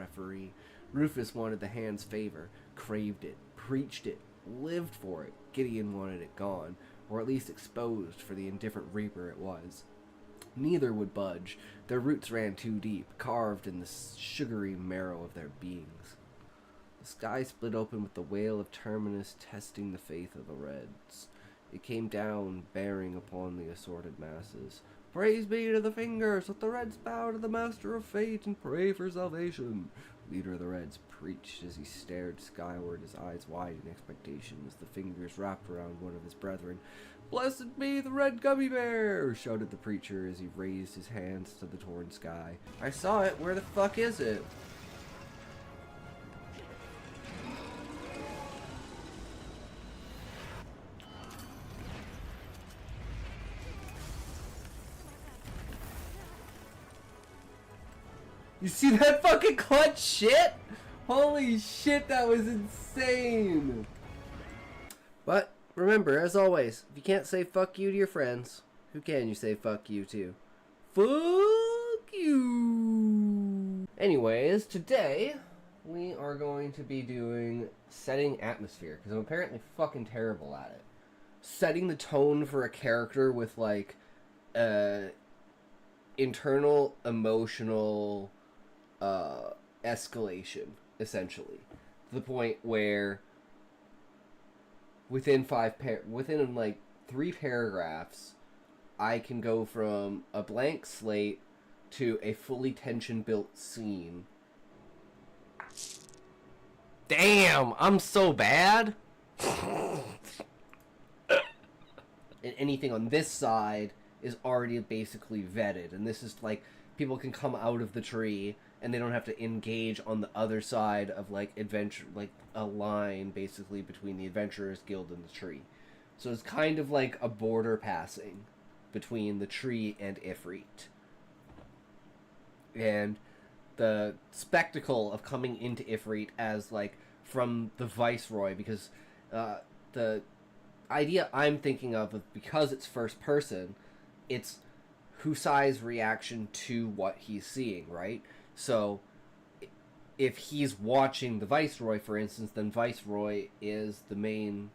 referee. Rufus wanted the hand's favor, craved it, preached it, lived for it. Gideon wanted it gone, or at least exposed for the indifferent reaper it was. Neither would budge. Their roots ran too deep, carved in the sugary marrow of their beings. The sky split open with the wail of Terminus testing the faith of the Reds. It came down, bearing upon the assorted masses. Praise be to the fingers! Let the Reds bow to the master of fate and pray for salvation! Leader of the Reds preached as he stared skyward, his eyes wide in expectation as the fingers wrapped around one of his brethren. Blessed be the red gummy bear! Shouted the preacher as he raised his hands to the torn sky. I saw it. Where the fuck is it? You see that fucking clutch shit? Holy shit, that was insane! But remember, as always, if you can't say fuck you to your friends, who can you say fuck you to? Fuck you! Anyways, today we are going to be doing setting atmosphere, because I'm apparently fucking terrible at it. Setting the tone for a character with, like, internal emotional escalation, essentially, to the point where within like 3 paragraphs I can go from a blank slate to a fully tension built scene. Damn, I'm so bad. And anything on this side is already basically vetted, and this is like people can come out of the tree and they don't have to engage on the other side of, like, adventure, like a line basically between the Adventurers Guild and the tree. So it's kind of like a border passing between the tree and Ifrit. And the spectacle of coming into Ifrit as, like, from the Viceroy, because the idea I'm thinking of, because it's first person, it's Husai's reaction to what he's seeing, right? So, if he's watching the Viceroy, for instance, then Viceroy is the main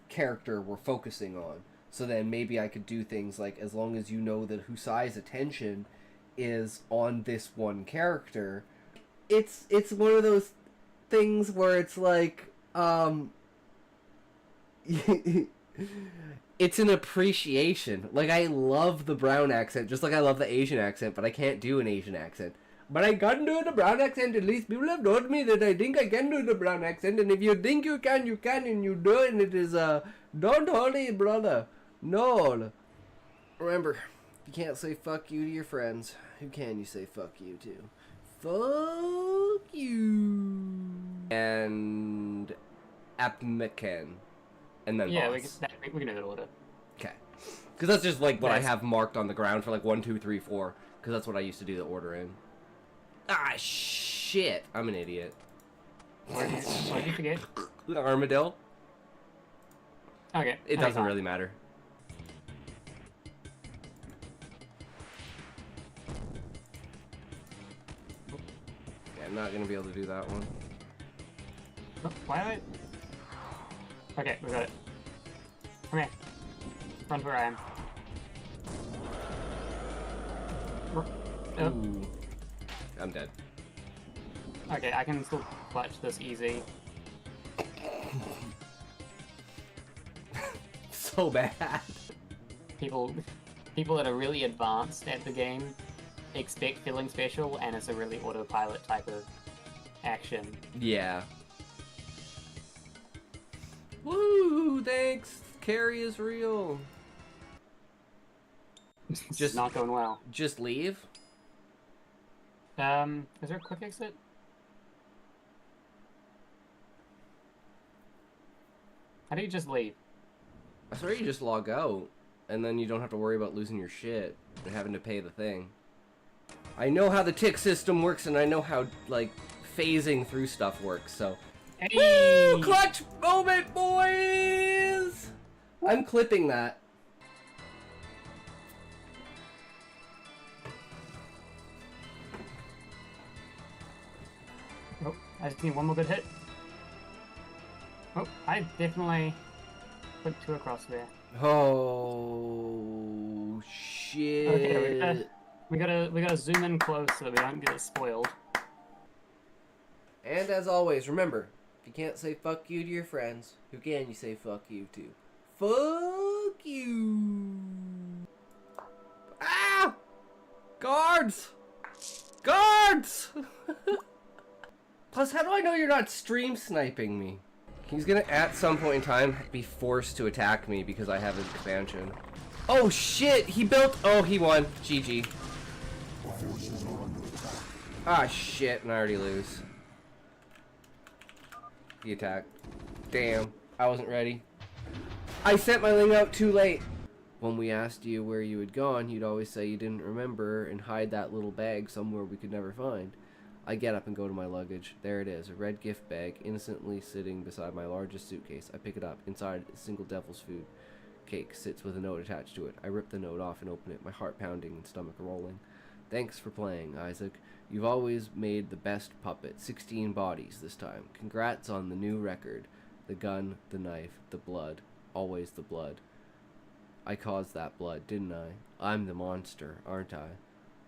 character we're focusing on. So then maybe I could do things like, as long as you know that Husai's attention is on this one character, it's one of those things where it's like, it's an appreciation. Like, I love the brown accent, just like I love the Asian accent, but I can't do an Asian accent. But I can do the brown accent. At least people have told me that I think I can do the brown accent. And if you think you can, and you do. And it is, don't hold it, brother. No. Remember, you can't say fuck you to your friends. Who can you say fuck you to? Fuck you. And Apmeken. And then yeah, boss. we can do that order. Okay. Because that's just, like, what I have marked on the ground for, like, 1, 2, 3, 4. Because that's what I used to do the order in. Ah, shit. I'm an idiot. What did you forget? The armadillo. Okay. It doesn't really matter. Yeah, I'm not going to be able to do that one. Oh, why am I... Okay, we got it. Come here. Run to where I am. Ooh. I'm dead. Okay, I can still clutch this easy. So bad. People that are really advanced at the game expect feeling special, and it's a really autopilot type of action. Yeah. Woo! Thanks. Carry is real. Just not going well. Just leave. Is there a quick exit? How do you just leave? I swear you just log out, and then you don't have to worry about losing your shit and having to pay the thing. I know how the tick system works, and I know how, like, phasing through stuff works, so... Hey! Woo! Clutch moment, boys! I'm clipping that. Oh, I just need one more good hit. Oh, I definitely put 2 across there. Oh shit! Okay, we gotta zoom in close so that we don't get it spoiled. And as always, remember, if you can't say fuck you to your friends, who can you say fuck you to? Fuck you! Ah! Guards! Guards! Plus, how do I know you're not stream sniping me? He's gonna, at some point in time, be forced to attack me because I have an expansion. Oh shit! He built... Oh, he won. GG. Ah shit, and I already lose. He attacked. Damn, I wasn't ready. I sent my Ling out too late. When we asked you where you had gone, you'd always say you didn't remember and hide that little bag somewhere we could never find. I get up and go to my luggage. There it is, a red gift bag, innocently sitting beside my largest suitcase. I pick it up. Inside, a single devil's food cake sits with a note attached to it. I rip the note off and open it, my heart pounding and stomach rolling. Thanks for playing, Isaac. You've always made the best puppet. 16 bodies this time. Congrats on the new record. The gun, the knife, the blood. Always the blood. I caused that blood, didn't I? I'm the monster, aren't I?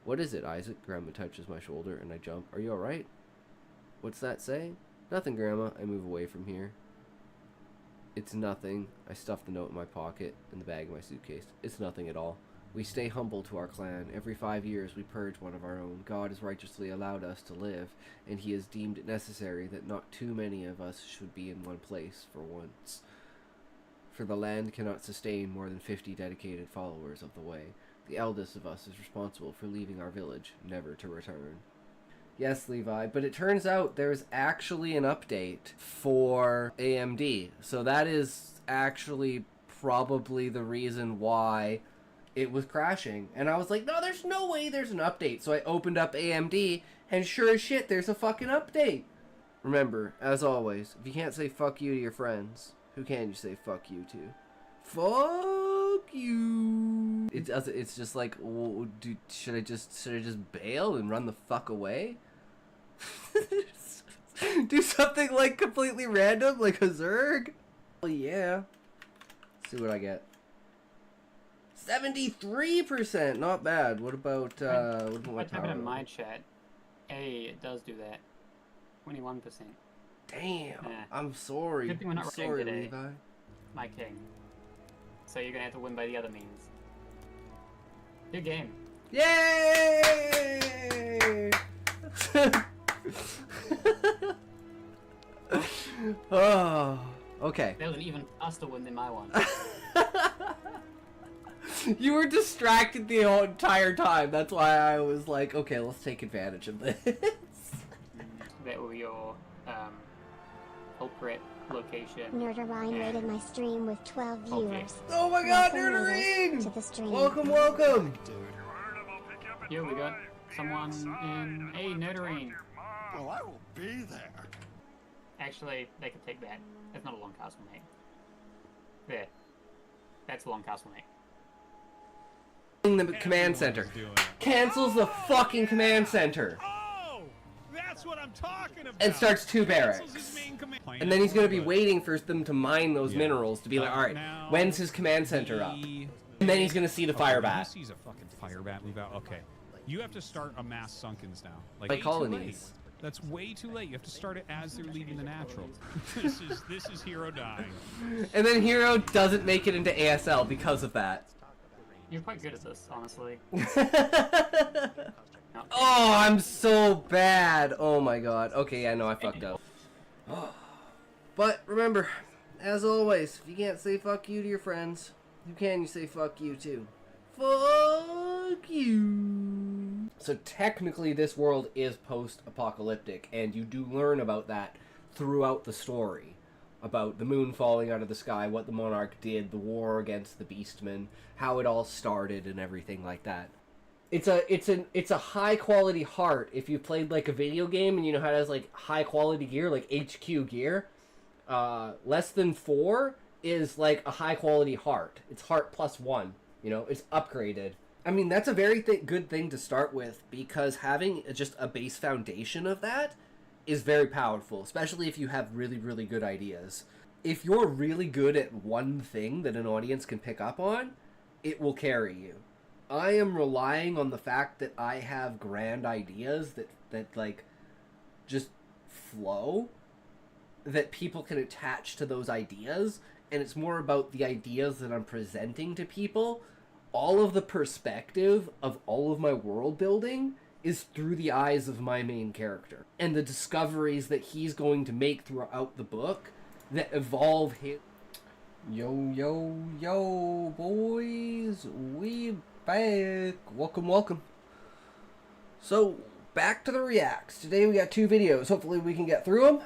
What is it, Isaac? Grandma touches my shoulder and I jump. Are you alright? What's that say? Nothing, Grandma. I move away from here. It's nothing. I stuff the note in my pocket and the bag in my suitcase. It's nothing at all. We stay humble to our clan. Every 5 years we purge one of our own. God has righteously allowed us to live, and he has deemed it necessary that not too many of us should be in one place for once. For the land cannot sustain more than 50 dedicated followers of the way. The eldest of us is responsible for leaving our village, never to return. Yes, Levi, but it turns out there's actually an update for AMD. So that is actually probably the reason why it was crashing. And I was like, no, there's no way there's an update. So I opened up AMD, and sure as shit, there's a fucking update. Remember, as always, if you can't say fuck you to your friends, who can you say fuck you to? Fuck you. It's just like, well, should I just bail and run the fuck away? Do something like completely random, like a Zerg? Well, yeah. Let's see what I get. 73%, not bad. What about my I type it power? in my chat. Hey, it does do that. 21%. Damn. Yeah. I'm sorry. Good thing we're not I'm sorry, today. Levi. My king. So you're gonna have to win by the other means. Good game. Yay! Oh, okay. That was an even faster win than my one. You were distracted the whole entire time. That's why I was like, okay, let's take advantage of this. That were your culprit location. Nerderine rated my stream with 12 viewers. Oh my god, Welcome, Nerderine! to the stream. Welcome, welcome! Here we got someone in. Hey, Nerderine. Well, I will be there. Actually, they could take that. That's not a long castle, mate. There. That's a long castle, mate. The command center. Cancels the fucking command center. Oh, that's what I'm talking about. And starts 2 barracks. Cancels his main command. And then he's gonna be waiting for them to mine those minerals to be like, alright, Now, when's his command center up? And then he's gonna see the fire bat. He sees a fucking fire bat move out. Okay, you have to start a mass sunkens now. Like By way too colonies. late. That's way too late. You have to start it as they're leaving the natural. this is hero dying. And then Hero doesn't make it into ASL because of that. You're quite good at this, honestly. Oh, I'm so bad. Oh my god. Okay, yeah, no, I fucked up. But remember, as always, if you can't say fuck you to your friends, who can you say fuck you to? Fuck you. So technically this world is post-apocalyptic, and you do learn about that throughout the story. About the moon falling out of the sky, what the Monarch did, the war against the Beastmen, how it all started, and everything like that. It's a high quality heart. If you played like a video game and you know how it has like high quality gear, like HQ gear, less than 4 is like a high quality heart. It's heart +1. You know, it's upgraded. I mean, that's a very good thing to start with, because having just a base foundation of that is very powerful, especially if you have really, really good ideas. If you're really good at one thing that an audience can pick up on, it will carry you. I am relying on the fact that I have grand ideas that like, just flow, that people can attach to those ideas, and it's more about the ideas that I'm presenting to people. All of the perspective of all of my world building is through the eyes of my main character, and the discoveries that he's going to make throughout the book that evolve him. Yo, boys, we back. Welcome. So, back to the reacts. Today we got 2 videos. Hopefully we can get through them.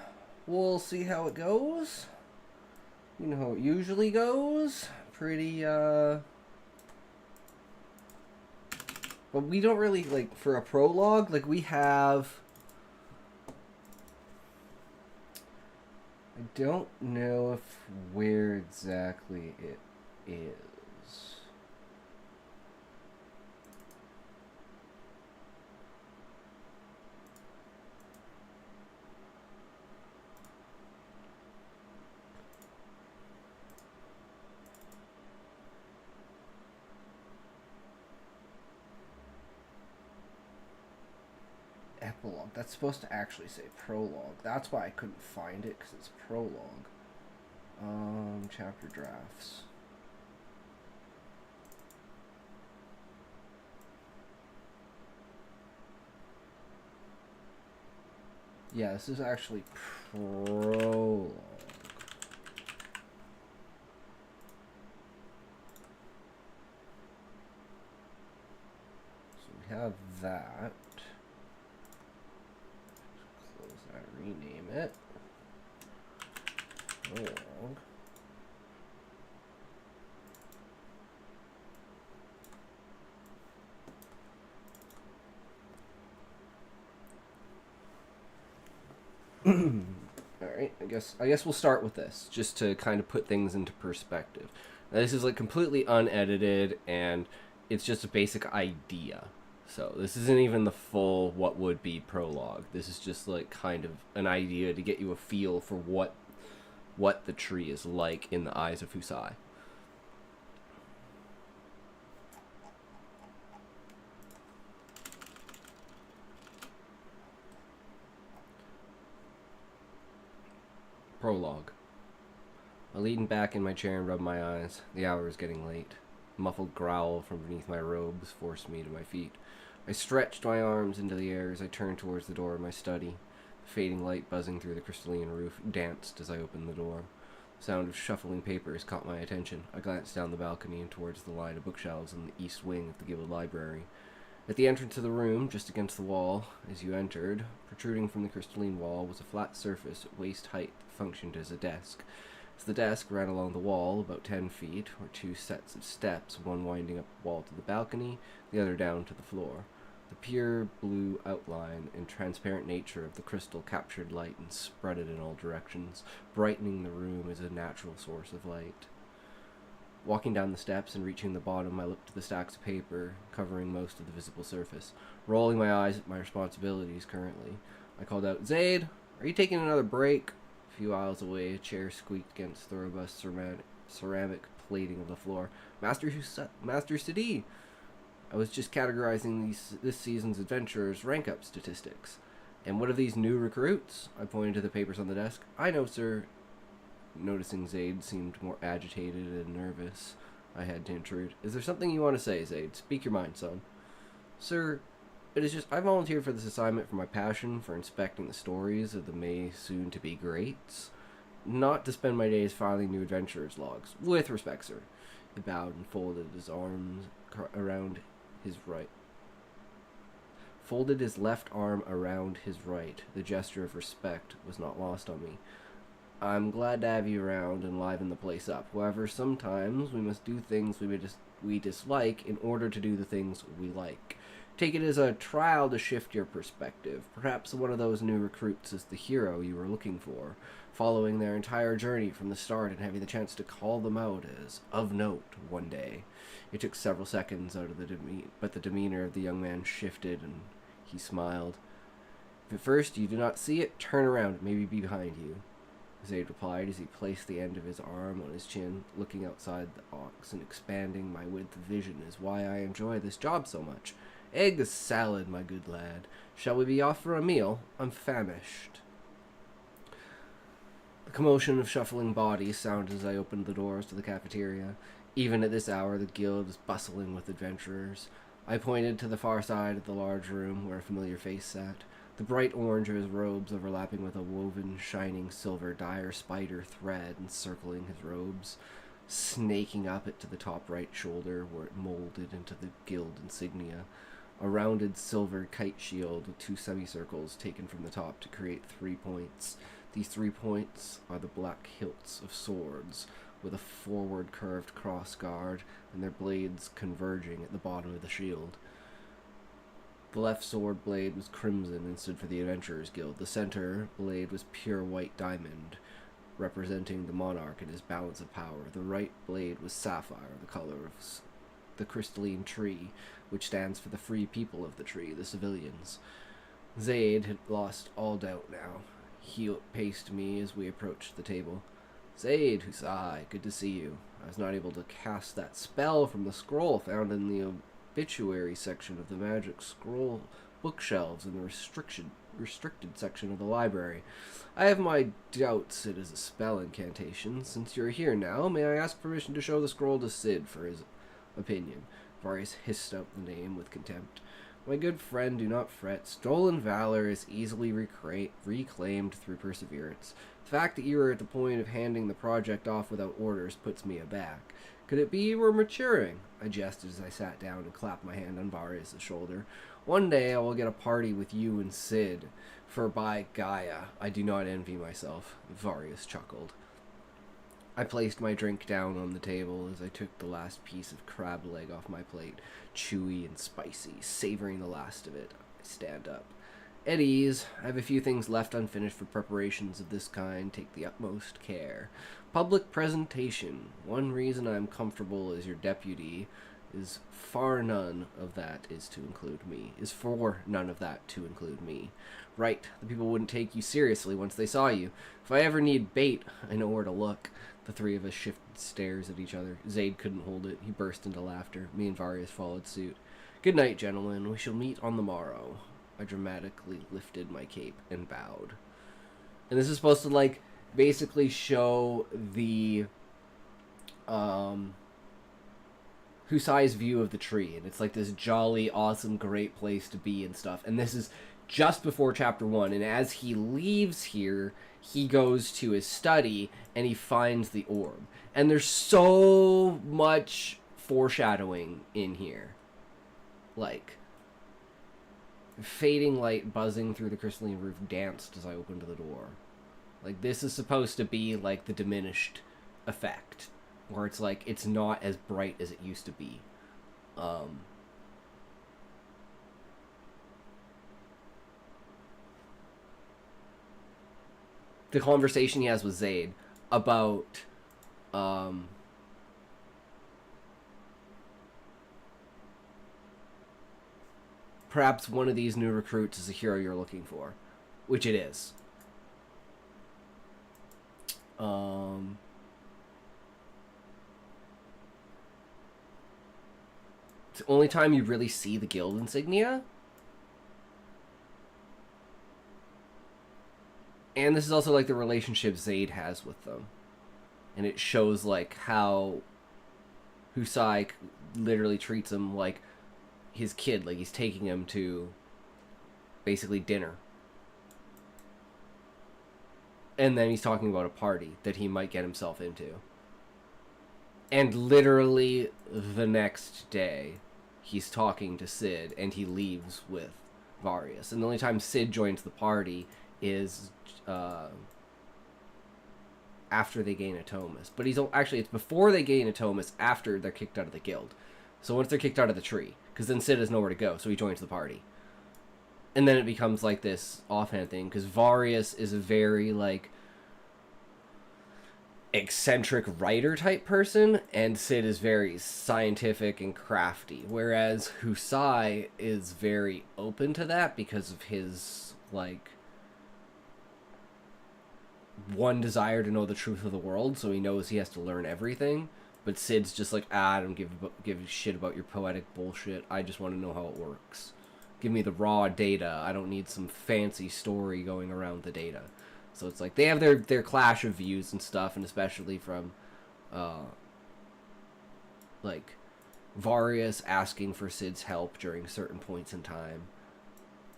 We'll see how it goes. You know how it usually goes. Pretty, but we don't really, like, for a prologue, like, we have... I don't know where exactly it is. Epilogue. That's supposed to actually say prologue. That's why I couldn't find it, because it's prologue. Chapter drafts. Yeah, this is actually prologue. So we have that. Rename it. Prologue. Alright, I guess we'll start with this, just to kind of put things into perspective. Now, this is like completely unedited, and it's just a basic idea. So this isn't even the full what would be prologue. This is just like kind of an idea to get you a feel for what the tree is like in the eyes of Husai. Prologue. I leaned back in my chair and rubbed my eyes. The hour was getting late. A muffled growl from beneath my robes forced me to my feet. I stretched my arms into the air as I turned towards the door of my study. The fading light buzzing through the crystalline roof danced as I opened the door. The sound of shuffling papers caught my attention. I glanced down the balcony and towards the line of bookshelves in the east wing of the Guild Library. At the entrance of the room, just against the wall, as you entered, protruding from the crystalline wall was a flat surface at waist height that functioned as a desk. As the desk ran along the wall, about 10 feet, were 2 sets of steps, one winding up the wall to the balcony, the other down to the floor. The pure blue outline and transparent nature of the crystal captured light and spread it in all directions, brightening the room as a natural source of light. Walking down the steps and reaching the bottom, I looked at the stacks of paper covering most of the visible surface, rolling my eyes at my responsibilities currently. I called out, "Zaid, are you taking another break?" A few aisles away, a chair squeaked against the robust ceramic plating of the floor. Master Sadi! I was just categorizing this season's adventurers' rank-up statistics. And what of these new recruits? I pointed to the papers on the desk. I know, sir. Noticing Zaid seemed more agitated and nervous, I had to intrude. Is there something you want to say, Zaid? Speak your mind, son. Sir, it is just I volunteered for this assignment for my passion for inspecting the stories of the may soon-to-be greats, not to spend my days filing new adventurers' logs. With respect, sir. He bowed and folded his arms around his right. Folded his left arm around his right. The gesture of respect was not lost on me. I'm glad to have you around and liven the place up. However, sometimes we must do things we dislike in order to do the things we like. Take it as a trial to shift your perspective. Perhaps one of those new recruits is the hero you were looking for, following their entire journey from the start and having the chance to call them out as of note one day. It took several seconds out of but the demeanor of the young man shifted and he smiled. If at first you do not see it, turn around, it may be behind you. Zaid replied as he placed the end of his arm on his chin. Looking outside the ox and expanding my width of vision is why I enjoy this job so much. Egg salad, my good lad. Shall we be off for a meal? I'm famished. The commotion of shuffling bodies sounded as I opened the doors to the cafeteria. Even at this hour, the guild is bustling with adventurers. I pointed to the far side of the large room where a familiar face sat. The bright orange of his robes overlapping with a woven, shining silver dire spider thread encircling his robes, snaking up it to the top right shoulder where it molded into the guild insignia. A rounded silver kite shield with 2 semicircles taken from the top to create 3 points. These 3 points are the black hilts of swords, with a forward curved cross guard and their blades converging at the bottom of the shield. The left sword blade was crimson and stood for the Adventurers Guild. The center blade was pure white diamond, representing the monarch and his balance of power. The right blade was sapphire, the color of the crystalline tree, which stands for the free people of the tree, the civilians. Zaid had lost all doubt now. He paced me as we approached the table. Zaid, Husai, good to see you. I was not able to cast that spell from the scroll found in the obituary section of the magic scroll bookshelves in the restricted section of the library. I have my doubts it is a spell incantation. Since you're here now, may I ask permission to show the scroll to Sid for his opinion? Varius hissed out the name with contempt. My good friend, do not fret. Stolen valor is easily reclaimed through perseverance. The fact that you are at the point of handing the project off without orders puts me aback. Could it be you were maturing? I jested as I sat down and clapped my hand on Varius' shoulder. One day I will get a party with you and Sid, for by Gaia, I do not envy myself. Varius chuckled. I placed my drink down on the table as I took the last piece of crab leg off my plate, chewy and spicy, savoring the last of it. I stand up. At ease, I have a few things left unfinished for preparations of this kind. Take the utmost care. Public presentation. One reason I am comfortable as your deputy is for none of that to include me. Right, the people wouldn't take you seriously once they saw you. If I ever need bait, I know where to look. The three of us shifted stares at each other. Zaid couldn't hold it. He burst into laughter. Me and Varius followed suit. Good night, gentlemen. We shall meet on the morrow. I dramatically lifted my cape and bowed. And this is supposed to, like, basically show the, Husai's view of the tree. And it's like this jolly, awesome, great place to be and stuff. And this is just before chapter 1. And as he leaves here, he goes to his study and he finds the orb. And there's so much foreshadowing in here. Like, fading light buzzing through the crystalline roof danced as I opened the door. Like, this is supposed to be like the diminished effect, where it's like it's not as bright as it used to be. The conversation he has with Zaid about perhaps one of these new recruits is a hero you're looking for, which it is. It's the only time you really see the guild insignia. And this is also like the relationship Zaid has with them. And it shows like how Husai literally treats him like his kid, like he's taking him to basically dinner. And then he's talking about a party that he might get himself into. And literally the next day, he's talking to Sid and he leaves with Varius. And the only time Sid joins the party is after they gain Atomus. But it's before they gain Atomus, after they're kicked out of the guild. So once they're kicked out of the tree, because then Sid has nowhere to go, so he joins the party. And then it becomes like this offhand thing, because Varius is a very, like, eccentric writer type person, and Sid is very scientific and crafty, whereas Husai is very open to that because of his like one desire to know the truth of the world, so he knows he has to learn everything. But Sid's just like, I don't give a shit about your poetic bullshit. I just want to know how it works. Give me the raw data. I don't need some fancy story going around the data. So it's like they have their clash of views and stuff, and especially from like Varius asking for Sid's help during certain points in time,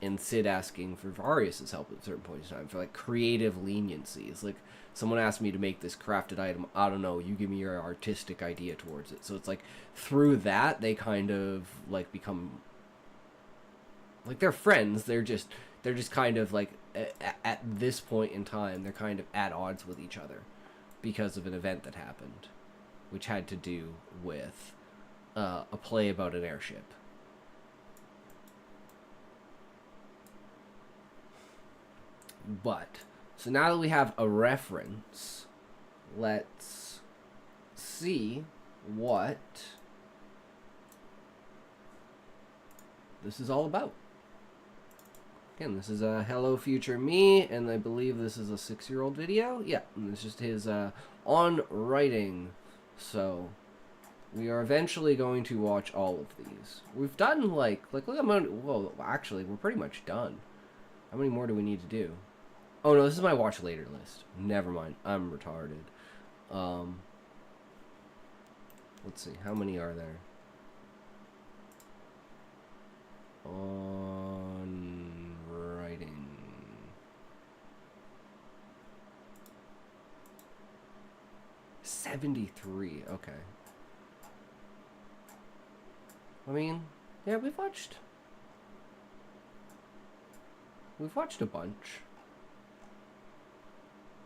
and Sid asking for Varius's help at certain points in time for like creative leniency. It's like, someone asked me to make this crafted item, I don't know, you give me your artistic idea towards it. So it's like through that they kind of like become like, they're friends. They're just kind of like at this point in time they're kind of at odds with each other because of an event that happened, which had to do with a play about an airship. But, so now that we have a reference, let's see what this is all about. Again, this is a Hello Future Me, and I believe this is a 6-year-old video. Yeah, and it's just his on writing. So, we are eventually going to watch all of these. We've done like look at my, well, actually, we're pretty much done. How many more do we need to do? Oh no, this is my watch later list. Never mind, I'm retarded. Let's see, how many are there? On writing. $73. Okay. I mean, yeah, we've watched a bunch.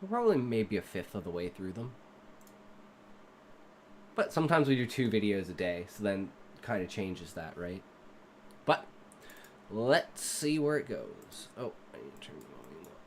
We're probably maybe a fifth of the way through them. But sometimes we do 2 videos a day, so then kind of changes that, right? But let's see where it goes. Oh, I need to turn the volume up.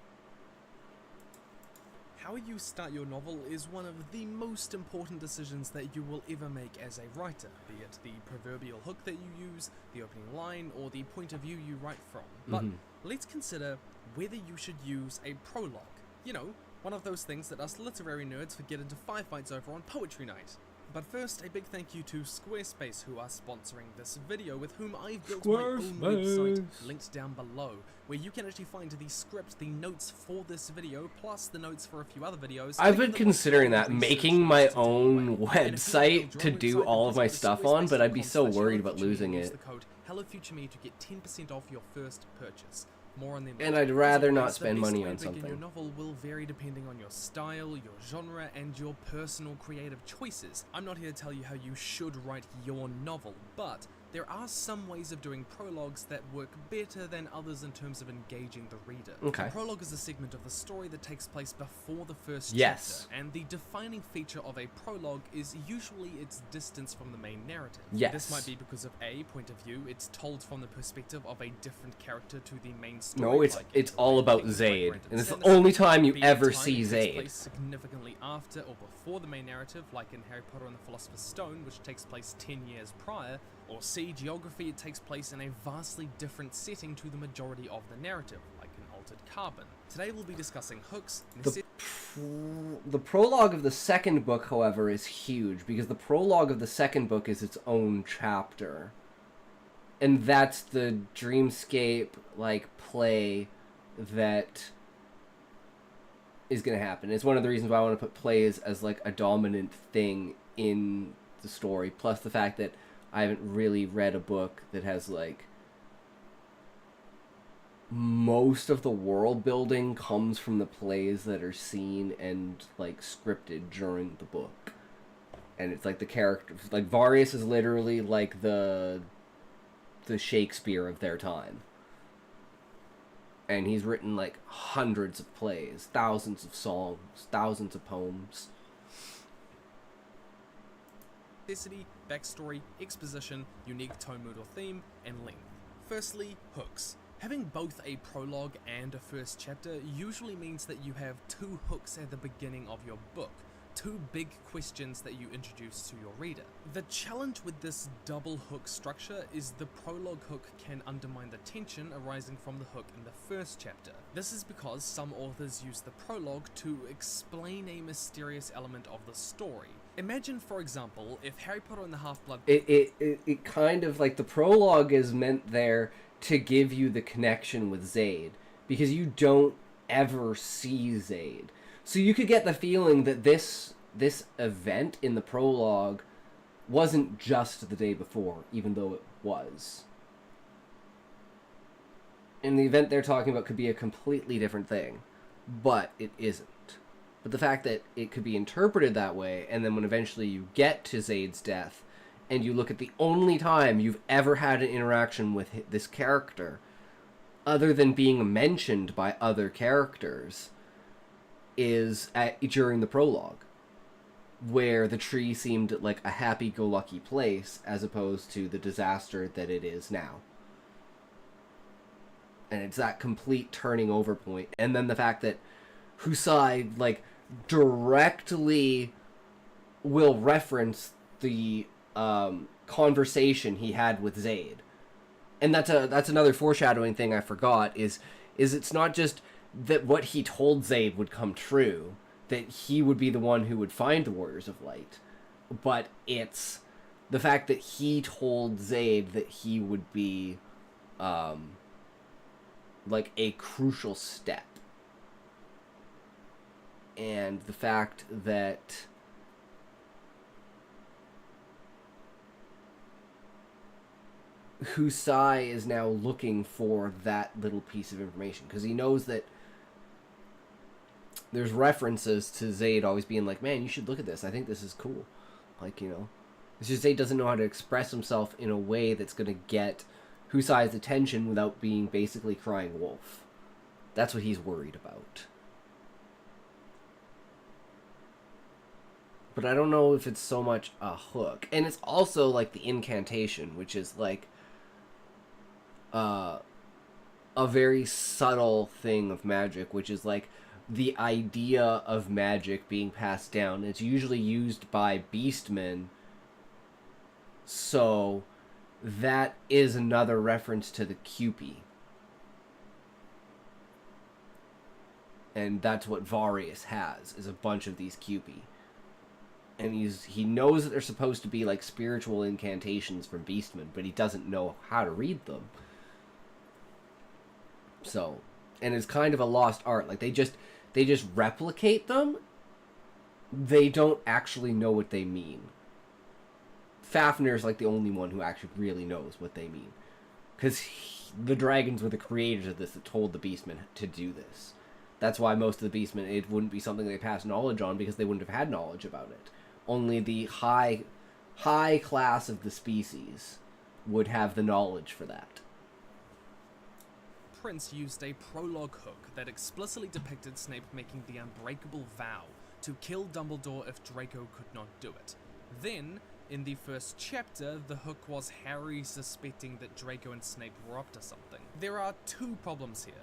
How you start your novel is one of the most important decisions that you will ever make as a writer, be it the proverbial hook that you use, the opening line, or the point of view you write from. But let's consider whether you should use a prologue. You know, one of those things that us literary nerds forget into firefights over on poetry night. But first, a big thank you to Squarespace, who are sponsoring this video, with whom I've built my own website, linked down below, where you can actually find the script, the notes for this video, plus the notes for a few other videos. I've been considering that, making my own website to do all of my stuff on, but I'd be so worried about losing it. The code HelloFutureMe to get 10% off your first purchase. More on them. And I'd rather not spend money on something. Your novel will vary depending on your style, your genre, and your personal creative choices. I'm not here to tell you how you should write your novel, but there are some ways of doing prologues that work better than others in terms of engaging the reader. Okay. The prologue is a segment of the story that takes place before the first Yes. chapter, and the defining feature of a prologue is usually its distance from the main narrative. Yes. This might be because of a point of view, it's told from the perspective of a different character to the main story. No, it's all about Zaid, and it's the only time you ever see Zaid. Significantly after or before the main narrative, like in Harry Potter and the Philosopher's Stone, which takes place 10 years prior, or C, geography, it takes place in a vastly different setting to the majority of the narrative, like in Altered Carbon. Today we'll be discussing hooks. The prologue of the second book, however, is huge, because the prologue of the second book is its own chapter. And that's the dreamscape, like, play that is going to happen. It's one of the reasons why I want to put plays as, like, a dominant thing in the story, plus the fact that I haven't really read a book that has, like, most of the world building comes from the plays that are seen and, like, scripted during the book. And it's like the characters, like, Varius is literally like the Shakespeare of their time. And he's written, like, hundreds of plays, thousands of songs, thousands of poems. Necessity, backstory, exposition, unique tone, mood, or theme, and length. Firstly, hooks. Having both a prologue and a first chapter usually means that you have 2 hooks at the beginning of your book. two big questions that you introduce to your reader. The challenge with this double hook structure is the prologue hook can undermine the tension arising from the hook in the first chapter. This is because some authors use the prologue to explain a mysterious element of the story. Imagine, for example, if Harry Potter and the Half-Blood... It kind of, like, the prologue is meant there to give you the connection with Zaid, because you don't ever see Zaid. So you could get the feeling that this event in the prologue wasn't just the day before, even though it was. And the event they're talking about could be a completely different thing, but it isn't. But the fact that it could be interpreted that way, and then when eventually you get to Zaid's death, and you look at the only time you've ever had an interaction with this character, other than being mentioned by other characters, is during the prologue, where the tree seemed like a happy-go-lucky place as opposed to the disaster that it is now. And it's that complete turning over point. And then the fact that Husai, like, directly will reference the conversation he had with Zaid. And that's another foreshadowing thing I forgot, is it's not just that what he told Zaid would come true, that he would be the one who would find the Warriors of Light, but it's the fact that he told Zaid that he would be like a crucial step. And the fact that Husai is now looking for that little piece of information, because he knows that there's references to Zaid always being like, man, you should look at this. I think this is cool. Like, you know. It's just Zaid doesn't know how to express himself in a way that's going to get Husai's attention without being basically crying wolf. That's what he's worried about. But I don't know if it's so much a hook. And it's also like the incantation, which is like a very subtle thing of magic, which is like the idea of magic being passed down. It's usually used by beastmen, so that is another reference to the Cupid. And that's what Varius has, is a bunch of these Cupid. And he knows that they're supposed to be like spiritual incantations from beastmen, but he doesn't know how to read them. So, and it's kind of a lost art. Like, they just replicate them. They don't actually know what they mean. Fafnir's like the only one who actually really knows what they mean, because the dragons were the creators of this that told the beastmen to do this. That's why most of the beastmen, it wouldn't be something they passed knowledge on, because they wouldn't have had knowledge about it. Only the high class of the species would have the knowledge for that. Prince used a prologue hook that explicitly depicted Snape making the unbreakable vow to kill Dumbledore if Draco could not do it. Then, in the first chapter, the hook was Harry suspecting that Draco and Snape were up to something. There are two problems here.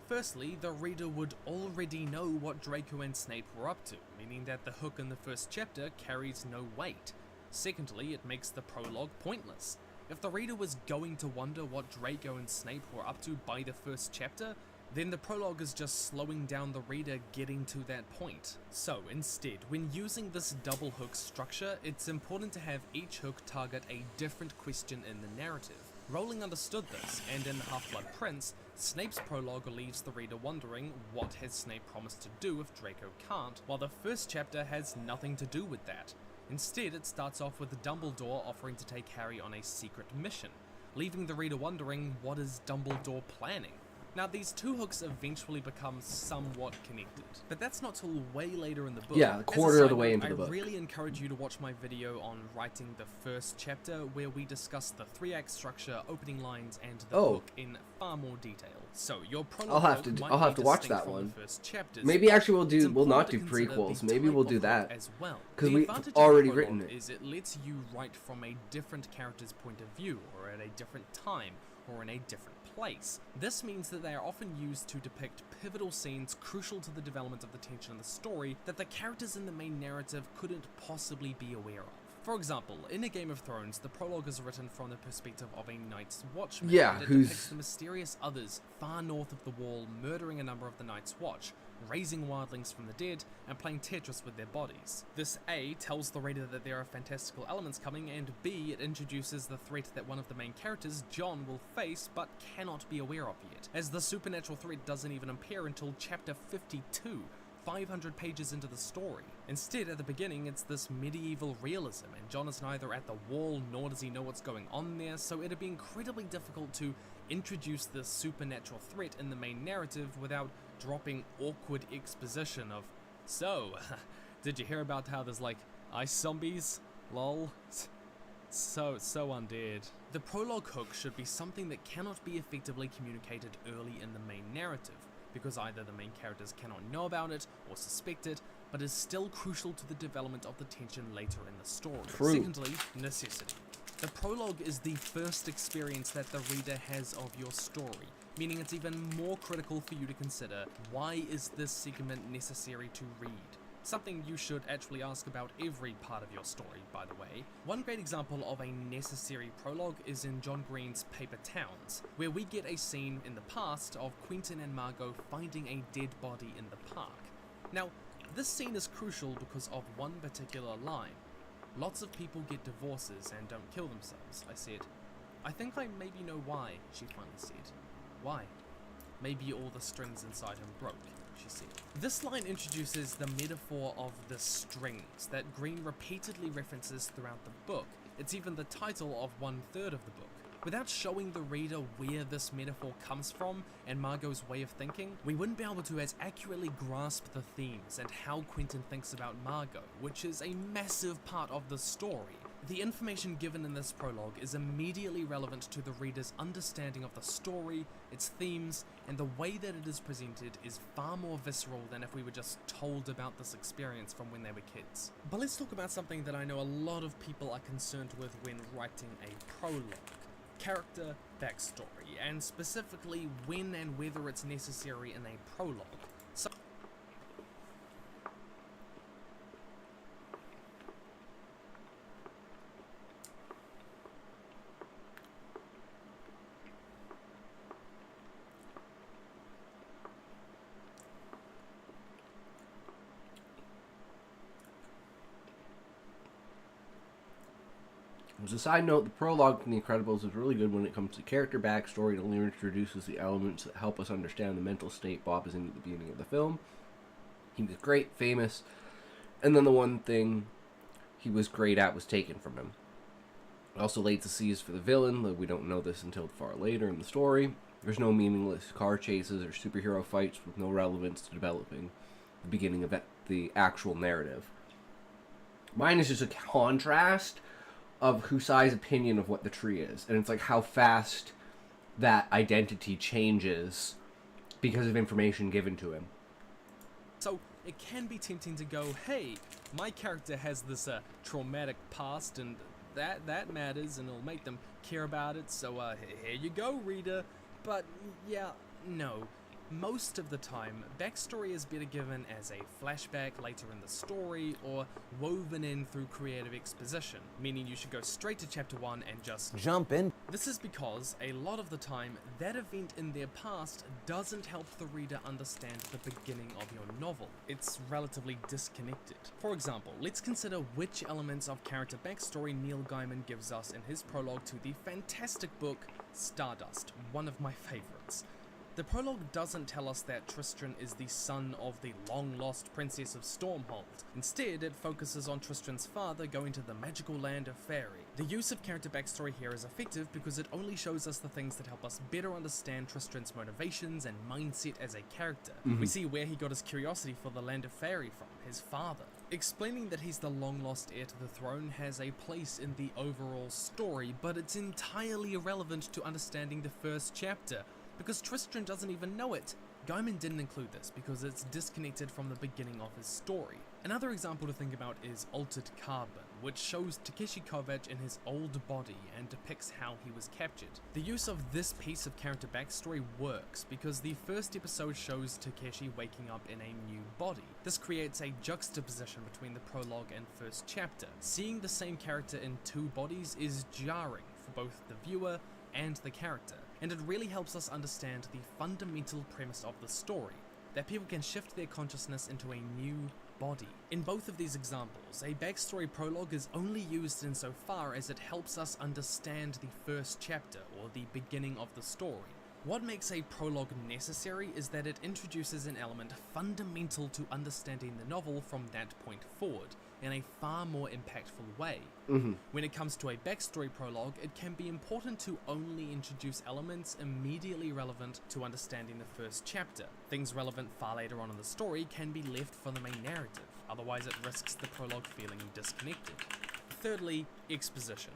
Firstly, the reader would already know what Draco and Snape were up to, meaning that the hook in the first chapter carries no weight. Secondly, it makes the prologue pointless. If the reader was going to wonder what Draco and Snape were up to by the first chapter, then the prologue is just slowing down the reader getting to that point. So instead, when using this double hook structure, it's important to have each hook target a different question in the narrative. Rowling understood this, and in Half-Blood Prince, Snape's prologue leaves the reader wondering what has Snape promised to do if Draco can't, while the first chapter has nothing to do with that. Instead, it starts off with Dumbledore offering to take Harry on a secret mission, leaving the reader wondering, what is Dumbledore planning? Now, these two hooks eventually become somewhat connected, but that's not till way later in the book. Yeah, a quarter of the way into the book. I really encourage you to watch my video on writing the first chapter, where we discuss the 3-act structure, opening lines, and the book in far more detail. So your prologue I'll have to watch that one. Chapters, maybe actually we'll not do prequels. Maybe we'll do that as well. Because we've already written it. Is it lets you write from a different character's point of view, or at a different time, or in a different place. place. This means that they are often used to depict pivotal scenes crucial to the development of the tension in the story that the characters in the main narrative couldn't possibly be aware of. For example, in a Game of Thrones, the prologue is written from the perspective of a Night's Watchman, Yeah, and it who's depicts the mysterious others far north of the Wall murdering a number of the Night's Watch, raising wildlings from the dead, and playing Tetris with their bodies. This A tells the reader that there are fantastical elements coming, and B, it introduces the threat that one of the main characters, Jon, will face but cannot be aware of yet, as the supernatural threat doesn't even appear until chapter 52, 500 pages into the story. Instead, at the beginning, it's this medieval realism, and Jon is neither at the Wall nor does he know what's going on there, so it'd be incredibly difficult to introduce this supernatural threat in the main narrative without dropping awkward exposition of, so, did you hear about how there's like ice zombies? Lol. So undead. The prologue hook should be something that cannot be effectively communicated early in the main narrative, because either the main characters cannot know about it or suspect it, but is still crucial to the development of the tension later in the story. True. Secondly, necessity. The prologue is the first experience that the reader has of your story, meaning it's even more critical for you to consider, why is this segment necessary to read? Something you should actually ask about every part of your story, by the way. One great example of a necessary prologue is in John Green's Paper Towns, where we get a scene in the past of Quentin and Margot finding a dead body in the park. Now, this scene is crucial because of one particular line. Lots of people get divorces and don't kill themselves, I said. I think I maybe know why, she finally said. Why? Maybe all the strings inside him broke, she said. This line introduces the metaphor of the strings that Green repeatedly references throughout the book. It's even the title of 1/3 of the book. Without showing the reader where this metaphor comes from and Margot's way of thinking, we wouldn't be able to as accurately grasp the themes and how Quentin thinks about Margot, which is a massive part of the story. The information given in this prologue is immediately relevant to the reader's understanding of the story, its themes, and the way that it is presented is far more visceral than if we were just told about this experience from when they were kids. But let's talk about something that I know a lot of people are concerned with when writing a prologue. Character backstory, and specifically when and whether it's necessary in a prologue. So as a side note, the prologue in The Incredibles is really good when it comes to character backstory. It only introduces the elements that help us understand the mental state Bob is in at the beginning of the film. He was great, famous, and then the one thing he was great at was taken from him. It also laid the seeds for the villain, though we don't know this until far later in the story. There's no meaningless car chases or superhero fights with no relevance to developing the beginning of the actual narrative. Mine is just a contrast of Husai's opinion of what the tree is, and it's like how fast that identity changes because of information given to him. So it can be tempting to go, hey, my character has this traumatic past and that matters and it'll make them care about it, so here you go, reader. But yeah, no. Most of the time, backstory is better given as a flashback later in the story or woven in through creative exposition, meaning you should go straight to chapter 1 and just jump in. This is because a lot of the time, that event in their past doesn't help the reader understand the beginning of your novel. It's relatively disconnected. For example, let's consider which elements of character backstory Neil Gaiman gives us in his prologue to the fantastic book Stardust, one of my favorites. The prologue doesn't tell us that Tristan is the son of the long-lost Princess of Stormhold. Instead, it focuses on Tristan's father going to the magical land of Fairy. The use of character backstory here is effective because it only shows us the things that help us better understand Tristan's motivations and mindset as a character. We see where he got his curiosity for the land of Fairy from, his father. Explaining that he's the long-lost heir to the throne has a place in the overall story, but it's entirely irrelevant to understanding the first chapter, because Tristan doesn't even know it. Gaiman didn't include this because it's disconnected from the beginning of his story. Another example to think about is Altered Carbon, which shows Takeshi Kovacs in his old body and depicts how he was captured. The use of this piece of character backstory works because the first episode shows Takeshi waking up in a new body. This creates a juxtaposition between the prologue and first chapter. Seeing the same character in two bodies is jarring for both the viewer and the character, and it really helps us understand the fundamental premise of the story, that people can shift their consciousness into a new body. In both of these examples, a backstory prologue is only used insofar as it helps us understand the first chapter or the beginning of the story. What makes a prologue necessary is that it introduces an element fundamental to understanding the novel from that point forward, in a far more impactful way. When it comes to a backstory prologue, it can be important to only introduce elements immediately relevant to understanding the first chapter. Things relevant far later on in the story can be left for the main narrative, otherwise it risks the prologue feeling disconnected. Thirdly, exposition.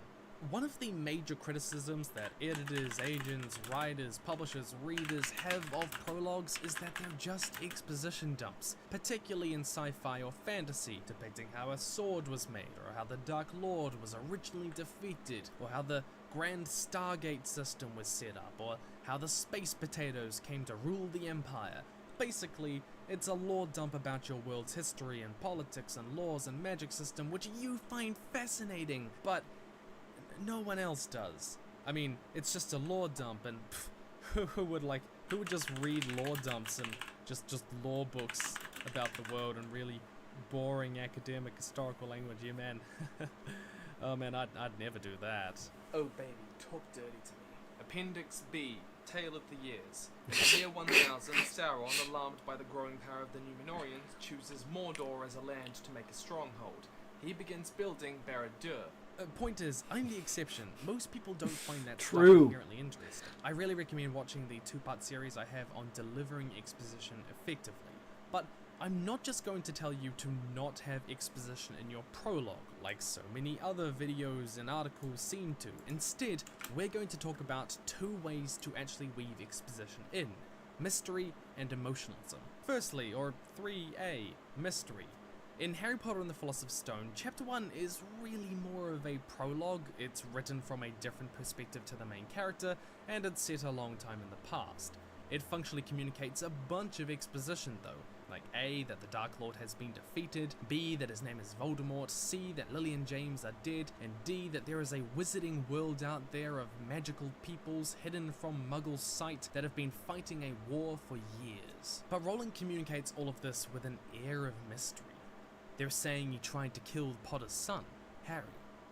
One of the major criticisms that editors, agents, writers, publishers, readers have of prologues is that they're just exposition dumps, particularly in sci-fi or fantasy, depicting how a sword was made, or how the Dark Lord was originally defeated, or how the Grand Stargate system was set up, or how the space potatoes came to rule the Empire. Basically, it's a lore dump about your world's history and politics and laws and magic system, which you find fascinating, but no one else does. I mean, it's just a lore dump, and who would just read lore dumps and just lore books about the world in really boring academic historical language? Yeah, man. Oh man, I'd never do that. Oh baby, talk dirty to me. Appendix B, Tale of the Years. In the year 1000, Sauron, alarmed by the growing power of the Númenóreans, chooses Mordor as a land to make a stronghold. He begins building Barad-dûr. Point is, I'm the exception. Most people don't find that True. stuff inherently interesting. I really recommend watching the two-part series I have on delivering exposition effectively. But I'm not just going to tell you to not have exposition in your prologue, like so many other videos and articles seem to. Instead, we're going to talk about two ways to actually weave exposition in: mystery and emotionalism. Firstly, or 3A, mystery. In Harry Potter and the Philosopher's Stone, Chapter 1 is really more of a prologue. It's written from a different perspective to the main character, and it's set a long time in the past. It functionally communicates a bunch of exposition though, like A, that the Dark Lord has been defeated, B, that his name is Voldemort, C, that Lily and James are dead, and D, that there is a wizarding world out there of magical peoples hidden from Muggle's sight that have been fighting a war for years. But Rowling communicates all of this with an air of mystery. They're saying he tried to kill Potter's son, Harry,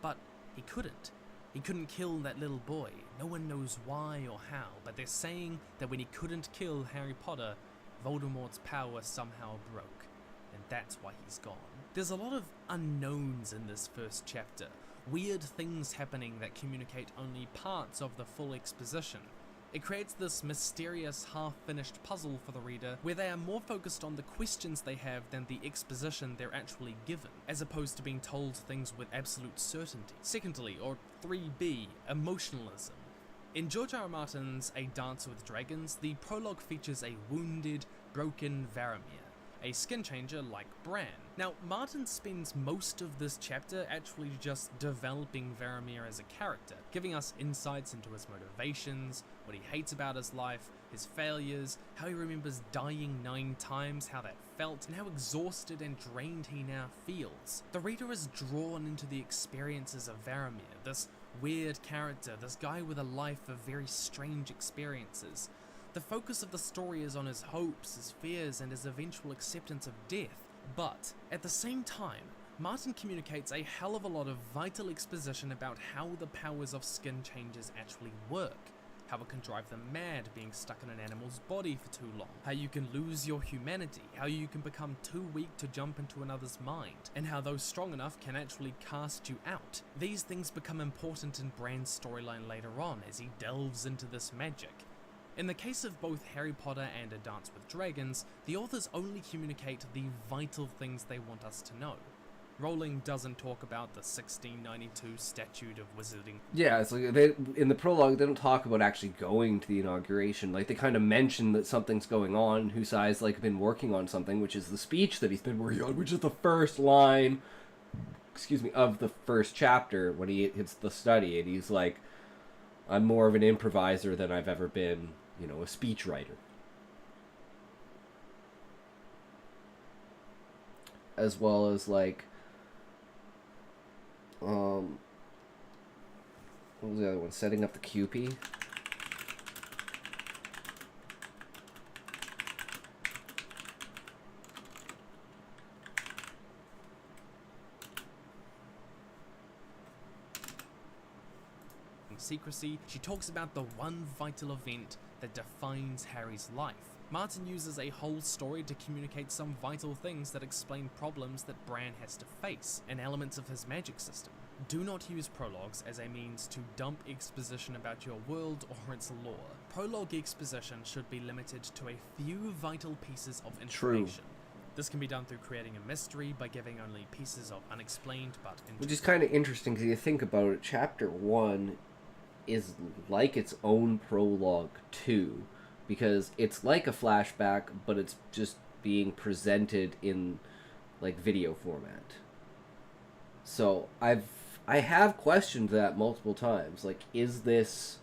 but he couldn't. He couldn't kill that little boy. No one knows why or how, but they're saying that when he couldn't kill Harry Potter, Voldemort's power somehow broke, and that's why he's gone. There's a lot of unknowns in this first chapter, weird things happening that communicate only parts of the full exposition. It creates this mysterious, half-finished puzzle for the reader where they are more focused on the questions they have than the exposition they're actually given, as opposed to being told things with absolute certainty. Secondly, or 3B, emotionalism. In George R. R. Martin's A Dance with Dragons, the prologue features a wounded, broken Varamir, a skin changer like Bran. Now, Martin spends most of this chapter actually just developing Varamir as a character, giving us insights into his motivations, what he hates about his life, his failures, how he remembers dying 9 times, how that felt, and how exhausted and drained he now feels. The reader is drawn into the experiences of Varamir, this weird character, this guy with a life of very strange experiences. The focus of the story is on his hopes, his fears, and his eventual acceptance of death. But, at the same time, Martin communicates a hell of a lot of vital exposition about how the powers of skin changes actually work, how it can drive them mad being stuck in an animal's body for too long, how you can lose your humanity, how you can become too weak to jump into another's mind, and how those strong enough can actually cast you out. These things become important in Bran's storyline later on as he delves into this magic. In the case of both Harry Potter and A Dance with Dragons, the authors only communicate the vital things they want us to know. Rowling doesn't talk about the 1692 Statute of Wizarding. Yeah, it's like they, in the prologue, they don't talk about actually going to the inauguration. Like, they kind of mention that something's going on. Husai's, like, been working on something, which is the speech that he's been working on, which is the first line, of the first chapter when he hits the study, and he's like, I'm more of an improviser than I've ever been, a speechwriter. As well as, like, what was the other one? Setting up the QP. Secrecy, she talks about the one vital event that defines Harry's life. Martin uses a whole story to communicate some vital things that explain problems that Bran has to face, and elements of his magic system. Do not use prologues as a means to dump exposition about your world or its lore. Prologue exposition should be limited to a few vital pieces of information. This can be done through creating a mystery by giving only pieces of unexplained but interesting. Which is kind of interesting because you think about it, Chapter 1 is like its own prologue too, because it's like a flashback, but it's just being presented in like video format. So I have questioned that multiple times. Like, is this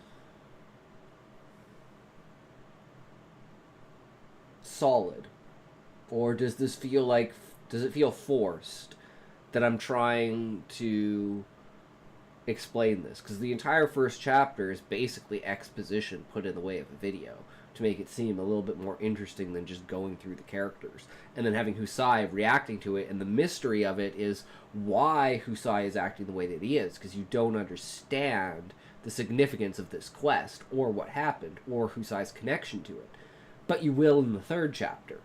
solid, or does it feel forced that I'm trying to explain this? Because the entire first chapter is basically exposition put in the way of a video to make it seem a little bit more interesting than just going through the characters, and then having Husai reacting to it, and the mystery of it is why Husai is acting the way that he is, because you don't understand the significance of this quest or what happened or Husai's connection to it, but you will in the third chapter,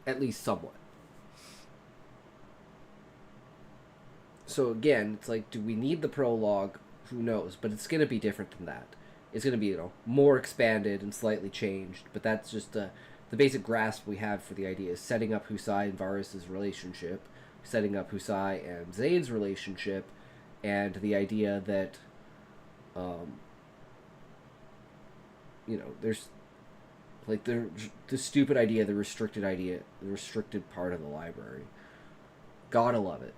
at least somewhat. So again, it's like, do we need the prologue? Who knows? But it's going to be different than that. It's going to be, more expanded and slightly changed. But that's just the basic grasp we have for the idea is setting up Husai and Varys' relationship, setting up Husai and Zaid's relationship, and the idea that, there's, like, the stupid idea, the restricted part of the library. Gotta love it.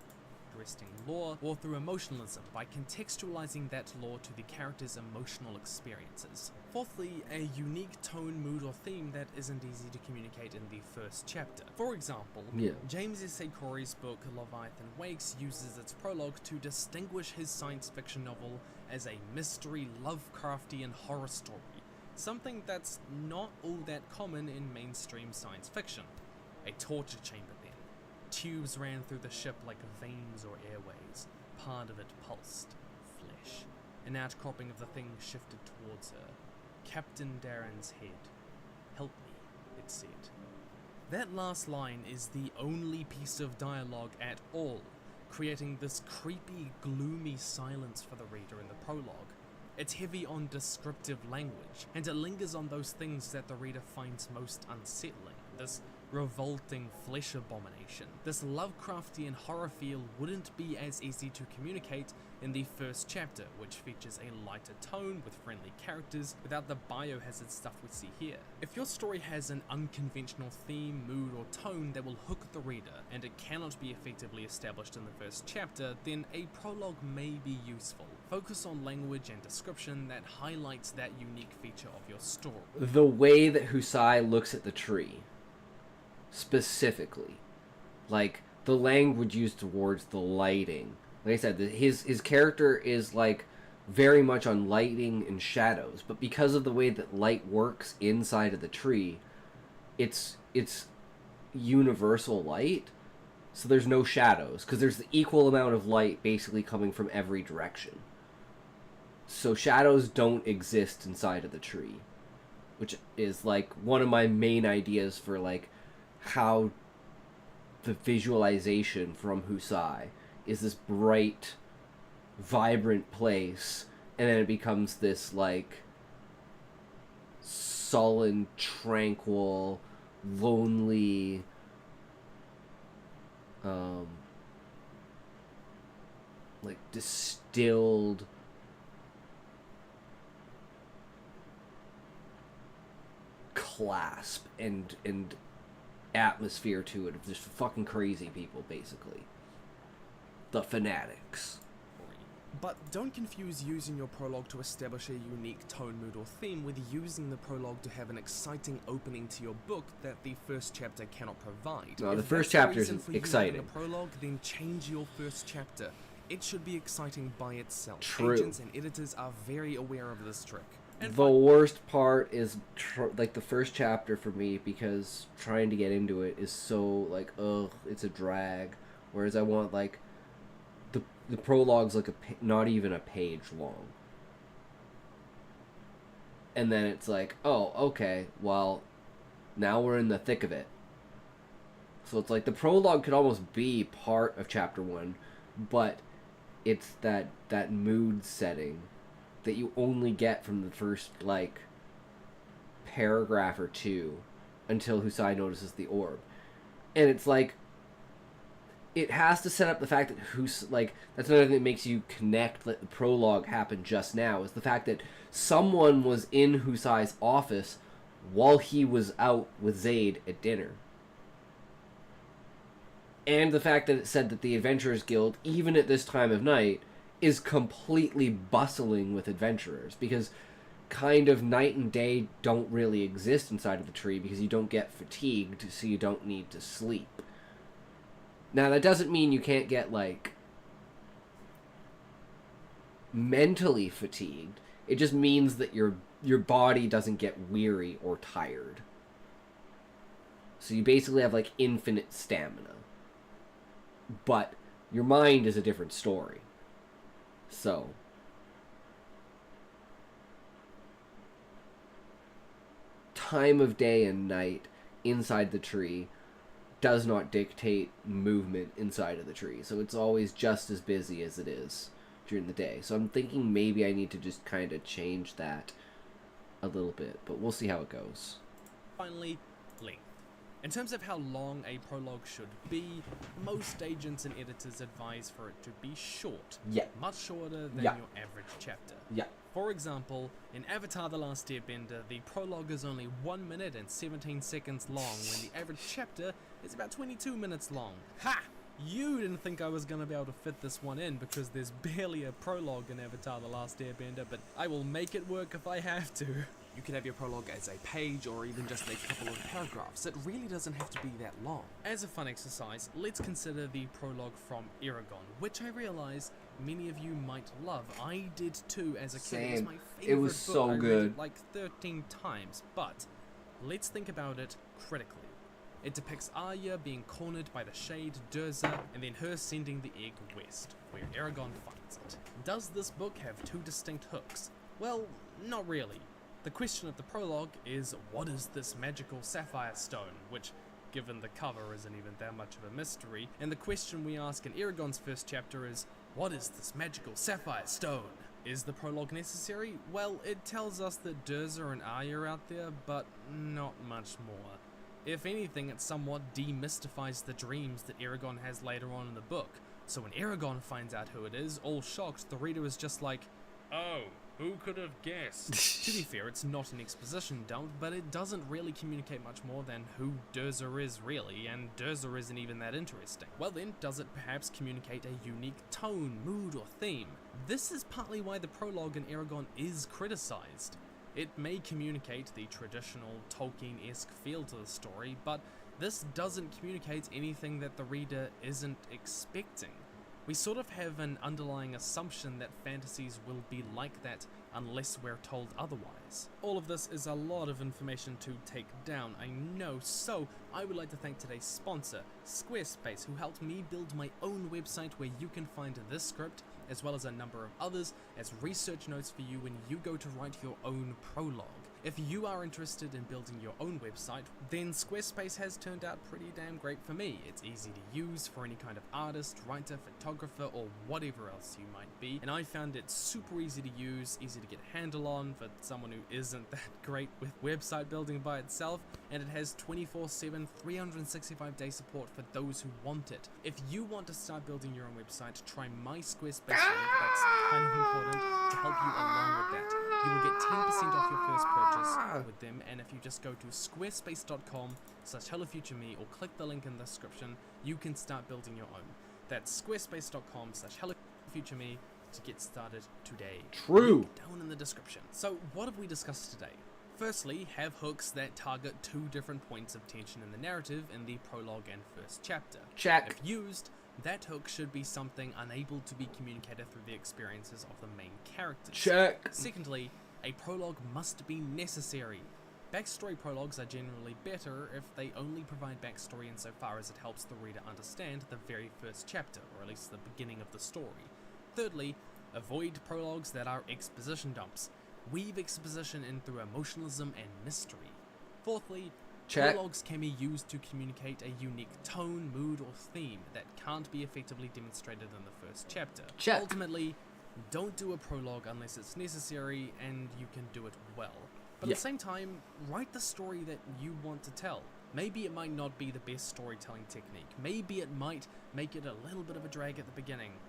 Lore, or through emotionalism by contextualizing that lore to the character's emotional experiences. Fourthly, a unique tone, mood, or theme that isn't easy to communicate in the first chapter. For example, James S. A. Corey's book Leviathan Wakes uses its prologue to distinguish his science fiction novel as a mystery, Lovecraftian horror story, something that's not all that common in mainstream science fiction. A torture chamber then. Tubes ran through the ship like veins or airways. Part of it pulsed. Flesh. An outcropping of the thing shifted towards her. Captain Darren's head. Help me, it said. That last line is the only piece of dialogue at all, creating this creepy, gloomy silence for the reader in the prologue. It's heavy on descriptive language, and it lingers on those things that the reader finds most unsettling. This revolting flesh abomination. This Lovecraftian horror feel wouldn't be as easy to communicate in the first chapter, which features a lighter tone with friendly characters without the biohazard stuff we see here. If your story has an unconventional theme, mood, or tone that will hook the reader, and it cannot be effectively established in the first chapter, then a prologue may be useful. Focus on language and description that highlights that unique feature of your story. The way that Husai looks at the tree, specifically, like the language used towards the lighting. Like I said, his character is like very much on lighting and shadows, but because of the way that light works inside of the tree, it's universal light, so there's no shadows because there's the equal amount of light basically coming from every direction. So shadows don't exist inside of the tree, which is like one of my main ideas for like how the visualization from Husai is this bright, vibrant place, and then it becomes this like sullen, tranquil, lonely, like distilled clasp and atmosphere to it of just fucking crazy people, basically. The fanatics. But don't confuse using your prologue to establish a unique tone, mood, or theme with using the prologue to have an exciting opening to your book that the first chapter cannot provide. No, the If first that's chapter is reason for you exciting. having a prologue, then change your first chapter. It should be exciting by itself. True. Agents and editors are very aware of this trick. And The worst part is like the first chapter for me, because trying to get into it is so like, ugh, it's a drag. Whereas I want like the prologue's like not even a page long, and then it's like, oh, okay, well, now we're in the thick of it. So it's like the prologue could almost be part of chapter 1, but it's that mood setting that you only get from the first, like, paragraph or two until Husai notices the orb. And it's like, it has to set up the fact that that's another thing that makes you connect, let the prologue happen just now, is the fact that someone was in Husai's office while he was out with Zaid at dinner. And the fact that it said that the Adventurers Guild, even at this time of night, is completely bustling with adventurers, because kind of night and day don't really exist inside of the tree because you don't get fatigued, so you don't need to sleep. Now, that doesn't mean you can't get, like, mentally fatigued. It just means that your body doesn't get weary or tired. So you basically have, like, infinite stamina. But your mind is a different story. So time of day and night inside the tree does not dictate movement inside of the tree. So it's always just as busy as it is during the day. So I'm thinking maybe I need to just kind of change that a little bit, but we'll see how it goes. finally, length. In terms of how long a prologue should be, most agents and editors advise for it to be short. Yeah. Much shorter than Yeah. your average chapter. Yeah. For example, in Avatar The Last Airbender, the prologue is only 1 minute and 17 seconds long, when the average chapter is about 22 minutes long. Ha! You didn't think I was going to be able to fit this one in because there's barely a prologue in Avatar The Last Airbender, but I will make it work if I have to. You can have your prologue as a page or even just a couple of paragraphs. It really doesn't have to be that long. As a fun exercise, let's consider the prologue from Eragon, which I realize many of you might love. I did too as a kid. It was Same. my favorite It was book. so I read good. it like 13 times, but let's think about it critically. It depicts Arya being cornered by the Shade, Durza, and then her sending the egg west, where Eragon finds it. Does this book have two distinct hooks? Well, not really. The question of the prologue is, what is this magical sapphire stone, which, given the cover, isn't even that much of a mystery, and the question we ask in Eragon's first chapter is, what is this magical sapphire stone? Is the prologue necessary? Well, it tells us that Durza and Arya are out there, but not much more. If anything, it somewhat demystifies the dreams that Eragon has later on in the book. So when Eragon finds out who it is, all shocked, the reader is just like, oh, who could have guessed? To be fair, it's not an exposition dump, but it doesn't really communicate much more than who Durza is really, and Durza isn't even that interesting. Well then, does it perhaps communicate a unique tone, mood, or theme? This is partly why the prologue in Eragon is criticized. It may communicate the traditional Tolkien-esque feel to the story, but this doesn't communicate anything that the reader isn't expecting. We sort of have an underlying assumption that fantasies will be like that unless we're told otherwise. All of this is a lot of information to take down, I know, so I would like to thank today's sponsor, Squarespace, who helped me build my own website where you can find this script, as well as a number of others, as research notes for you when you go to write your own prologue. If you are interested in building your own website, then Squarespace has turned out pretty damn great for me. It's easy to use for any kind of artist, writer, photographer, or whatever else you might be, and I found it super easy to use, easy to get a handle on for someone who isn't that great with website building by itself, and it has 24/7, 365-day support for those who want it. If you want to start building your own website, try my Squarespace link. That's kind of important to help you along with that. You will get 10% off your first purchase with them, and if you just go to squarespace.com/HelloFutureMe or click the link in the description, you can start building your own. That's squarespace.com/HelloFutureMe to get started today. True. Link down in the description. So what have we discussed today? Firstly, have hooks that target 2 different points of tension in the narrative in the prologue and first chapter. Check. If used, that hook should be something unable to be communicated through the experiences of the main characters. Check. Secondly, a prologue must be necessary. Backstory prologues are generally better if they only provide backstory insofar as it helps the reader understand the very first chapter, or at least the beginning of the story. Thirdly, avoid prologues that are exposition dumps. Weave exposition in through emotionalism and mystery. Fourthly, Check. prologues can be used to communicate a unique tone, mood, or theme that can't be effectively demonstrated in the first chapter. Check. Ultimately, don't do a prologue unless it's necessary and you can do it well. But Yeah. at the same time, write the story that you want to tell. Maybe it might not be the best storytelling technique. Maybe it might make it a little bit of a drag at the beginning.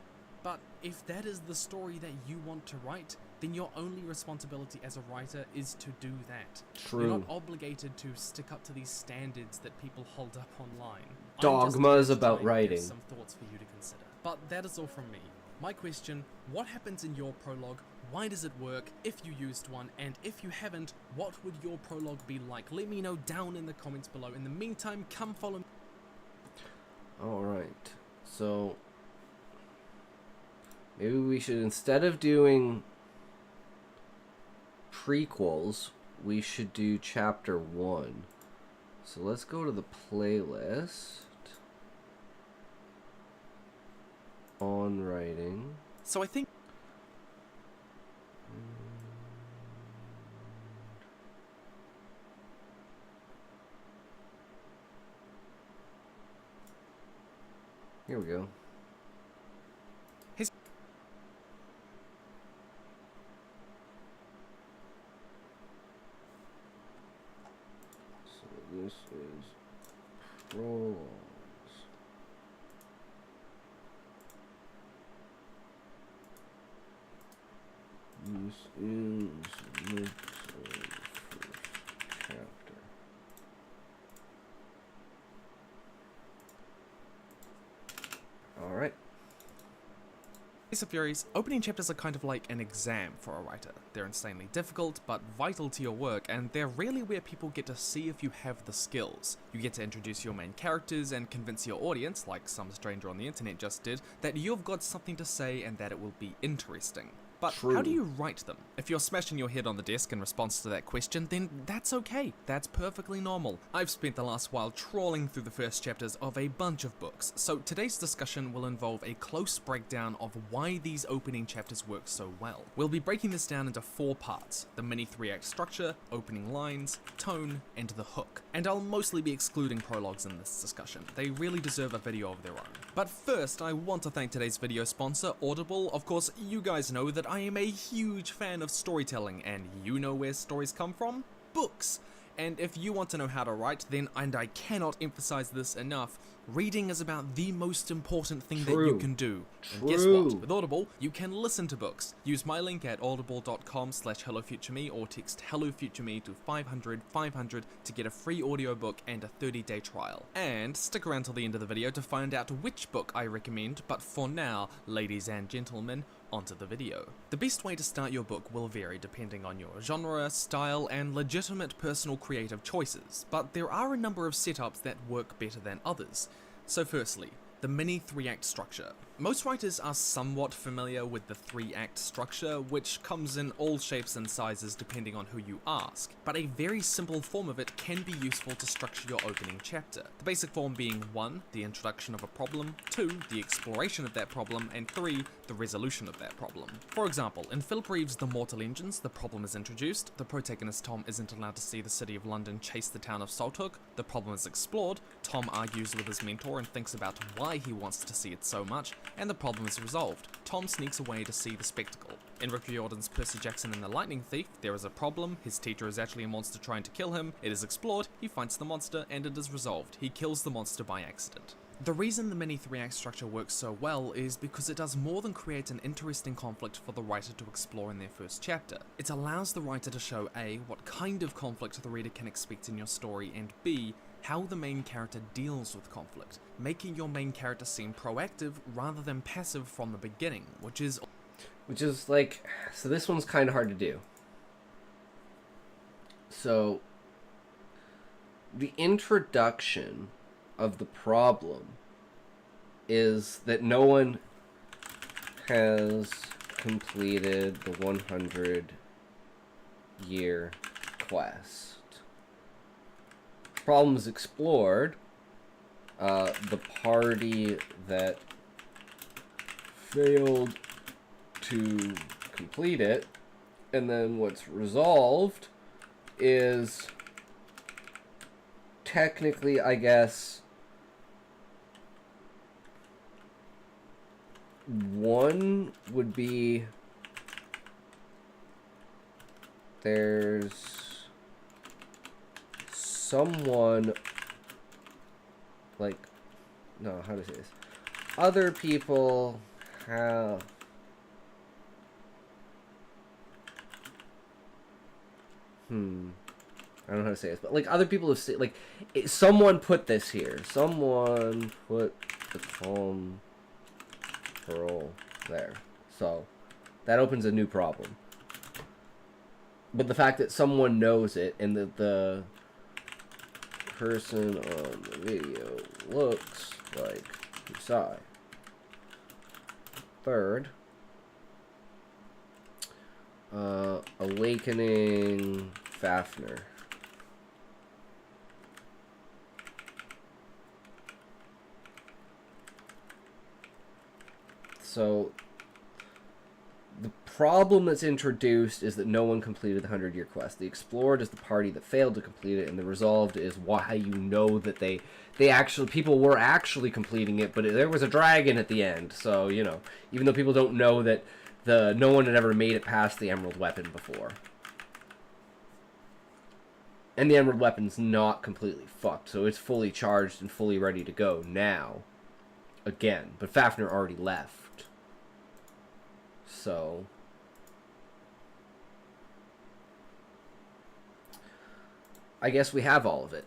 But if that is the story that you want to write, then your only responsibility as a writer is to do that. True. You're not obligated to stick up to these standards that people hold up online. I'm just Dogmas here to about try and give writing. some thoughts for you to consider. But that is all from me. My question, what happens in your prologue? Why does it work if you used one? And if you haven't, what would your prologue be like? Let me know down in the comments below. In the meantime, come follow me. Alright. So maybe we should, instead of doing prequels, we should do chapter 1. So let's go to the playlist. On writing. So I think Here we go. His- So this is Prologues. This is the first chapter. Alright. Ace of Furies, opening chapters are kind of like an exam for a writer. They're insanely difficult, but vital to your work, and they're really where people get to see if you have the skills. You get to introduce your main characters and convince your audience, like some stranger on the internet just did, that you've got something to say and that it will be interesting. But True. how do you write them? If you're smashing your head on the desk in response to that question, then that's okay. That's perfectly normal. I've spent the last while trawling through the first chapters of a bunch of books, so today's discussion will involve a close breakdown of why these opening chapters work so well. We'll be breaking this down into 4 parts: the mini 3-act structure, opening lines, tone, and the hook. And I'll mostly be excluding prologues in this discussion. They really deserve a video of their own. But first, I want to thank today's video sponsor, Audible. Of course, you guys know that I am a huge fan of storytelling, and you know where stories come from? Books! And if you want to know how to write, then, and I cannot emphasize this enough, reading is about the most important thing that you can do. And guess what? With Audible, you can listen to books. Use my link at audible.com/HelloFutureMe or text HelloFutureMe to 500 to get a free audiobook and a 30-day trial. And stick around till the end of the video to find out which book I recommend, but for now, ladies and gentlemen, onto the video. The best way to start your book will vary depending on your genre, style, and legitimate personal creative choices, but there are a number of setups that work better than others. So firstly, the mini 3-act structure. Most writers are somewhat familiar with the 3-act structure, which comes in all shapes and sizes depending on who you ask, but a very simple form of it can be useful to structure your opening chapter. The basic form being 1, the introduction of a problem, 2, the exploration of that problem, and 3, the resolution of that problem. For example, in Philip Reeve's The Mortal Engines, the problem is introduced, the protagonist Tom isn't allowed to see the city of London chase the town of Salthook, the problem is explored, Tom argues with his mentor and thinks about why he wants to see it so much, and the problem is resolved. Tom sneaks away to see the spectacle. In Rick Riordan's Percy Jackson and the Lightning Thief, there is a problem, his teacher is actually a monster trying to kill him, it is explored, he fights the monster, and it is resolved. He kills the monster by accident. The reason the mini 3-act structure works so well is because it does more than create an interesting conflict for the writer to explore in their first chapter. It allows the writer to show A, what kind of conflict the reader can expect in your story, and B, how the main character deals with conflict, making your main character seem proactive rather than passive from the beginning, which is like, so this one's kind of hard to do. So, the introduction of the problem is that no one has completed the 100-year quest. Problems explored, the party that failed to complete it, and then what's resolved is technically, I guess, one would be there's someone like, no, how to say this? Other people have I don't know how to say this, but like other people have said, like, someone put this here. Someone put the calm pearl there. So that opens a new problem. But the fact that someone knows it and that the person on the video looks like Husai. Third, awakening Fafnir. So the problem that's introduced is that no one completed the 100-year quest. The explored is the party that failed to complete it, and the resolved is why you know that they actually, people were actually completing it, but there was a dragon at the end. So, you know, even though people don't know that no one had ever made it past the emerald weapon before. And the emerald weapon's not completely fucked, so it's fully charged and fully ready to go now. Again, but Fafnir already left. So I guess we have all of it.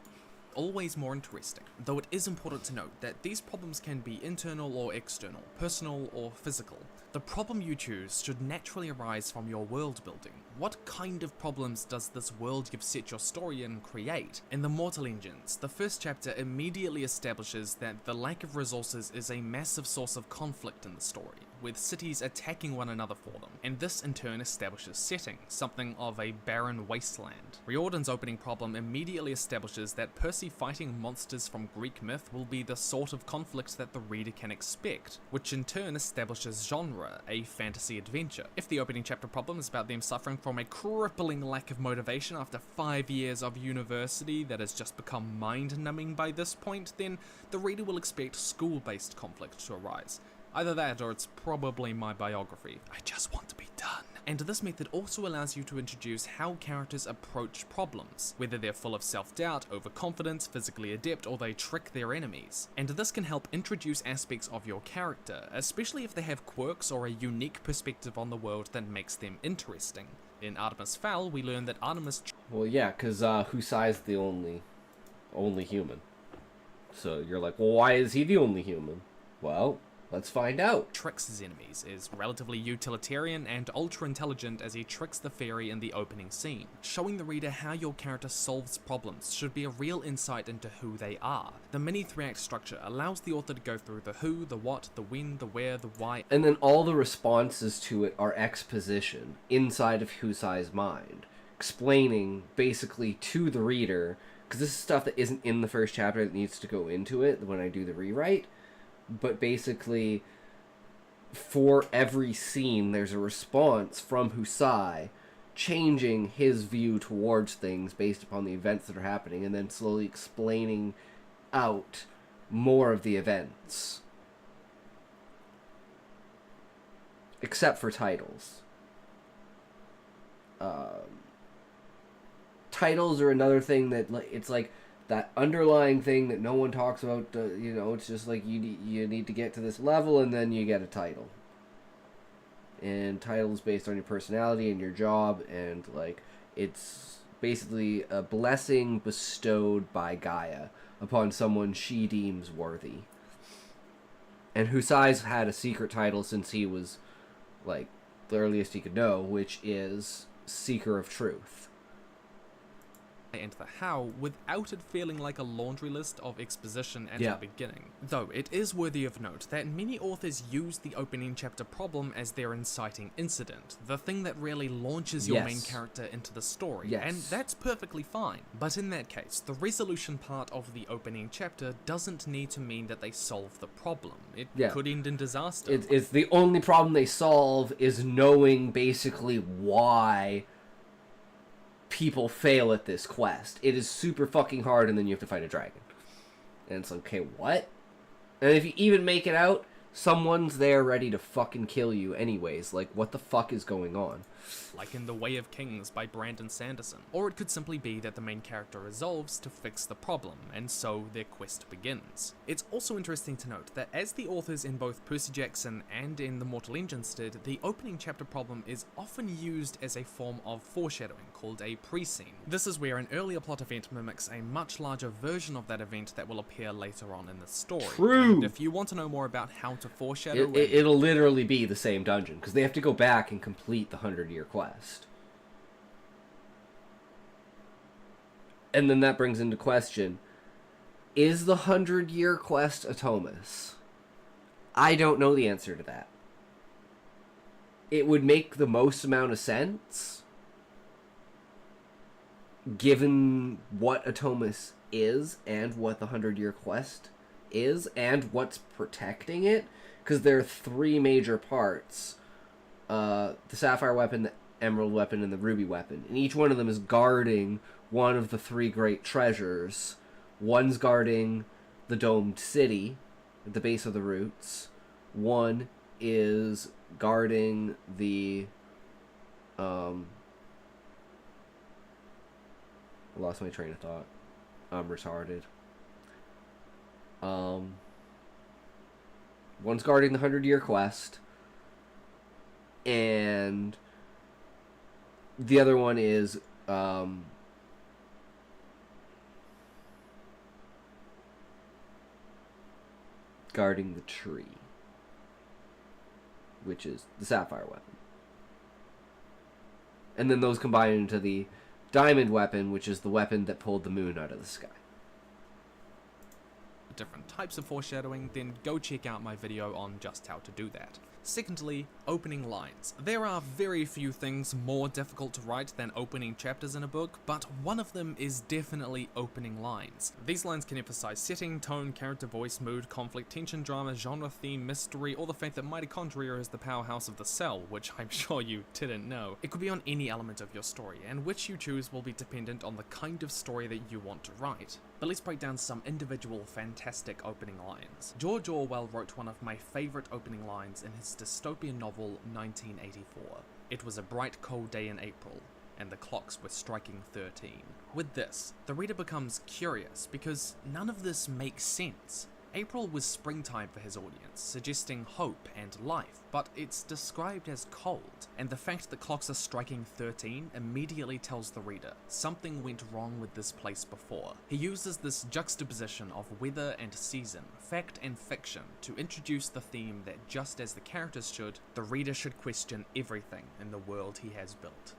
Always more interesting, though it is important to note that these problems can be internal or external, personal or physical. The problem you choose should naturally arise from your world building. What kind of problems does this world you've set your story in create? In The Mortal Engines, the first chapter immediately establishes that the lack of resources is a massive source of conflict in the story, with cities attacking one another for them, and this in turn establishes setting, something of a barren wasteland. Riordan's opening problem immediately establishes that Percy fighting monsters from Greek myth will be the sort of conflict that the reader can expect, which in turn establishes genre, a fantasy adventure. If the opening chapter problem is about them suffering from a crippling lack of motivation after 5 years of university that has just become mind-numbing by this point, then the reader will expect school-based conflict to arise. Either that, or it's probably my biography. I just want to be done. And this method also allows you to introduce how characters approach problems, whether they're full of self-doubt, overconfidence, physically adept, or they trick their enemies. And this can help introduce aspects of your character, especially if they have quirks or a unique perspective on the world that makes them interesting. In Artemis Fowl, we learn that Artemis... Well, yeah, because Husai's the only human. So you're like, well, why is he the only human? Well, Let's find out. Tricks his enemies, is relatively utilitarian and ultra-intelligent as he tricks the fairy in the opening scene. Showing the reader how your character solves problems should be a real insight into who they are. The mini 3-act structure allows the author to go through the who, the what, the when, the where, the why, And then all the responses to it are exposition inside of Husai's mind, explaining basically to the reader, because this is stuff that isn't in the first chapter that needs to go into it when I do the rewrite, but basically for every scene there's a response from Husai changing his view towards things based upon the events that are happening, and then slowly explaining out more of the events. Except for titles. Titles are another thing that, it's like that underlying thing that no one talks about. It's just like you need to get to this level and then you get a title. And titles based on your personality and your job, and like it's basically a blessing bestowed by Gaia upon someone she deems worthy. And Husai's had a secret title since he was like the earliest he could know, which is Seeker of Truth. and the how without it feeling like a laundry list of exposition at the beginning. Though it is worthy of note that many authors use the opening chapter problem as their inciting incident, the thing that really launches your main character into the story, and that's perfectly fine. But in that case, the resolution part of the opening chapter doesn't need to mean that they solve the problem. It could end in disaster. It's the only problem they solve is knowing basically why people fail at this quest. It is super fucking hard, and then you have to fight a dragon. And it's like, okay, what? And if you even make it out, someone's there ready to fucking kill you anyways. Like, what the fuck is going on? Like in The Way of Kings by Brandon Sanderson. Or it could simply be that the main character resolves to fix the problem, and so their quest begins. It's also interesting to note that as the authors in both Percy Jackson and in The Mortal Engines did, the opening chapter problem is often used as a form of foreshadowing, called a pre-scene. This is where an earlier plot event mimics a much larger version of that event that will appear later on in the story. True! And if you want to know more about how to foreshadow... It'll literally be the same dungeon, because they have to go back and complete the 100-year quest. And then that brings into question, is the 100-year quest a Thomas? I don't know the answer to that. It would make the most amount of sense, given what a Thomas is, and what the 100-year quest is, and what's protecting it, because there are three major parts. The Sapphire Weapon, the Emerald Weapon, and the Ruby Weapon. And each one of them is guarding one of the three great treasures. One's guarding the domed city at the base of the roots. One is guarding the... I lost my train of thought. I'm retarded. One's guarding the 100-year quest. And the other one is guarding the tree, which is the Sapphire Weapon. And then those combine into the Diamond Weapon, which is the weapon that pulled the moon out of the sky. Different types of foreshadowing, then go check out my video on just how to do that. Secondly, opening lines. There are very few things more difficult to write than opening chapters in a book, but one of them is definitely opening lines. These lines can emphasize setting, tone, character voice, mood, conflict, tension, drama, genre, theme, mystery, or the fact that mitochondria is the powerhouse of the cell, which I'm sure you didn't know. It could be on any element of your story, and which you choose will be dependent on the kind of story that you want to write. But let's break down some individual fantastic opening lines. George Orwell wrote one of my favorite opening lines in his dystopian novel 1984. It was a bright cold day in April, and the clocks were striking 13. With this, the reader becomes curious because none of this makes sense. April was springtime for his audience, suggesting hope and life, but it's described as cold, and the fact that clocks are striking 13 immediately tells the reader something went wrong with this place before. He uses this juxtaposition of weather and season, fact and fiction, to introduce the theme that just as the characters should, the reader should question everything in the world he has built.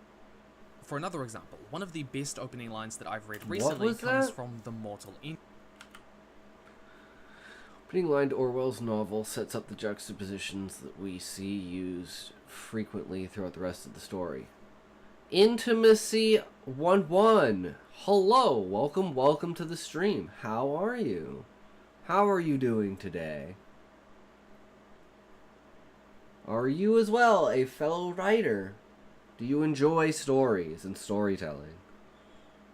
For another example, one of the best opening lines that I've read recently comes from The Mortal End. Opening line to Orwell's novel sets up the juxtapositions that we see used frequently throughout the rest of the story. Intimacy 1-1. Hello, welcome to the stream. How are you? How are you doing today? Are you as well a fellow writer? Do you enjoy stories and storytelling?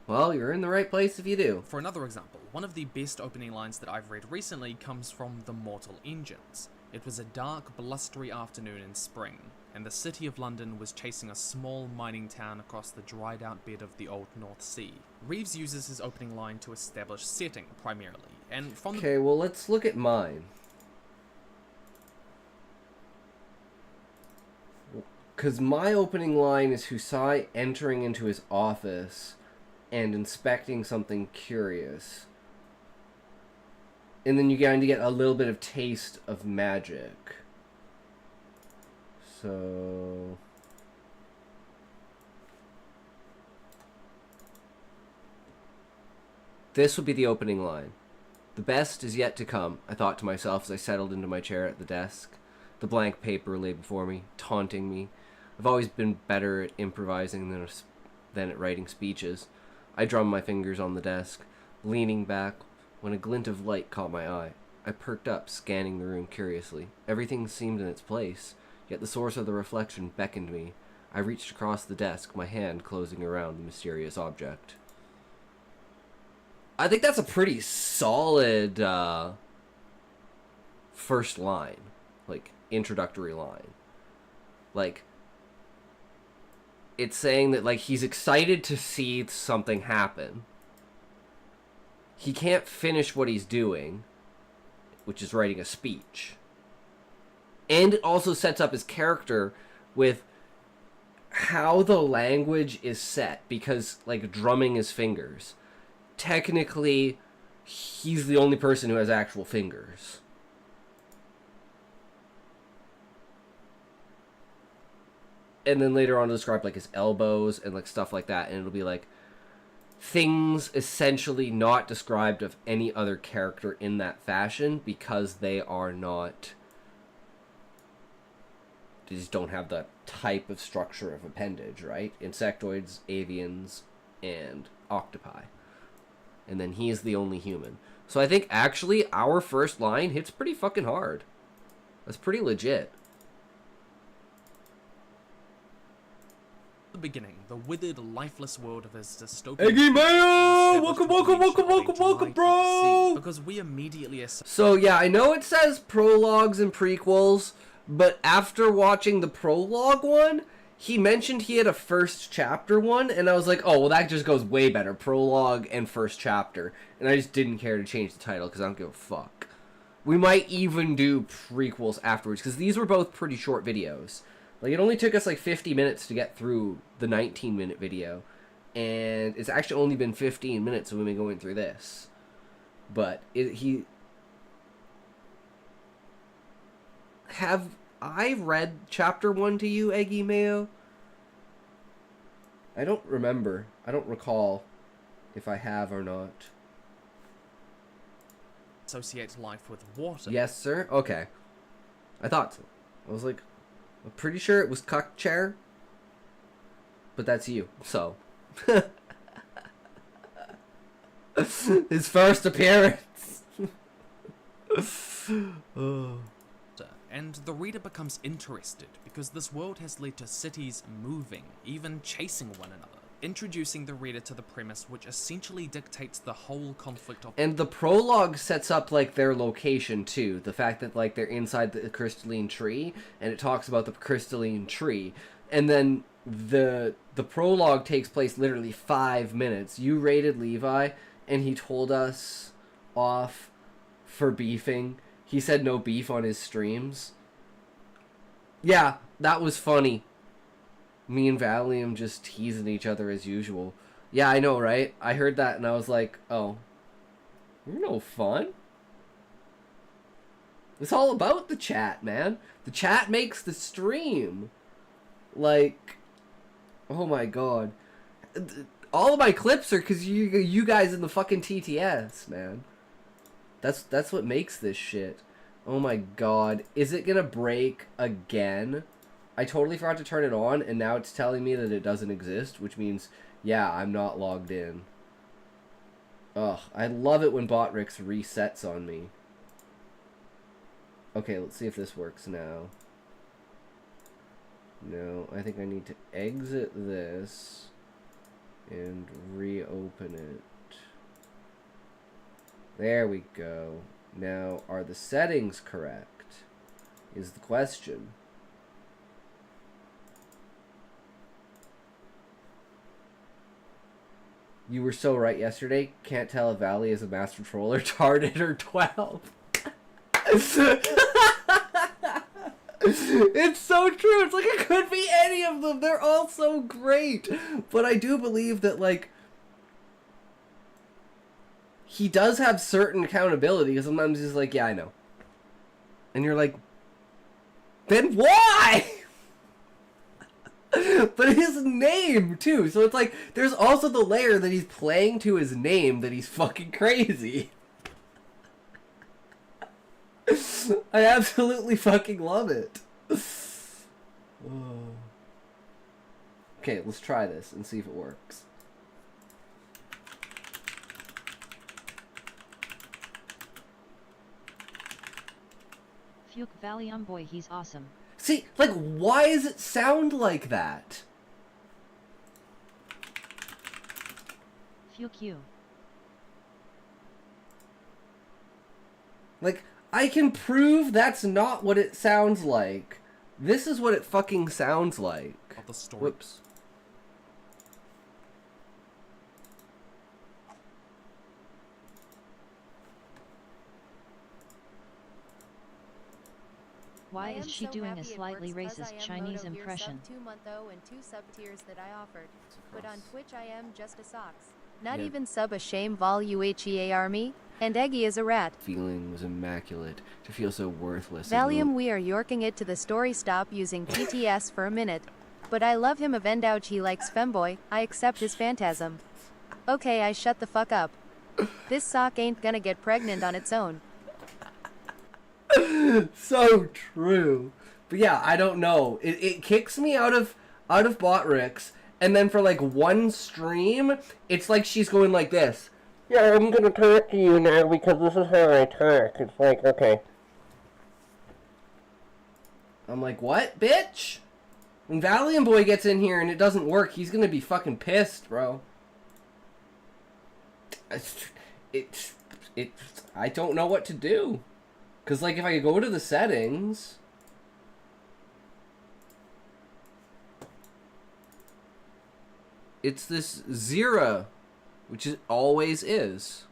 Well, you're in the right place if you do. For another example, one of the best opening lines that I've read recently comes from The Mortal Engines. It was a dark, blustery afternoon in spring, and the city of London was chasing a small mining town across the dried out bed of the old North Sea. Reeves uses his opening line to establish setting, primarily, and from the... Okay, well, let's look at mine. Because my opening line is Husai entering into his office and inspecting something curious. And then you kind of get a little bit of taste of magic. So... this would be the opening line. The best is yet to come, I thought to myself as I settled into my chair at the desk. The blank paper lay before me, taunting me. I've always been better at improvising than at writing speeches. I drummed my fingers on the desk, leaning back, when a glint of light caught my eye. I perked up, scanning the room curiously. Everything seemed in its place, yet the source of the reflection beckoned me. I reached across the desk, my hand closing around the mysterious object. I think that's a pretty solid first line, like introductory line. Like, it's saying that, like, he's excited to see something happen. He can't finish what he's doing, which is writing a speech. And it also sets up his character with how the language is set, because, like, drumming his fingers. Technically, he's the only person who has actual fingers. And then later on describe like his elbows and like stuff like that, and it'll be like things essentially not described of any other character in that fashion because they are not, they just don't have the type of structure of appendage, right? Insectoids, avians, and octopi. And then he's the only human. So I think actually our first line hits pretty fucking hard. That's pretty legit. The beginning, the withered, lifeless world of his dystopian... Eggy Mayo! Welcome, bro! Because we immediately... So yeah, I know it says prologues and prequels, but after watching the prologue one, he mentioned he had a first chapter one, and I was like, oh, well, that just goes way better. Prologue and first chapter. And I just didn't care to change the title, because I don't give a fuck. We might even do prequels afterwards, because these were both pretty short videos. Like, it only took us like 50 minutes to get through the 19-minute video, and it's actually only been 15 minutes when we've been going through this. But have I read chapter 1 to you, Eggy Mayo? I don't remember. I don't recall if I have or not. Associates life with water. Yes, sir? Okay. I thought so. I was like, I'm pretty sure it was Cuck Chair. But that's you, so. His first appearance. Oh. And the reader becomes interested because this world has led to cities moving, even chasing one another, introducing the reader to the premise which essentially dictates the whole conflict of... And the prologue sets up, like, their location, too. The fact that, like, they're inside the crystalline tree, and it talks about the crystalline tree. And then the prologue takes place literally 5 minutes. You raided Levi, and he told us off for beefing. He said no beef on his streams. Yeah, that was funny. Me and Valium just teasing each other as usual. Yeah, I know, right? I heard that and I was like, oh, you're no fun. It's all about the chat, man. The chat makes the stream. Like, oh my god. All of my clips are because you guys in the fucking TTS, man. That's what makes this shit. Oh my god. Is it gonna break again? I totally forgot to turn it on, and now it's telling me that it doesn't exist, which means, yeah, I'm not logged in. Ugh, I love it when Botrix resets on me. Okay, let's see if this works now. No, I think I need to exit this and reopen it. There we go. Now, are the settings correct? Is the question. You were so right yesterday. Can't tell if Valley is a master troller, retarded, or 12. It's so true. It's like it could be any of them. They're all so great. But I do believe that, like, he does have certain accountability. Because sometimes he's like, yeah, I know. And you're like, then why? But his name, too. So it's like, there's also the layer that he's playing to his name that he's fucking crazy. I absolutely fucking love it. Okay, let's try this and see if it works. Fuke Valium boy, he's awesome. See, like, why does it sound like that? Fuke you. Like, I can prove that's not what it sounds like. This is what it fucking sounds like. Of the story. Whoops. Why is she doing a slightly racist Chinese impression? 2-month-0 and 2 sub-tiers that I offered. But on Twitch I am just a socks. Not Yeah. even sub a shame vol UHEAR me. And Eggy is a rat. Feeling was immaculate. To feel so worthless. Valium, we are yorking it to the story. Stop using TTS for a minute. But I love him. Avendouch, he likes femboy. I accept his phantasm. Okay, I shut the fuck up. This sock ain't gonna get pregnant on its own. So true. But yeah, I don't know. It kicks me out of Botrix, and then for like one stream, it's like she's going like this. Yeah, I'm gonna talk to you now because this is how I talk. It's like, okay. I'm like, what, bitch? When Valium Boy gets in here and it doesn't work, he's gonna be fucking pissed, bro. I don't know what to do. Because, like, if I go to the settings... It's this Zira, which it always is.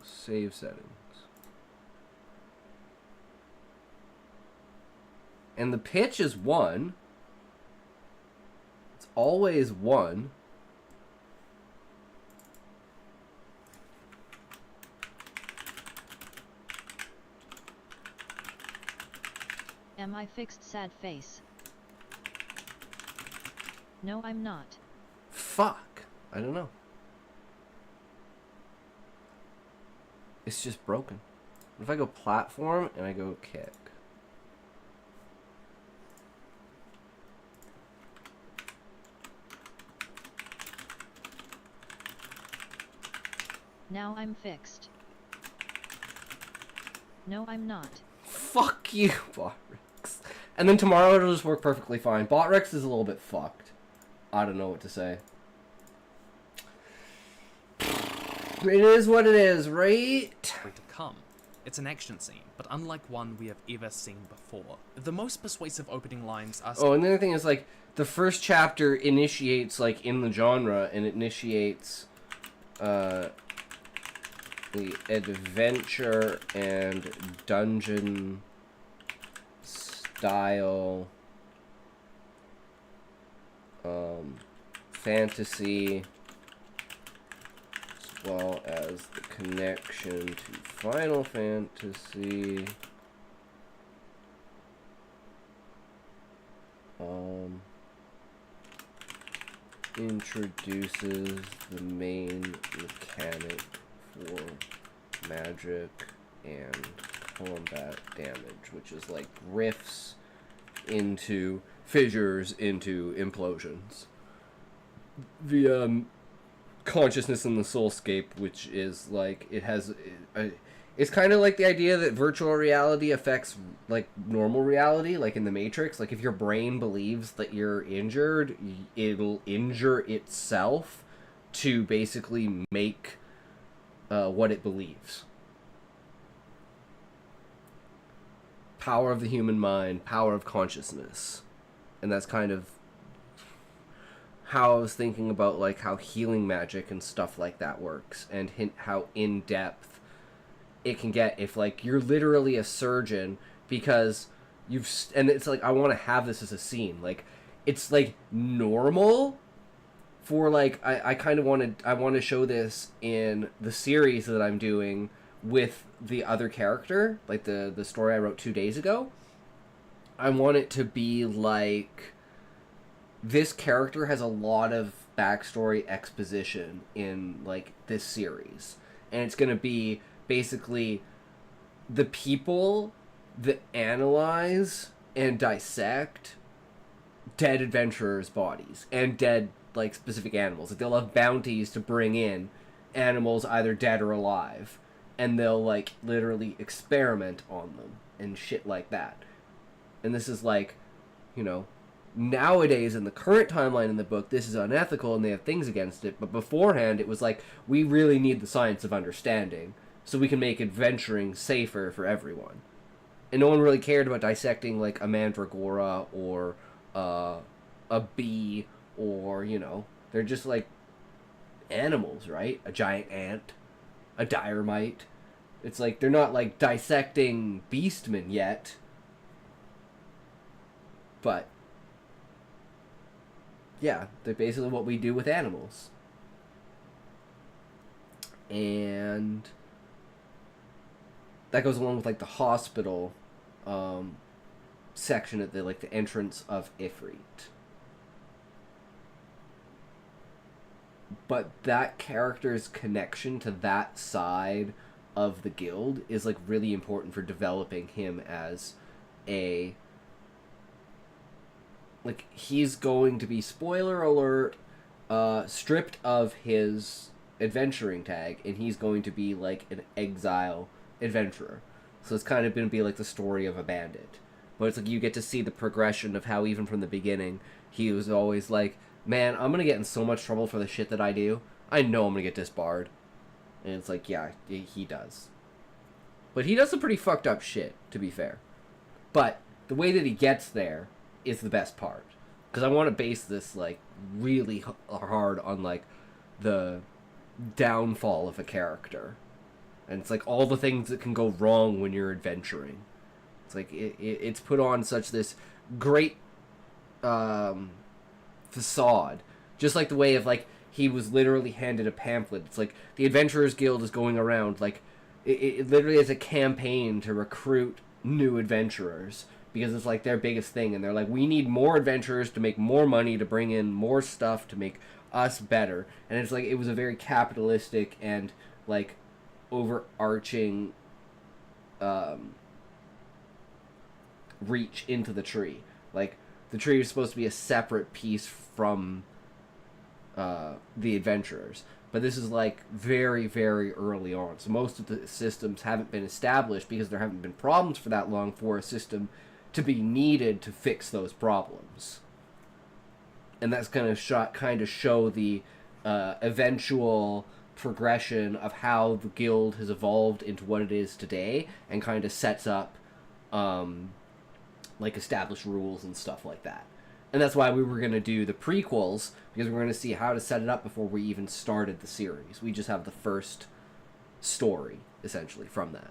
Save settings. And the pitch is 1. It's always 1. Am I fixed, sad face? No, I'm not. Fuck. I don't know. It's just broken. What if I go platform and I go kick? Now I'm fixed. No, I'm not. Fuck you, Botrix. And then tomorrow it'll just work perfectly fine. Botrix is a little bit fucked. I don't know what to say. It is what it is, right? To come. It's an action scene, but unlike one we have ever seen before. The most persuasive opening lines are... Oh, and the other thing is, like, the first chapter initiates, like, in the genre, and it initiates the adventure and dungeon style fantasy, as well as the connection to Final Fantasy. Introduces the main mechanic for magic and combat damage, which is like rifts into fissures into implosions. The consciousness in the soulscape, which is like it has it's kind of like the idea that virtual reality affects like normal reality, like in the Matrix. Like if your brain believes that you're injured, it'll injure itself to basically make what it believes. Power of the human mind, power of consciousness. And that's kind of how I was thinking about like how healing magic and stuff like that works, and how in depth it can get if like you're literally a surgeon, because and it's like I want to have this as a scene, like it's like normal for like I kind of want to show this in the series that I'm doing with the other character, like the story I wrote 2 days ago. I want it to be like this character has a lot of backstory exposition in like this series, and it's going to be basically the people that analyze and dissect dead adventurers' bodies and dead like specific animals. Like, they'll have bounties to bring in animals either dead or alive, and they'll like literally experiment on them and shit like that. And this is like, you know, nowadays in the current timeline in the book, this is unethical and they have things against it, but beforehand it was like, we really need the science of understanding so we can make adventuring safer for everyone. And no one really cared about dissecting like a mandragora or a bee, or, you know, they're just like animals, right? A giant ant, a dynamite. It's like they're not like dissecting beastmen yet, but yeah, they're basically what we do with animals. And that goes along with like the hospital section at the like the entrance of Ifrit. But that character's connection to that side of the guild is like really important for developing him as a, like, he's going to be, spoiler alert, stripped of his adventuring tag, and he's going to be like an exile adventurer. So it's kind of going to be like the story of a bandit. But it's like you get to see the progression of how even from the beginning he was always like, man, I'm going to get in so much trouble for the shit that I do. I know I'm going to get disbarred. And it's like, yeah, he does. But he does some pretty fucked up shit, to be fair. But the way that he gets there is the best part. Because I want to base this, like, really hard on, like, the downfall of a character. And it's like all the things that can go wrong when you're adventuring. It's like it's put on such this great facade. Just like the way of, like, he was literally handed a pamphlet. It's like the Adventurers Guild is going around, like, it literally is a campaign to recruit new adventurers, because it's like their biggest thing, and they're like, we need more adventurers to make more money, to bring in more stuff, to make us better. And it's like, it was a very capitalistic and like overarching reach into the tree. Like, the tree is supposed to be a separate piece from the adventurers, but this is like very, very early on, so most of the systems haven't been established because there haven't been problems for that long for a system to be needed to fix those problems. And that's going to kind of show the eventual progression of how the guild has evolved into what it is today, and kind of sets up like established rules and stuff like that. And that's why we were going to do the prequels, because we're going to see how to set it up before we even started the series. We just have the first story, essentially, from that.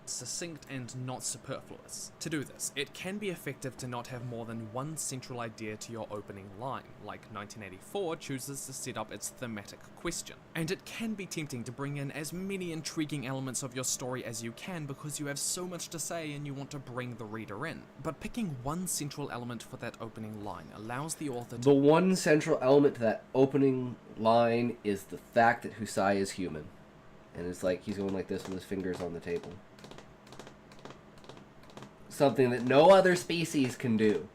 Succinct and not superfluous. To do this, it can be effective to not have more than one central idea to your opening line, like 1984 chooses to set up its thematic question. And it can be tempting to bring in as many intriguing elements of your story as you can because you have so much to say and you want to bring the reader in. But picking one central element for that opening line allows the author to... The one central element to that opening line is the fact that Husai is human. And it's like he's going like this with his fingers on the table. Something that no other species can do.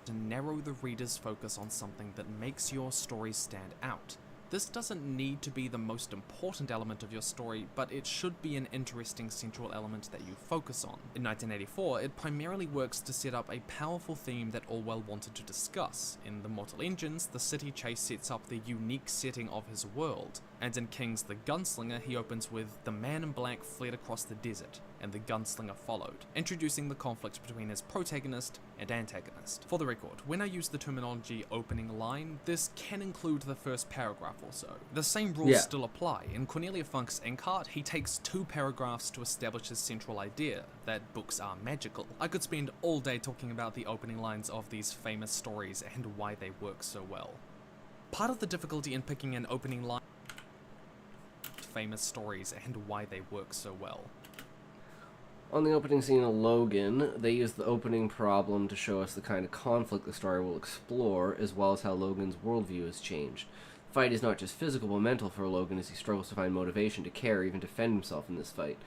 To narrow the reader's focus on something that makes your story stand out. This doesn't need to be the most important element of your story, but it should be an interesting central element that you focus on. In 1984, it primarily works to set up a powerful theme that Orwell wanted to discuss. In The Mortal Engines, the city chase sets up the unique setting of his world, and in King's The Gunslinger, he opens with the man in black fled across the desert, and the gunslinger followed, introducing the conflict between his protagonist and antagonist. For the record, when I use the terminology opening line, this can include the first paragraph or so. The same rules still apply. In Cornelia Funk's Inkheart, he takes 2 paragraphs to establish his central idea, that books are magical. I could spend all day talking about the opening lines of these famous stories and why they work so well. Part of the difficulty in picking an opening line famous stories and why they work so well. On the opening scene of Logan, they use the opening problem to show us the kind of conflict the story will explore, as well as how Logan's worldview has changed. The fight is not just physical but mental for Logan as he struggles to find motivation to care, even defend himself in this fight.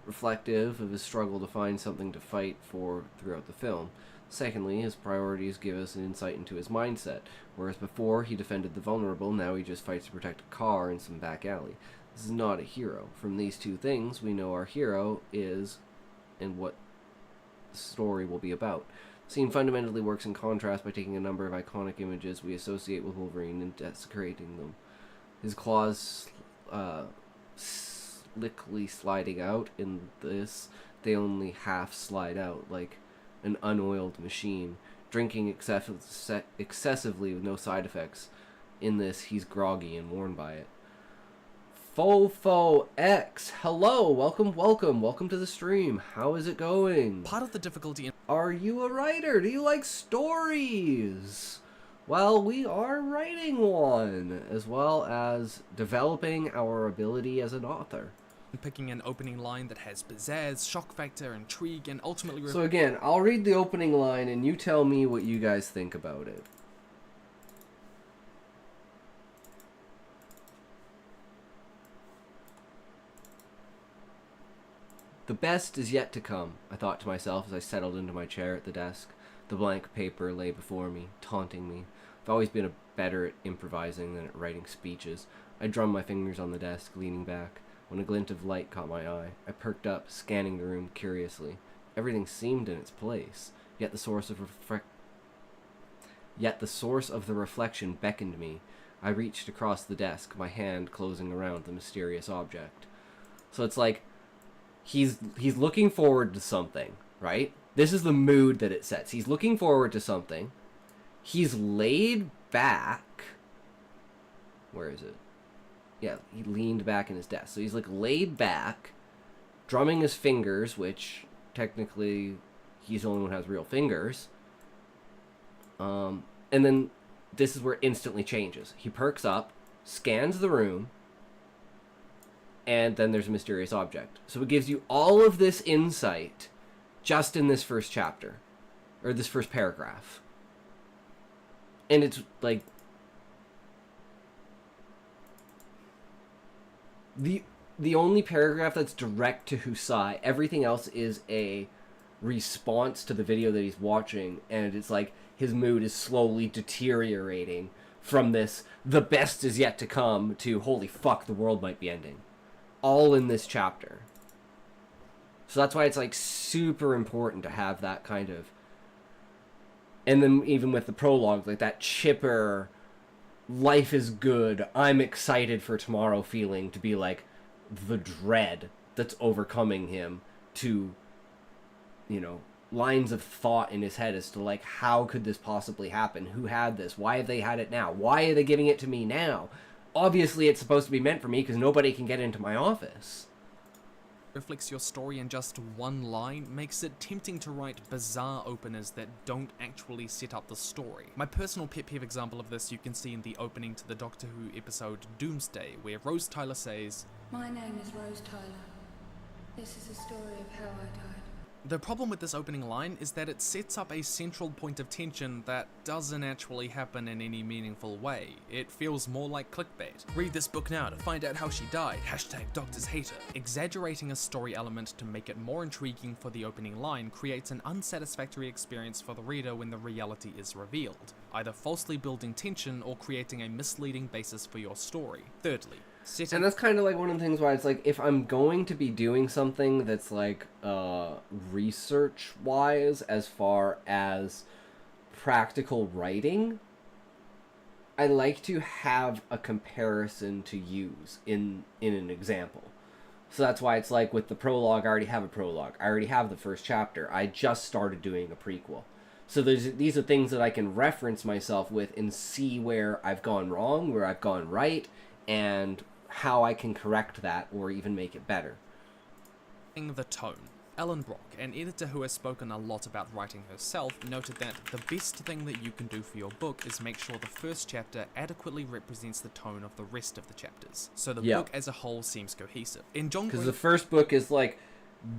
Reflective of his struggle to find something to fight for throughout the film. Secondly, his priorities give us an insight into his mindset. Whereas before he defended the vulnerable, now he just fights to protect a car in some back alley. This is not a hero. From these two things, we know our hero is and what the story will be about. The scene fundamentally works in contrast by taking a number of iconic images we associate with Wolverine and desecrating them. His claws slickly sliding out. In this, they only half slide out, like an unoiled machine. Drinking excessively with no side effects. In this, he's groggy and worn by it. Fofo X, hello, welcome to the stream. How is it going? Part of the difficulty in... Are you a writer? Do you like stories? Well, we are writing one, as well as developing our ability as an author. Picking an opening line that has pizzazz, shock factor, intrigue, and ultimately... So again, I'll read the opening line and you tell me what you guys think about it. The best is yet to come, I thought to myself as I settled into my chair at the desk. The blank paper lay before me, taunting me. I've always been better at improvising than at writing speeches. I drummed my fingers on the desk, leaning back. When a glint of light caught my eye, I perked up, scanning the room curiously. Everything seemed in its place, yet the source of the reflection beckoned me. I reached across the desk, my hand closing around the mysterious object. So it's like, he's looking forward to something, right? This is the mood that it sets. He's looking forward to something. He's laid back. Where is it? Yeah, he leaned back in his desk. So he's like laid back, drumming his fingers, which technically he's the only one who has real fingers. And then this is where it instantly changes. He perks up, scans the room, and then there's a mysterious object. So it gives you all of this insight just in this first chapter, or this first paragraph. And it's like the only paragraph that's direct to Husai. Everything else is a response to the video that he's watching, and it's like his mood is slowly deteriorating from this the best is yet to come to holy fuck, the world might be ending. All in this chapter. So that's why it's like super important to have that kind of, and then even with the prologue, like that chipper, life is good, I'm excited for tomorrow feeling to be like the dread that's overcoming him to, you know, lines of thought in his head as to, like, how could this possibly happen? Who had this? Why have they had it now? Why are they giving it to me now? Obviously, it's supposed to be meant for me because nobody can get into my office. Reflects your story in just one line makes it tempting to write bizarre openers that don't actually set up the story. My personal pet peeve example of this you can see in the opening to the Doctor Who episode Doomsday, where Rose Tyler says, "My name is Rose Tyler. This is a story of how I died." The problem with this opening line is that it sets up a central point of tension that doesn't actually happen in any meaningful way. It feels more like clickbait. Read this book now to find out how she died. #DoctorsHater. Exaggerating a story element to make it more intriguing for the opening line creates an unsatisfactory experience for the reader when the reality is revealed, either falsely building tension or creating a misleading basis for your story. Thirdly, and that's kind of like one of the things why it's like, if I'm going to be doing something that's like research wise as far as practical writing, I like to have a comparison to use in an example. So that's why it's like with the prologue, I already have a prologue. I already have the first chapter. I just started doing a prequel. So these are things that I can reference myself with and see where I've gone wrong, where I've gone right, and how I can correct that or even make it better. The tone. Ellen Brock, an editor who has spoken a lot about writing herself, noted that the best thing that you can do for your book is make sure the first chapter adequately represents the tone of the rest of the chapters, so the book as a whole seems cohesive. In John Because the first book is like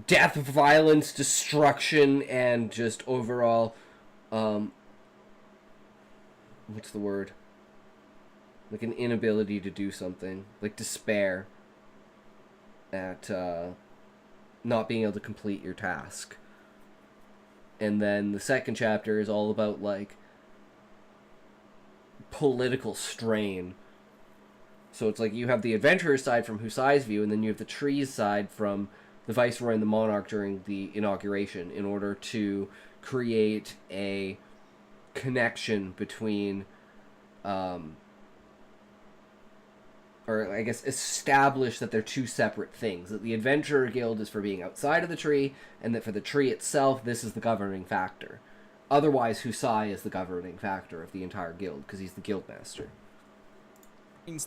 death, violence, destruction, and just overall, what's the word? Like an inability to do something, like despair at not being able to complete your task. And then the second chapter is all about like political strain. So it's like you have the adventurer side from Husai's view, and then you have the trees side from the Viceroy and the Monarch during the inauguration, in order to create a connection between or I guess establish that they're two separate things. That the Adventurer Guild is for being outside of the tree, and that for the tree itself, this is the governing factor. Otherwise, Husai is the governing factor of the entire guild, because he's the guildmaster.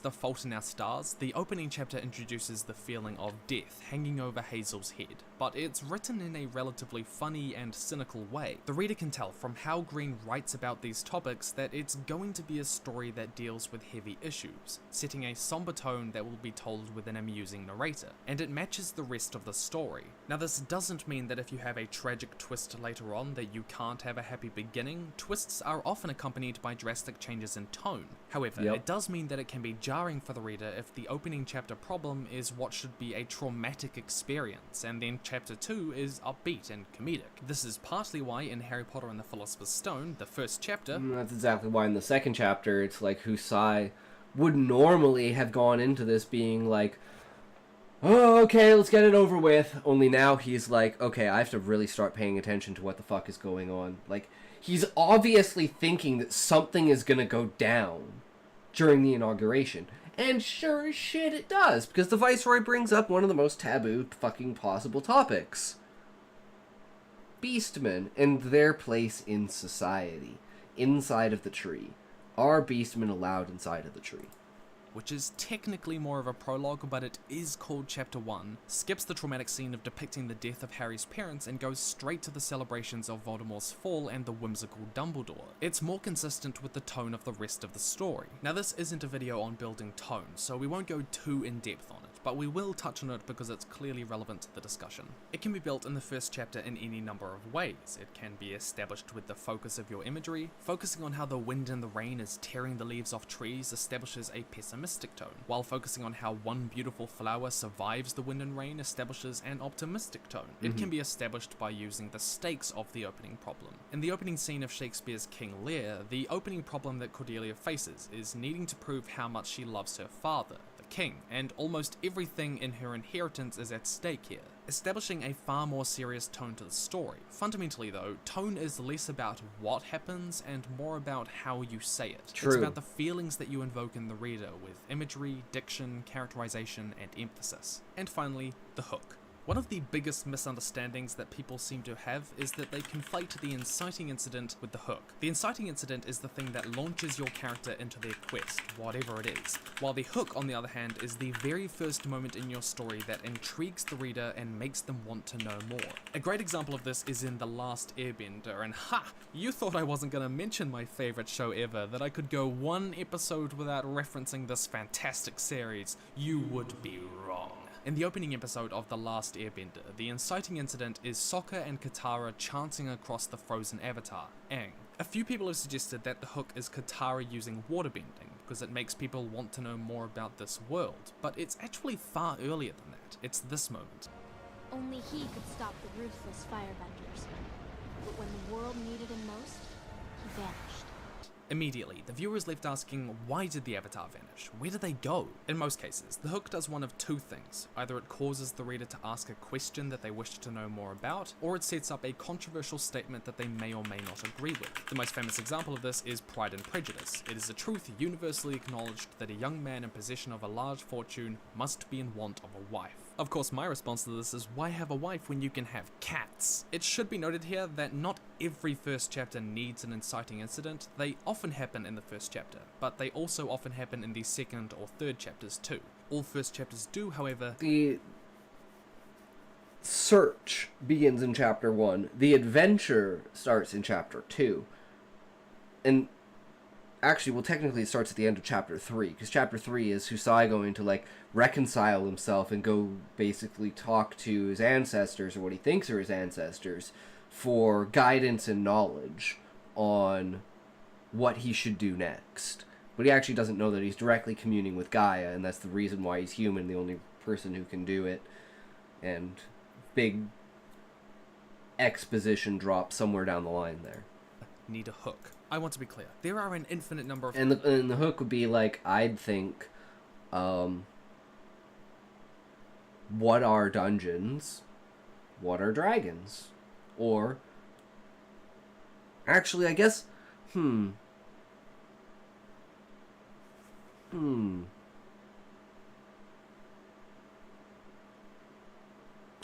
The Fault in Our Stars, the opening chapter introduces the feeling of death hanging over Hazel's head, but it's written in a relatively funny and cynical way. The reader can tell from how Green writes about these topics that it's going to be a story that deals with heavy issues, setting a somber tone that will be told with an amusing narrator, and it matches the rest of the story. Now, this doesn't mean that if you have a tragic twist later on that you can't have a happy beginning. Twists are often accompanied by drastic changes in tone. However, it does mean that it can be jarring for the reader if the opening chapter problem is what should be a traumatic experience, and then chapter 2 is upbeat and comedic. This is partly why in Harry Potter and the Philosopher's Stone, the first chapter... That's exactly why in the second chapter, it's like Husai would normally have gone into this being like, oh, okay, let's get it over with. Only now he's like, okay, I have to really start paying attention to what the fuck is going on. Like, he's obviously thinking that something is gonna go down during the inauguration. And sure as shit it does, because the Viceroy brings up one of the most taboo fucking possible topics. Beastmen and their place in society, inside of the tree. Are beastmen allowed inside of the tree? Which is technically more of a prologue, but it is called Chapter 1, skips the traumatic scene of depicting the death of Harry's parents and goes straight to the celebrations of Voldemort's fall and the whimsical Dumbledore. It's more consistent with the tone of the rest of the story. Now, this isn't a video on building tone, so we won't go too in-depth on it, but we will touch on it because it's clearly relevant to the discussion. It can be built in the first chapter in any number of ways. It can be established with the focus of your imagery. Focusing on how the wind and the rain is tearing the leaves off trees establishes a pessimistic tone, while focusing on how one beautiful flower survives the wind and rain establishes an optimistic tone. It can be established by using the stakes of the opening problem. In the opening scene of Shakespeare's King Lear, the opening problem that Cordelia faces is needing to prove how much she loves her father, the king, and almost everything in her inheritance is at stake here, establishing a far more serious tone to the story. Fundamentally though, tone is less about what happens and more about how you say it. True. It's about the feelings that you invoke in the reader with imagery, diction, characterization, and emphasis. And finally, the hook. One of the biggest misunderstandings that people seem to have is that they conflate the inciting incident with the hook. The inciting incident is the thing that launches your character into their quest, whatever it is, while the hook, on the other hand, is the very first moment in your story that intrigues the reader and makes them want to know more. A great example of this is in The Last Airbender, and ha! You thought I wasn't gonna mention my favorite show ever, that I could go one episode without referencing this fantastic series. You would be wrong. In the opening episode of The Last Airbender, the inciting incident is Sokka and Katara chanting across the frozen avatar, Aang. A few people have suggested that the hook is Katara using waterbending, because it makes people want to know more about this world, but it's actually far earlier than that. It's this moment. Only he could stop the ruthless firebenders. But when the world needed him most, he vanished. Immediately, the viewer is left asking, why did the avatar vanish? Where did they go? In most cases, the hook does one of two things. Either it causes the reader to ask a question that they wish to know more about, or it sets up a controversial statement that they may or may not agree with. The most famous example of this is Pride and Prejudice. It is a truth universally acknowledged that a young man in possession of a large fortune must be in want of a wife. Of course, my response to this is, why have a wife when you can have cats? It should be noted here that not every first chapter needs an inciting incident. They often happen in the first chapter, but they also often happen in the second or third chapters too. All first chapters do, however. The search begins in chapter 1. The adventure starts in chapter 2. And actually, well, technically it starts at the end of chapter 3, because chapter 3 is Husai going to, like, reconcile himself and go basically talk to his ancestors, or what he thinks are his ancestors, for guidance and knowledge on what he should do next. But he actually doesn't know that he's directly communing with Gaia, and that's the reason why he's human, the only person who can do it. And big exposition drop somewhere down the line there. Need a hook. I want to be clear. There are an infinite number of... And the hook would be, like, I'd think, what are dungeons? What are dragons? Or, actually, I guess, Because,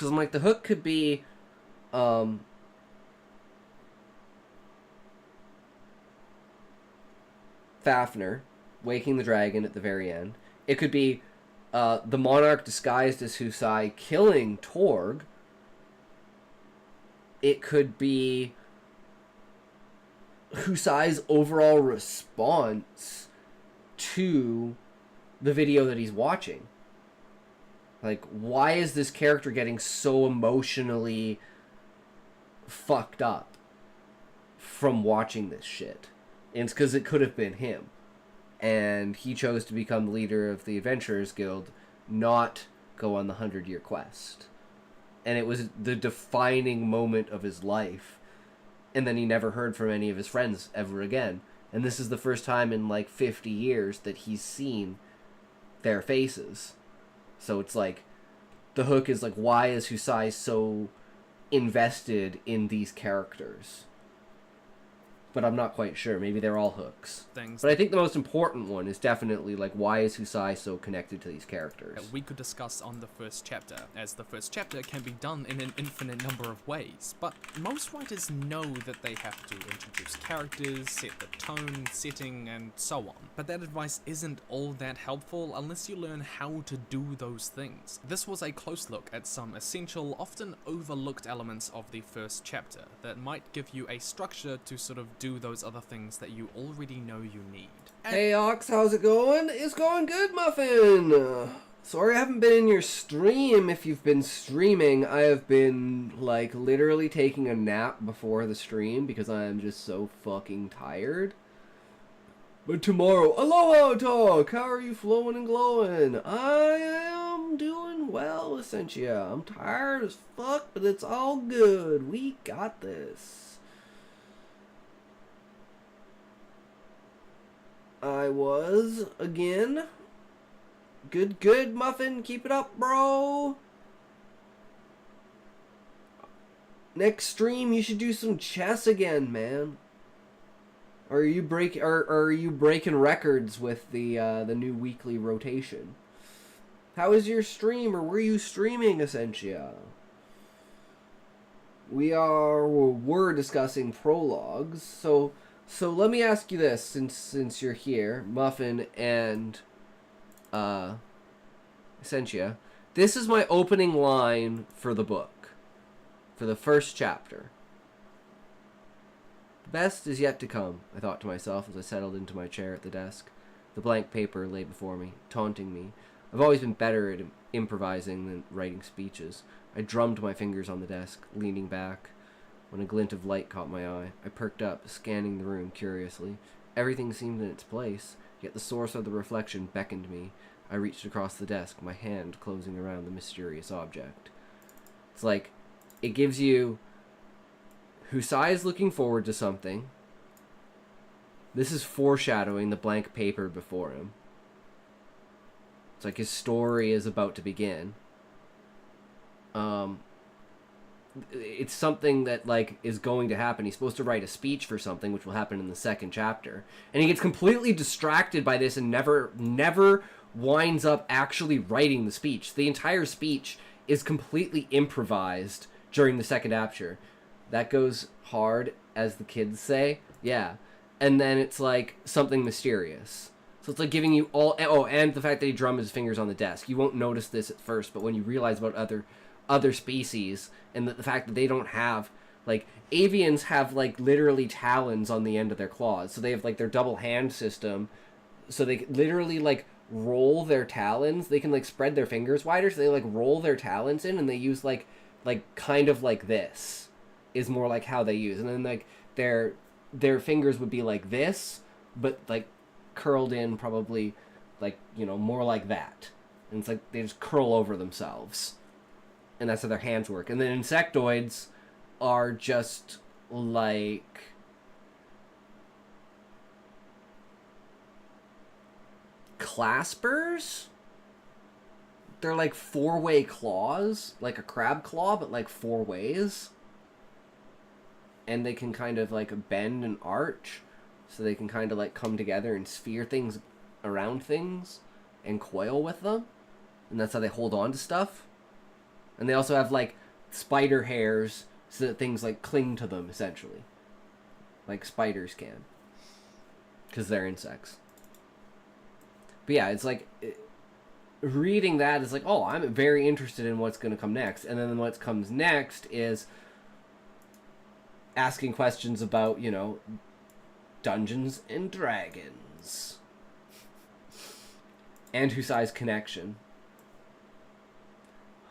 like, the hook could be, Fafnir waking the dragon at the very end. It could be the monarch disguised as Husai killing Torg. It could be Husai's overall response to the video that he's watching. Like, why is this character getting so emotionally fucked up from watching this shit? And it's because it could have been him. And he chose to become the leader of the Adventurers Guild, not go on the 100-year quest. And it was the defining moment of his life. And then he never heard from any of his friends ever again. And this is the first time in, like, 50 years that he's seen their faces. So it's like, the hook is like, why is Husai so invested in these characters? But I'm not quite sure. Maybe they're all hooks. But I think the most important one is definitely, like, why is Husai so connected to these characters? We could discuss on the first chapter, as the first chapter can be done in an infinite number of ways. But most writers know that they have to introduce characters, set the tone, setting, and so on. But that advice isn't all that helpful unless you learn how to do those things. This was a close look at some essential, often overlooked elements of the first chapter that might give you a structure to sort of do those other things that you already know you need. Hey Ox, how's it going? It's going good, Muffin! Sorry I haven't been in your stream. If you've been streaming, I have been, like, literally taking a nap before the stream because I am just so fucking tired. But tomorrow, aloha talk! How are you flowing and glowing? I am doing well, Essentia. I'm tired as fuck, but it's all good. We got this. I was, again. Good, Muffin. Keep it up, bro. Next stream, you should do some chess again, man. Or are you breaking records with the new weekly rotation? How is your stream, or were you streaming, Essentia? We're discussing prologues, so let me ask you this, since you're here, Muffin and Essentia. This is my opening line for the book, for the first chapter. The best is yet to come, I thought to myself as I settled into my chair at the desk. The blank paper lay before me, taunting me. I've always been better at improvising than writing speeches. I drummed my fingers on the desk, leaning back. When a glint of light caught my eye, I perked up, scanning the room curiously. Everything seemed in its place, yet the source of the reflection beckoned me. I reached across the desk, my hand closing around the mysterious object. It's like, it gives you Husai is looking forward to something. This is foreshadowing the blank paper before him. It's like his story is about to begin. It's something that, like, is going to happen. He's supposed to write a speech for something, which will happen in the second chapter. And he gets completely distracted by this and never winds up actually writing the speech. The entire speech is completely improvised during the second chapter. That goes hard, as the kids say. Yeah. And then it's like something mysterious. So it's like giving you all... Oh, and the fact that he drummed his fingers on the desk. You won't notice this at first, but when you realize about other species, and the fact that they don't have... Like, avians have, like, literally talons on the end of their claws. So they have, like, their double hand system. So they literally, like, roll their talons. They can, like, spread their fingers wider. So they, like, roll their talons in, and they use, like kind of like this. Is more like how they use. And then, like, their fingers would be like this, but, like, curled in probably, like, you know, more like that. And it's like they just curl over themselves. And that's how their hands work. And then insectoids are just like... claspers? They're like four-way claws. Like a crab claw, but like four ways. And they can kind of, like, bend and arch. So they can kind of, like, come together and sphere things around things. And coil with them. And that's how they hold on to stuff. And they also have, like, spider hairs. So that things, like, cling to them, essentially. Like spiders can. Because they're insects. But yeah, it's like... reading that is like, oh, I'm very interested in what's going to come next. And then what comes next is... asking questions about, you know, Dungeons and Dragons. And Husai's connection.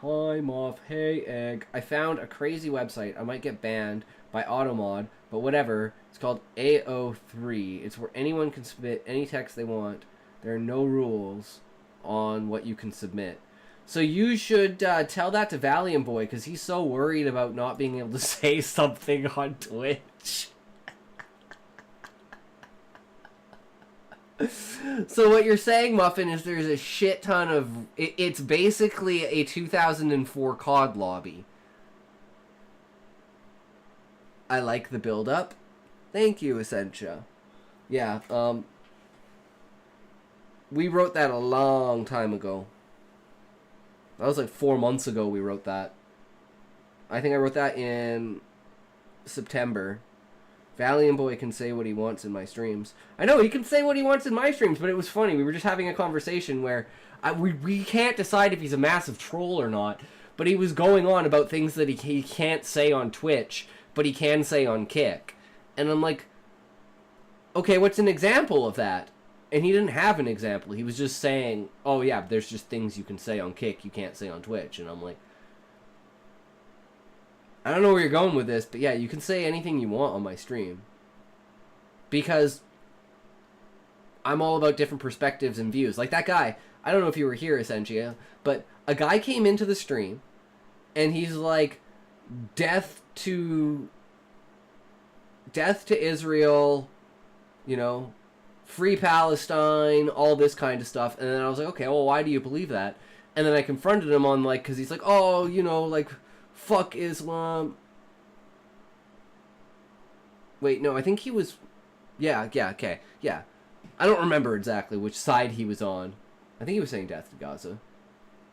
Hi, Moth. Hey, Egg. I found a crazy website. I might get banned by Automod, but whatever. It's called AO3. It's where anyone can submit any text they want. There are no rules on what you can submit. So you should tell that to Valiant Boy, because he's so worried about not being able to say something on Twitch. So what you're saying, Muffin, is there's a shit ton of... It's basically a 2004 COD lobby. I like the build-up. Thank you, Essentia. Yeah, we wrote that a long time ago. That was like 4 months ago we wrote that. I think I wrote that in September. Valiant Boy can say what he wants in my streams. I know, he can say what he wants in my streams, but it was funny. We were just having a conversation where we can't decide if he's a massive troll or not, but he was going on about things that he can't say on Twitch, but he can say on Kick. And I'm like, okay, what's an example of that? And he didn't have an example. He was just saying, oh yeah, there's just things you can say on Kick you can't say on Twitch. And I'm like, I don't know where you're going with this, but yeah, you can say anything you want on my stream. Because I'm all about different perspectives and views. Like that guy, I don't know if you were here, Essentia, but a guy came into the stream, and he's like, death to Israel, you know, free Palestine, all this kind of stuff. And then I was like, okay, well, why do you believe that? And then I confronted him on, like, because he's like, oh, you know, like, fuck Islam. Wait, no, I think he was... Yeah, okay, yeah. I don't remember exactly which side he was on. I think he was saying death to Gaza.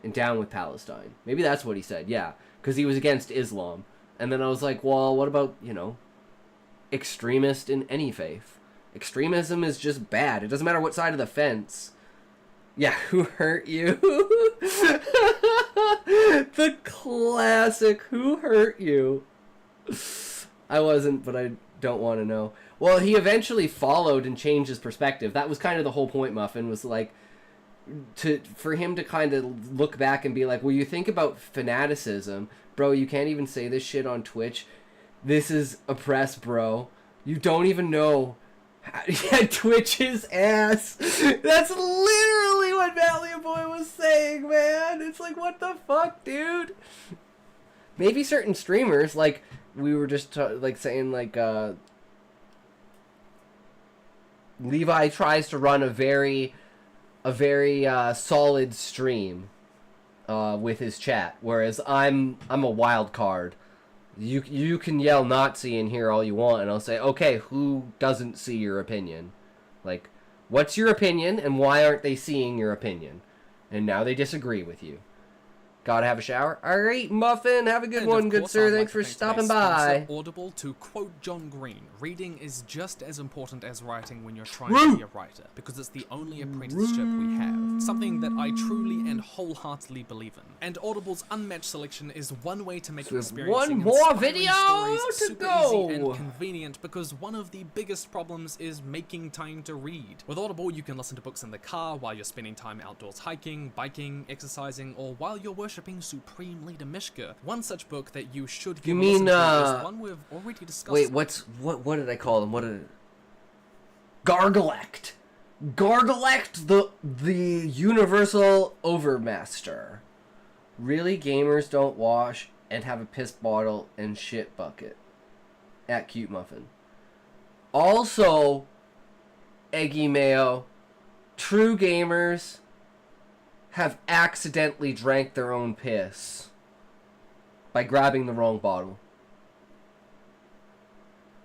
and down with Palestine. Maybe that's what he said, yeah. Because he was against Islam. And then I was like, well, what about, you know, extremist in any faith? Extremism is just bad. It doesn't matter what side of the fence. Yeah, who hurt you? The classic, who hurt you? I wasn't, but I don't want to know. Well, he eventually followed and changed his perspective. That was kind of the whole point, Muffin, was like, for him to kind of look back and be like, well, you think about fanaticism. Bro, you can't even say this shit on Twitch. This is oppressed, bro. You don't even know. Yeah, Twitch's ass. That's literally what Valiant Boy was saying, man. It's like, what the fuck, dude? Maybe certain streamers, like, we were just, like, saying, like, Levi tries to run a very solid stream with his chat, whereas I'm a wild card. You can yell Nazi in here all you want, and I'll say, okay, who doesn't see your opinion? Like, what's your opinion, and why aren't they seeing your opinion? And now they disagree with you. Gotta have a shower? Alright, Muffin, have a good one, good sir. Thanks for stopping by. Audible, to quote John Green, reading is just as important as writing when you're trying to be a writer, because it's the only apprenticeship we have. Something that I truly and wholeheartedly believe in. And Audible's unmatched selection is one way to make experiencing one more inspiring video stories to super go. easy and convenient, because one of the biggest problems is making time to read. With Audible, you can listen to books in the car while you're spending time outdoors hiking, biking, exercising, or while you're worshipping Supreme Leader Mishka. One such book that you should give a listen to is one we've already discussed. Wait, what did I call him? What did Gargalect. Gargalect, the universal overmaster. Really, gamers don't wash and have a piss bottle and shit bucket. At Cute Muffin. Also, Eggy Mayo, true gamers have accidentally drank their own piss by grabbing the wrong bottle.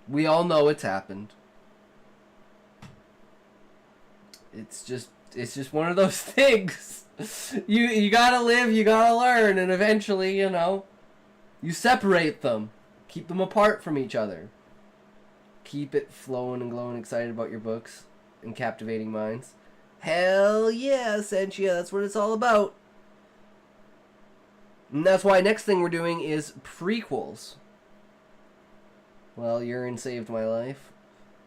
We all know it's happened. It's just one of those things. You gotta live, you gotta learn, and eventually, you know, you separate them. Keep them apart from each other. Keep it flowing and glowing, excited about your books and captivating minds. Hell yeah, Sentia, that's what it's all about. And that's why next thing we're doing is prequels. Well, urine saved my life.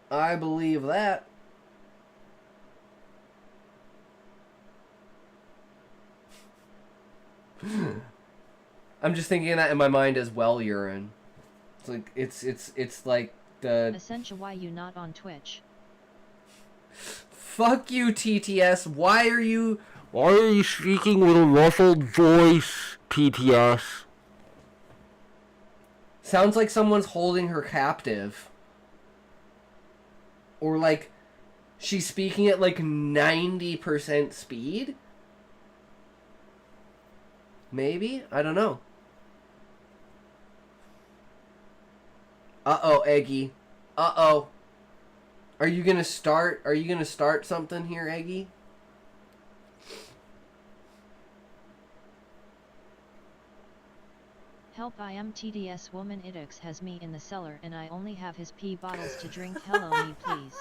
I believe that. I'm just thinking that in my mind as well, urine. It's like it's like the Essential, why you not on Twitch? Fuck you, TTS. Why are you speaking with a ruffled voice, TTS? Sounds like someone's holding her captive. Or like she's speaking at like 90% speed? Maybe? I don't know. Uh-oh, Eggy. Uh-oh. Are you gonna start something here, Eggy? Help, I am TDS woman. Idux has me in the cellar and I only have his pee bottles to drink. Hello me please.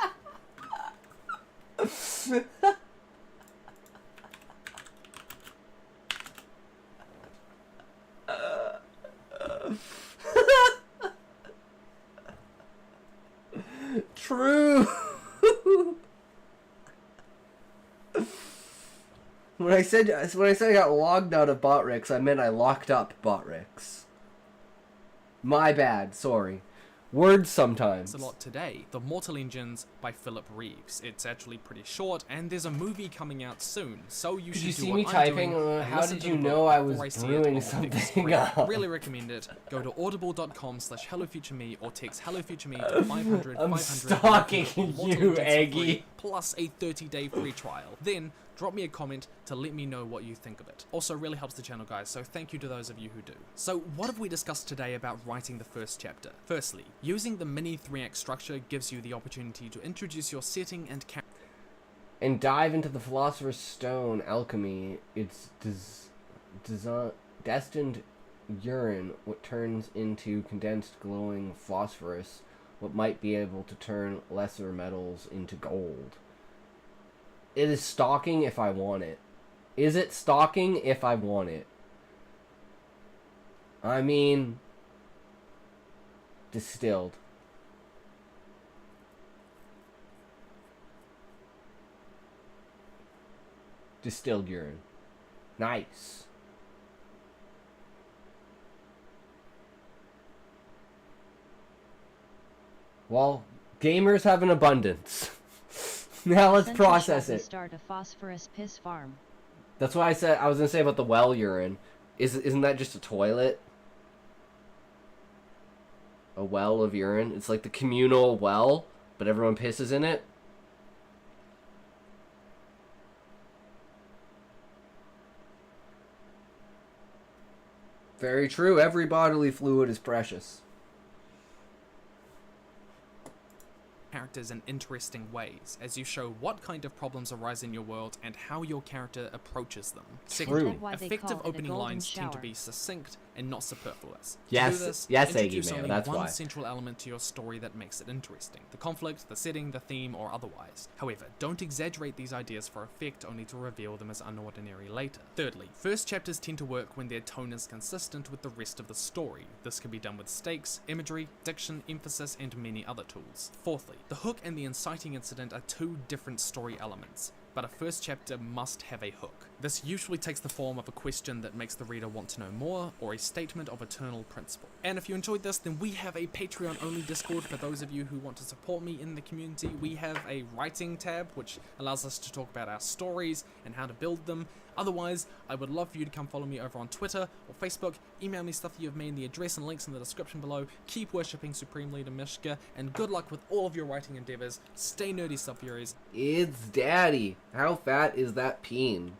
True. When I said I got logged out of Botrix, I meant I locked up Botrix. My bad, sorry. Words sometimes. It's a lot today. The Mortal Engines by Philip Reeves. It's actually pretty short, and there's a movie coming out soon, so you should do see what me I'm typing? doing and How listen did to you the know book I was before see it brewing on the big something screen. up? Really recommend it. Go to audible.com/HelloFutureMe or text HelloFutureMe to 500 I'm 500 stalking Mortal you, Engines for Eggy. free, plus a 30-day free trial. Then drop me a comment to let me know what you think of it. Also really helps the channel, guys, so thank you to those of you who do. So what have we discussed today about writing the first chapter? Firstly, using the mini 3-act structure gives you the opportunity to introduce your setting and character. And dive into the Philosopher's Stone alchemy. destined urine, what turns into condensed glowing phosphorus, what might be able to turn lesser metals into gold. It is stalking if I want it. Is it stalking if I want it? I mean, distilled. Distilled urine. Nice. Well, gamers have an abundance. Now let's process it. Start a phosphorus piss farm. That's what I said. I was gonna say about the well urine. Isn't that just a toilet? A well of urine? It's like the communal well, but everyone pisses in it? Very true. Every bodily fluid is precious. Characters in interesting ways, as you show what kind of problems arise in your world and how your character approaches them. Secondly, effective opening lines tend to be succinct and not superfluous. Yes, to do this, yes, introduce Aggie, only that's one why. central element to your story that makes it interesting. The conflict, the setting, the theme, or otherwise. However, don't exaggerate these ideas for effect only to reveal them as unordinary later. Thirdly, first chapters tend to work when their tone is consistent with the rest of the story. This can be done with stakes, imagery, diction, emphasis, and many other tools. Fourthly, the hook and the inciting incident are two different story elements, but a first chapter must have a hook. This usually takes the form of a question that makes the reader want to know more, or a statement of eternal principle. And if you enjoyed this, then we have a Patreon-only Discord for those of you who want to support me in the community. We have a writing tab, which allows us to talk about our stories and how to build them. Otherwise, I would love for you to come follow me over on Twitter or Facebook, email me stuff that you've made, the address and links in the description below. Keep worshipping Supreme Leader Mishka, and good luck with all of your writing endeavors. Stay nerdy, Sub-Furies. It's daddy. How fat is that peen?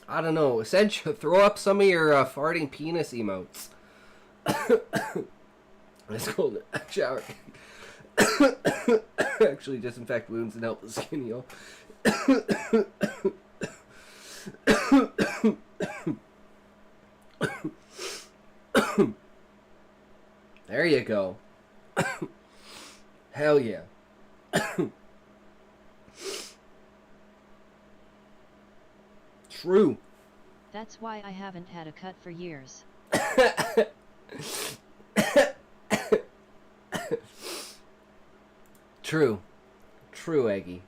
I don't know. Essentially, throw up some of your farting penis emotes. Let's go to the shower. Actually, disinfect wounds and help the skin heal. There you go. Hell yeah. True. That's why I haven't had a cut for years. True. True, Eggie.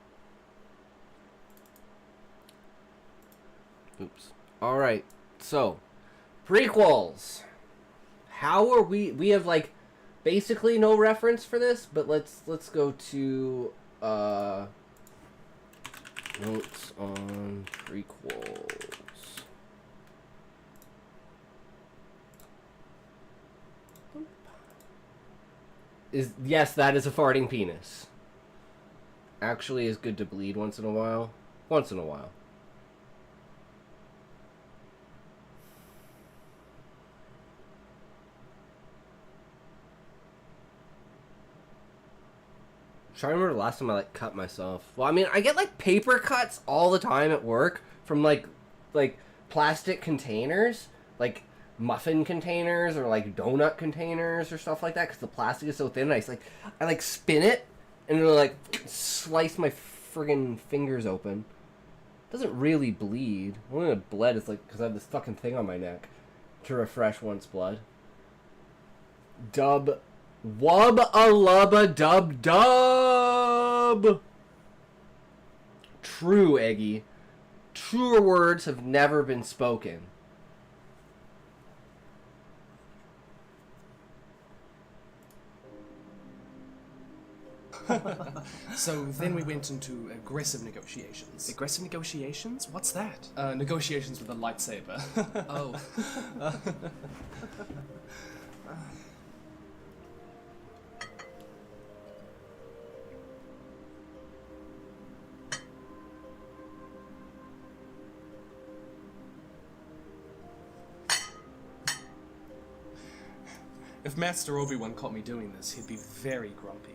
Oops. Alright, so, prequels. How are we have, like, basically no reference for this, but let's go to, notes on prequels. Yes, that is a farting penis. Actually is good to bleed once in a while. Once in a while. I'm trying to remember the last time I cut myself. Well, I mean, I get paper cuts all the time at work from like plastic containers, like muffin containers or donut containers or stuff like that, because the plastic is so thin. I spin it and it'll slice my friggin' fingers open. It doesn't really bleed. Only it bled is because I have this fucking thing on my neck to refresh once blood. Dub. Wub-a-lubba dub-dub! True, Eggie. Truer words have never been spoken. So then we went into aggressive negotiations. Aggressive negotiations? What's that? Negotiations with a lightsaber. Oh. If Master Obi-Wan caught me doing this, he'd be very grumpy.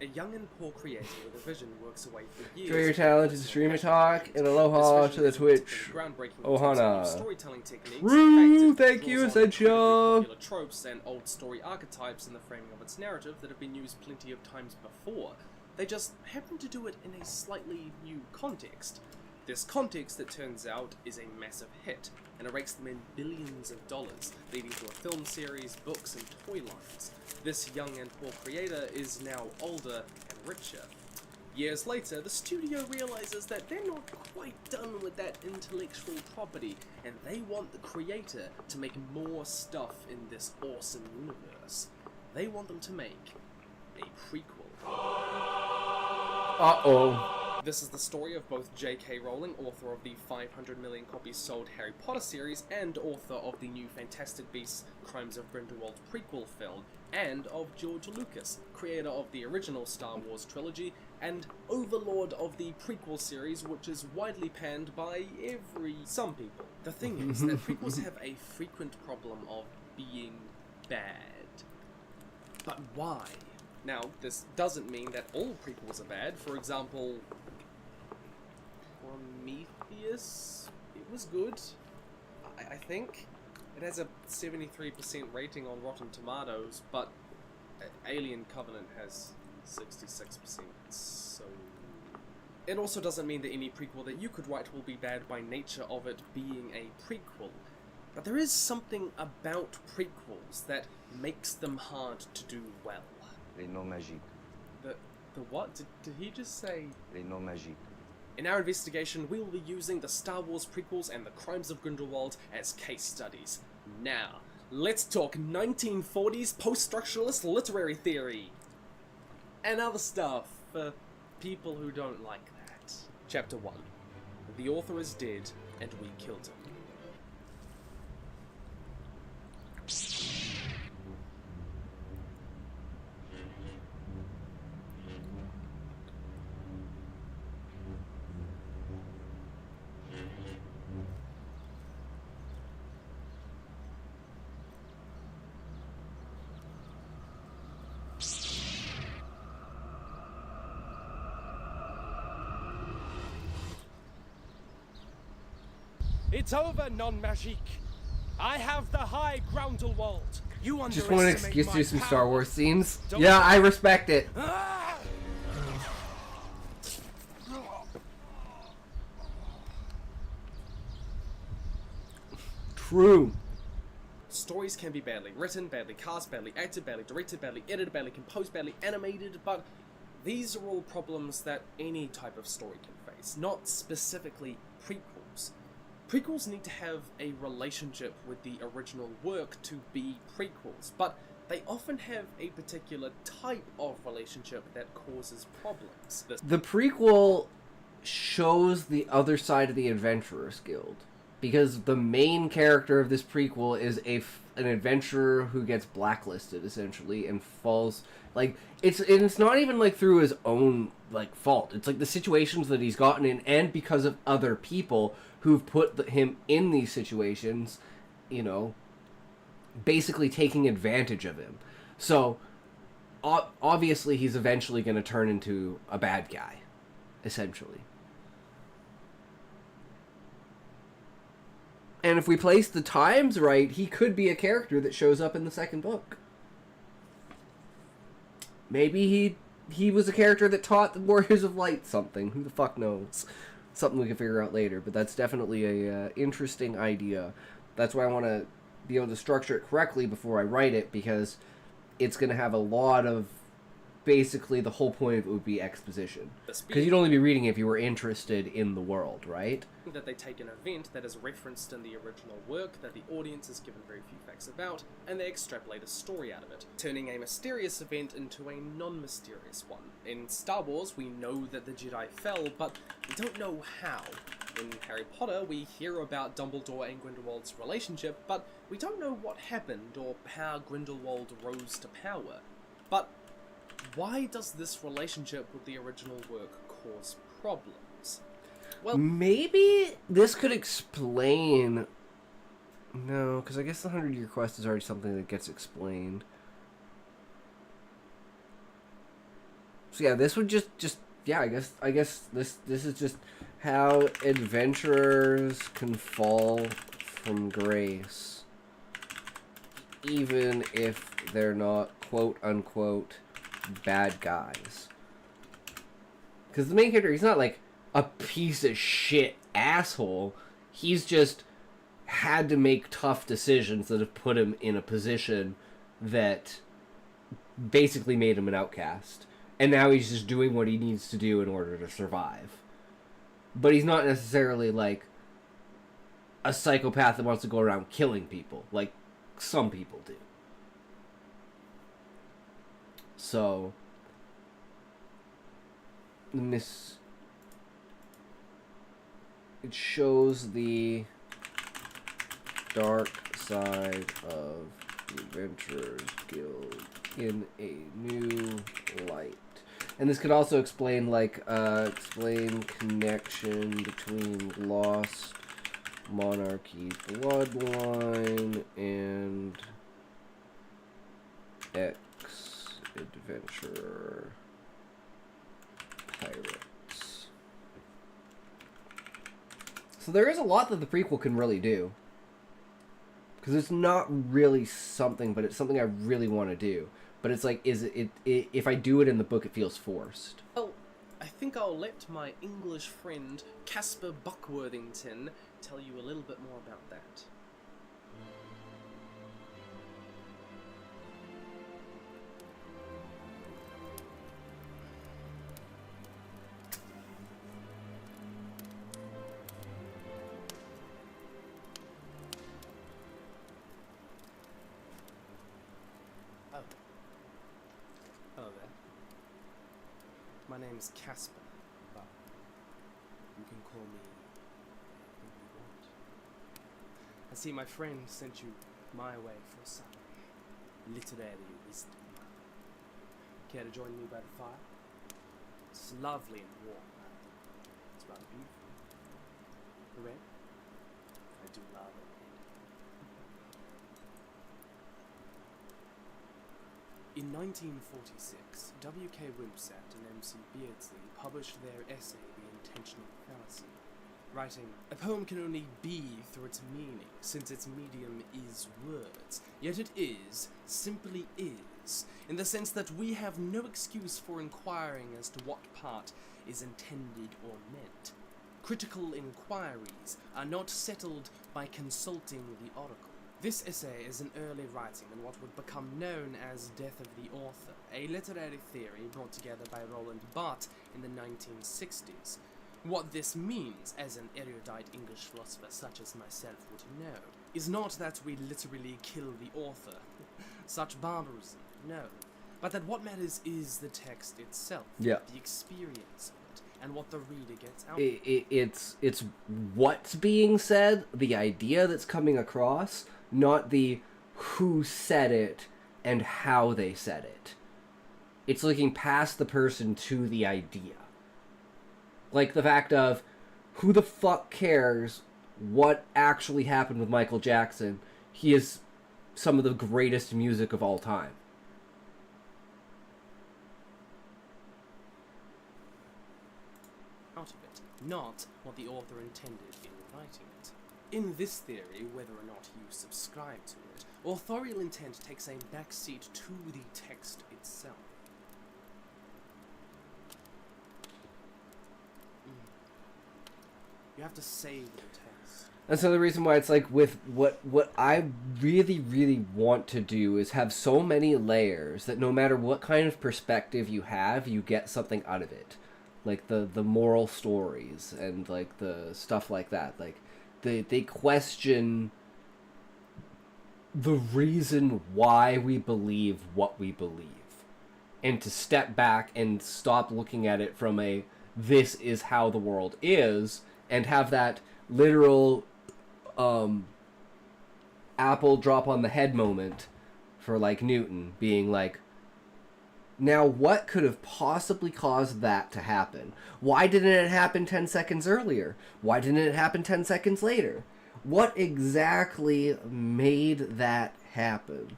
A young and poor creator with a vision works away for years. Enjoy your talent to Streamer Talk, and aloha to the Twitch. Ohana. Storytelling techniques. Woo! In fact, it Thank you, draws on incredibly Essential. popular tropes and old story archetypes in the framing of its narrative that have been used plenty of times before. They just happen to do it in a slightly new context. This context, it turns out, is a massive hit, and it rakes them in billions of dollars, leading to a film series, books, and toy lines. This young and poor creator is now older and richer. Years later, the studio realizes that they're not quite done with that intellectual property, and they want the creator to make more stuff in this awesome universe. They want them to make a prequel. Uh-oh. This is the story of both J.K. Rowling, author of the 500 million copies sold Harry Potter series, and author of the new Fantastic Beasts Crimes of Grindelwald prequel film, and of George Lucas, creator of the original Star Wars trilogy, and overlord of the prequel series, which is widely panned by some people. The thing is that prequels have a frequent problem of being bad. But why? Now, this doesn't mean that all prequels are bad. For example, Prometheus, it was good, I think. It has a 73% rating on Rotten Tomatoes, but Alien Covenant has 66%, so... It also doesn't mean that any prequel that you could write will be bad by nature of it being a prequel. But there is something about prequels that makes them hard to do well. Les noms magiques. The what? Did he just say? Les noms magiques. In our investigation, we will be using the Star Wars prequels and the Crimes of Grindelwald as case studies. Now, let's talk 1940s post-structuralist literary theory. And other stuff for people who don't like that. Chapter 1. The author is dead, and we killed him. It's over, non-magique. I have the high Groundlewald. You Just want an underestimate excuse to do my some power. Star Wars scenes. Don't Yeah, you? I respect it. Ah! True. Stories can be badly written, badly cast, badly acted, badly directed, badly edited, badly composed, badly animated, but these are all problems that any type of story can face, not specifically prequels. Prequels need to have a relationship with the original work to be prequels, but they often have a particular type of relationship that causes problems. The prequel shows the other side of the Adventurers Guild, because the main character of this prequel is an adventurer who gets blacklisted, essentially, and falls... Like, it's not even, like, through his own, like, fault. It's, like, the situations that he's gotten in, and because of other people who've put him in these situations, you know, basically taking advantage of him. So, obviously, he's eventually going to turn into a bad guy, essentially. And if we place the times right, he could be a character that shows up in the second book. Maybe he was a character that taught the Warriors of Light something. Who the fuck knows? Something we can figure out later. But that's definitely a interesting idea. That's why I want to be able to structure it correctly before I write it, because it's going to have a lot of... Basically, the whole point of it would be exposition. Because you'd only be reading it if you were interested in the world, right? That they take an event that is referenced in the original work that the audience is given very few facts about, and they extrapolate a story out of it, turning a mysterious event into a non-mysterious one. In Star Wars, we know that the Jedi fell, but we don't know how. In Harry Potter, we hear about Dumbledore and Grindelwald's relationship, but we don't know what happened or how Grindelwald rose to power. But why does this relationship with the original work cause problems? Well, maybe this could explain... No, because I guess the 100-Year Quest is already something that gets explained. So yeah, this would just yeah, I guess this is just how adventurers can fall from grace, even if they're not quote unquote bad guys. Because the main character, he's not like a piece of shit asshole. He's just had to make tough decisions that have put him in a position that basically made him an outcast. And now he's just doing what he needs to do in order to survive. But he's not necessarily like a psychopath that wants to go around killing people, like some people do. So, it shows the dark side of the Adventurers Guild in a new light. And this could also explain, like, explain connection between Lost Monarchy Bloodline and Adventurer Pirates. So there is a lot that the prequel can really do. Because it's not really something, but it's something I really want to do. But it's like, if I do it in the book, it feels forced. Well, I think I'll let my English friend Caspar Buckworthington tell you a little bit more about that. Hello there. My name is Caspar, but you can call me whatever you want. I see my friend sent you my way for some literary wisdom. Care to join me by the fire? It's lovely and warm. It's rather beautiful. Red? I do love it. In 1946, W.K. Wimsatt and M.C. Beardsley published their essay, The Intentional Fallacy, writing, "A poem can only be through its meaning, since its medium is words. Yet it is, simply is, in the sense that we have no excuse for inquiring as to what part is intended or meant. Critical inquiries are not settled by consulting the oracle." This essay is an early writing in what would become known as Death of the Author, a literary theory brought together by Roland Barthes in the 1960s. What this means, as an erudite English philosopher such as myself would know, is not that we literally kill the author, such barbarism, no, but that what matters is the text itself, the experience of it, and what the reader gets out of it. It's what's being said, the idea that's coming across, not the who said it and how they said it. It's looking past the person to the idea. Like the fact of, who the fuck cares what actually happened with Michael Jackson? He is some of the greatest music of all time. Out of it, not what the author intended in writing it. In this theory, whether or not you subscribe to it, authorial intent takes a backseat to the text itself. You have to save the text. That's another reason why it's like with what I really, really want to do is have so many layers that no matter what kind of perspective you have, you get something out of it. Like the moral stories and like the stuff like that. Like they question the reason why we believe what we believe. And to step back and stop looking at it from a this is how the world is, and have that literal apple drop on the head moment for like Newton being like, now what could have possibly caused that to happen? Why didn't it happen 10 seconds earlier? Why didn't it happen 10 seconds later? What exactly made that happen?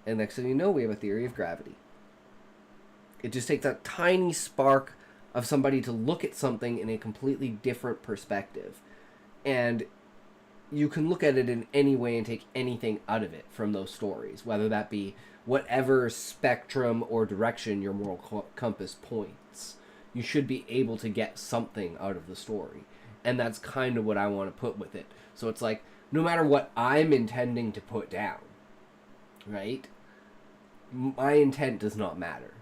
And next thing you know, we have a theory of gravity. It just takes that tiny spark of somebody to look at something in a completely different perspective. And you can look at it in any way and take anything out of it from those stories, whether that be whatever spectrum or direction your moral compass points. You should be able to get something out of the story. And that's kind of what I want to put with it. So it's like, no matter what I'm intending to put down, right? My intent does not matter.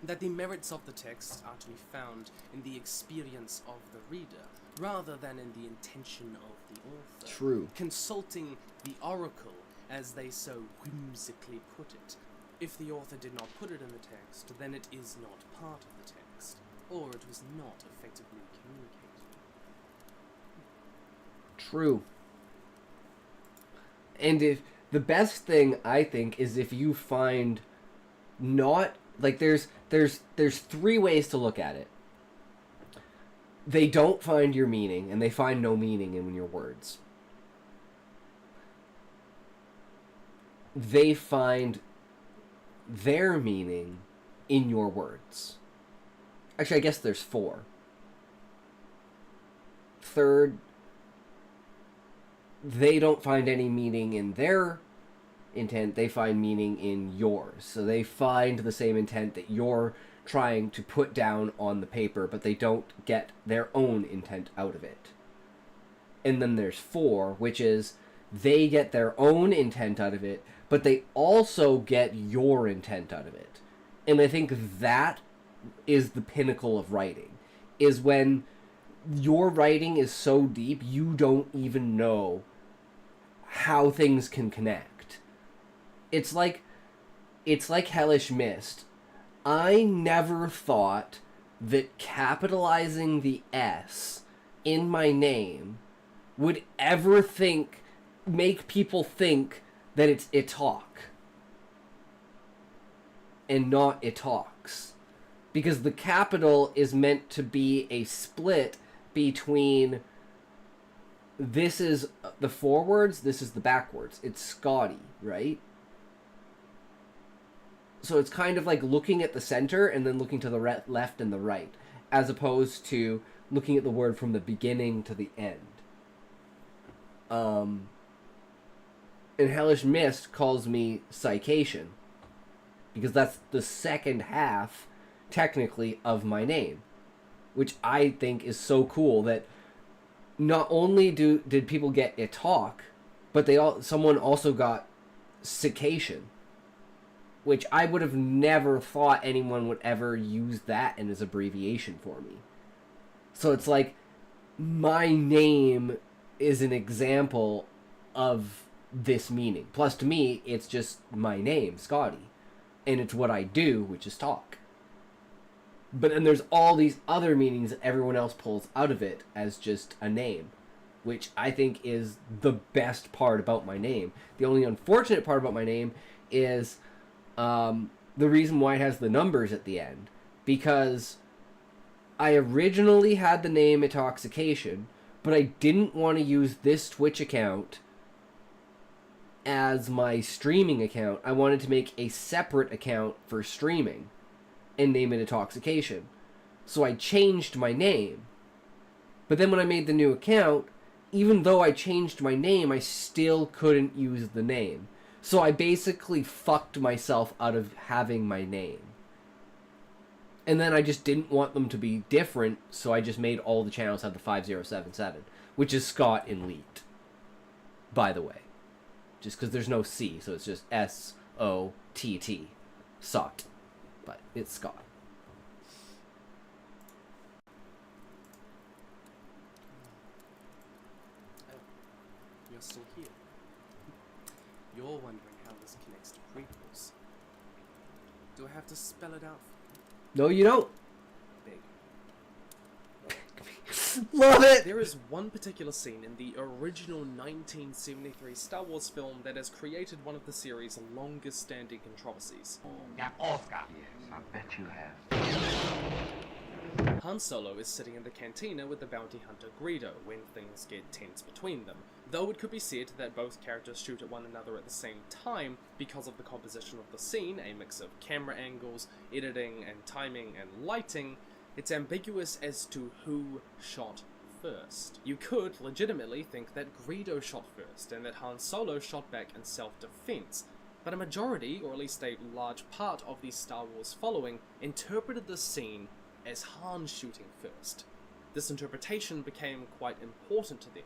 That the merits of the text are to be found in the experience of the reader, rather than in the intention of the author. True. Consulting the oracle, as they so whimsically put it. If the author did not put it in the text, then it is not part of the text, or it was not effectively communicated. True. And if the best thing, I think, is if you find not, like, there's 3 ways to look at it. They don't find your meaning, and they find no meaning in your words. They find their meaning in your words. Actually, I guess there's 4. Third, they don't find any meaning in their intent, they find meaning in yours. So they find the same intent that you're trying to put down on the paper, but they don't get their own intent out of it. And then there's 4, which is they get their own intent out of it, but they also get your intent out of it. And I think that is the pinnacle of writing, is when your writing is so deep you don't even know how things can connect. It's like Hellish Mist. I never thought that capitalizing the S in my name would ever make people think that it's Italk and not Italks. Because the capital is meant to be a split between this is the forwards, this is the backwards. It's Scotty, right? So it's kind of like looking at the center and then looking to the left and the right, as opposed to looking at the word from the beginning to the end. And Hellish Mist calls me Psycation, because that's the second half, technically, of my name, which I think is so cool that not only did people get Italk, but someone also got Cication, which I would have never thought anyone would ever use that in as abbreviation for me. So it's like, my name is an example of this meaning. Plus, to me, it's just my name, Scotty. And it's what I do, which is talk. But then there's all these other meanings that everyone else pulls out of it as just a name, which I think is the best part about my name. The only unfortunate part about my name is the reason why it has the numbers at the end. Because I originally had the name Intoxication, but I didn't want to use this Twitch account as my streaming account. I wanted to make a separate account for streaming and name it Intoxication. So I changed my name. But then when I made the new account, even though I changed my name, I still couldn't use the name. So I basically fucked myself out of having my name. And then I just didn't want them to be different, so I just made all the channels have the 5077, which is Scott in Leet, by the way. Just because there's no C, so it's just S-O-T-T. Sot. But it's Scott. Oh, you're still here. You're wondering how this connects to prequels. Do I have to spell it out for you? No, you don't. Big. Love it! There is one particular scene in the original 1973 Star Wars film that has created one of the series' longest standing controversies. Oscar. Yes, I bet you have. Han Solo is sitting in the cantina with the bounty hunter Greedo when things get tense between them, Though it could be said that both characters shoot at one another at the same time because of the composition of the scene, a mix of camera angles, editing and timing and lighting, it's ambiguous as to who shot first. You could legitimately think that Greedo shot first and that Han Solo shot back in self-defense, but a majority, or at least a large part of the Star Wars following, interpreted this scene as Han shooting first. This interpretation became quite important to them.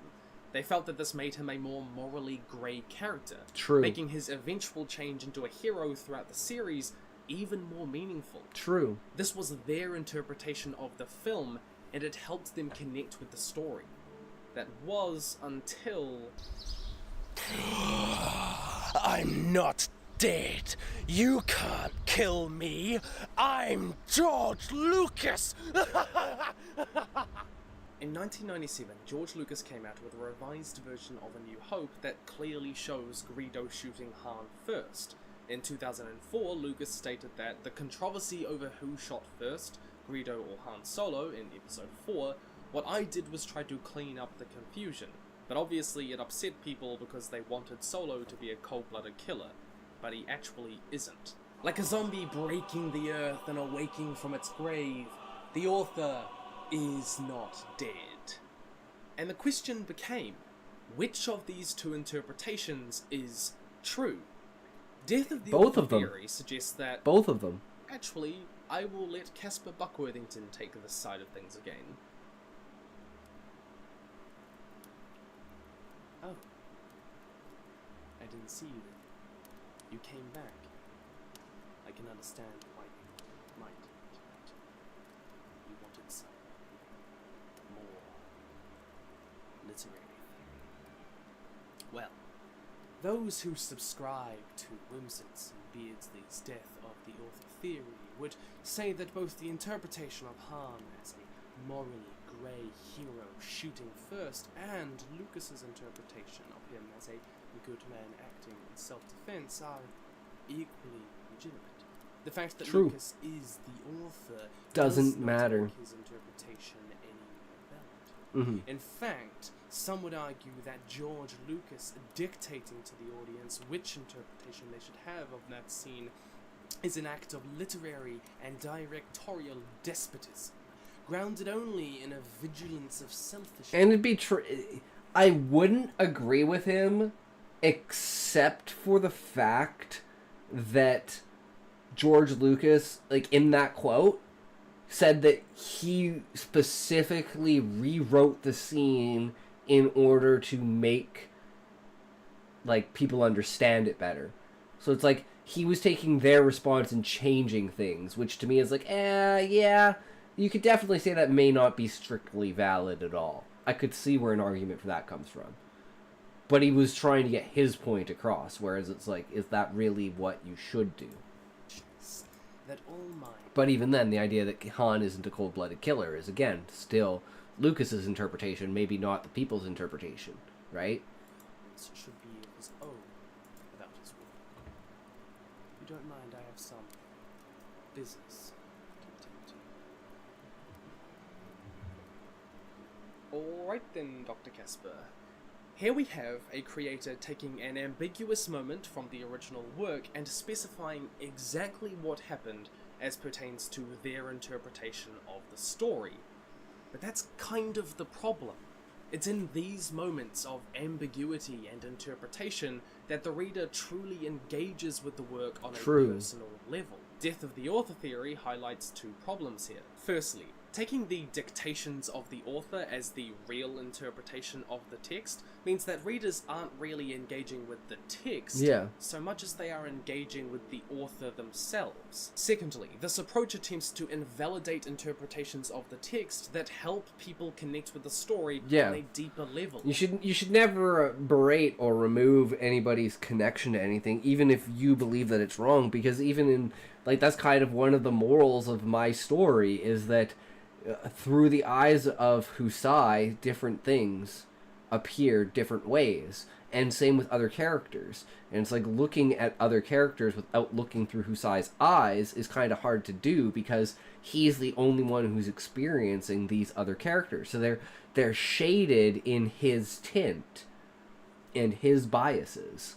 They felt that this made him a more morally grey character, True. making his eventual change into a hero throughout the series even more meaningful. True. This was their interpretation of the film, and it helped them connect with the story. That was until... I'm not dead. You can't kill me. I'm George Lucas. In 1997, George Lucas came out with a revised version of A New Hope that clearly shows Greedo shooting Han first. In 2004, Lucas stated that the controversy over who shot first, Greedo or Han Solo, in Episode 4, what I did was try to clean up the confusion, but obviously it upset people because they wanted Solo to be a cold-blooded killer, but he actually isn't. Like a zombie breaking the earth and awaking from its grave, the author is not dead. And the question became, which of these two interpretations is true? Death of the Both Author of them. theory suggests that... Both of them. Actually, I will let Casper Buckworthington take this side of things again. Oh. I didn't see you. You came back. I can understand why you might tonight. You wanted some more literary theory. Well, those who subscribe to Whimsits and Beardsley's Death of the Author theory would say that both the interpretation of Han as a morally grey hero shooting first and Lucas's interpretation of him as a good man acting in self-defense are equally legitimate. The fact that True. Lucas is the author Doesn't does not matter. make his interpretation any more valid. Mhm. In fact, some would argue that George Lucas dictating to the audience which interpretation they should have of that scene is an act of literary and directorial despotism, grounded only in a vigilance of selfishness. And it'd be true. I wouldn't agree with him, except for the fact that George Lucas, like in that quote, said that he specifically rewrote the scene in order to make, like, people understand it better. So it's like he was taking their response and changing things, which to me is like, yeah, you could definitely say that may not be strictly valid at all. I could see where an argument for that comes from. But he was trying to get his point across, whereas it's like, is that really what you should do? That all mine But even then, the idea that Han isn't a cold-blooded killer is, again, still Lucas's interpretation, maybe not the people's interpretation, right? should be of his own about his work. If you don't mind, I have some business to attend to. Alright then, Dr. Casper. Here we have a creator taking an ambiguous moment from the original work and specifying exactly what happened as pertains to their interpretation of the story. But that's kind of the problem. It's in these moments of ambiguity and interpretation that the reader truly engages with the work on a personal level. Death of the Author theory highlights two problems here. Firstly, taking the dictations of the author as the real interpretation of the text means that readers aren't really engaging with the text so much as they are engaging with the author themselves. Secondly, this approach attempts to invalidate interpretations of the text that help people connect with the story on a deeper level. You should never berate or remove anybody's connection to anything, even if you believe that it's wrong, because even in, like, that's kind of one of the morals of my story, is that through the eyes of Husai, different things appear different ways, and same with other characters. And it's like looking at other characters without looking through Husai's eyes is kind of hard to do, because he's the only one who's experiencing these other characters. So they're shaded in his tint, and his biases.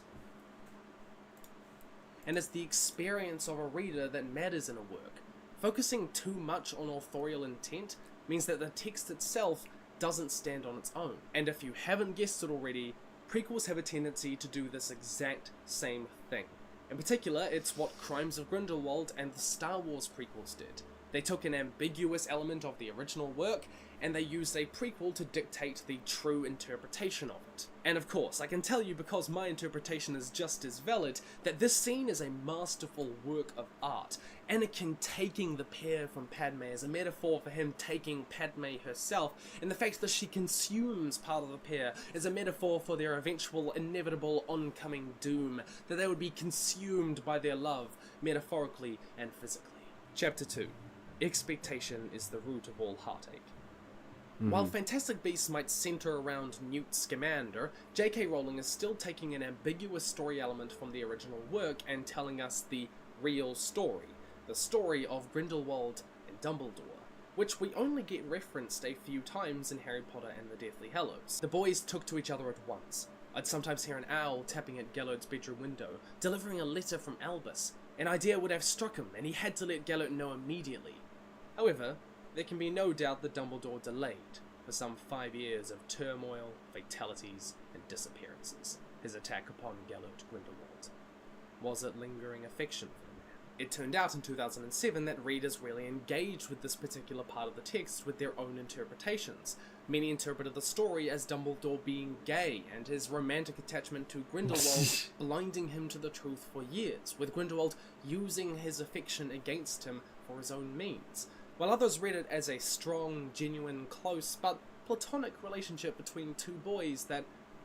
And it's the experience of a reader that matters in a work. Focusing too much on authorial intent means that the text itself doesn't stand on its own. And if you haven't guessed it already, prequels have a tendency to do this exact same thing. In particular, it's what Crimes of Grindelwald and the Star Wars prequels did. They took an ambiguous element of the original work, and they used a prequel to dictate the true interpretation of it. And of course, I can tell you, because my interpretation is just as valid, that this scene is a masterful work of art. Anakin taking the pear from Padme is a metaphor for him taking Padme herself, and the fact that she consumes part of the pear is a metaphor for their eventual, inevitable, oncoming doom, that they would be consumed by their love, metaphorically and physically. Chapter 2. Expectation is the root of all heartache. While Fantastic Beasts might centre around Newt Scamander, J.K. Rowling is still taking an ambiguous story element from the original work and telling us the real story, the story of Grindelwald and Dumbledore, which we only get referenced a few times in Harry Potter and the Deathly Hallows. The boys took to each other at once. I'd sometimes hear an owl tapping at Gellert's bedroom window, delivering a letter from Albus. An idea would have struck him, and he had to let Gellert know immediately. However, there can be no doubt that Dumbledore delayed for some 5 years of turmoil, fatalities, and disappearances his attack upon Gellert Grindelwald. Was it lingering affection for the man? It turned out in 2007 that readers really engaged with this particular part of the text with their own interpretations. Many interpreted the story as Dumbledore being gay and his romantic attachment to Grindelwald blinding him to the truth for years, with Grindelwald using his affection against him for his own means, while others read it as a strong, genuine, close, but platonic relationship between two boys that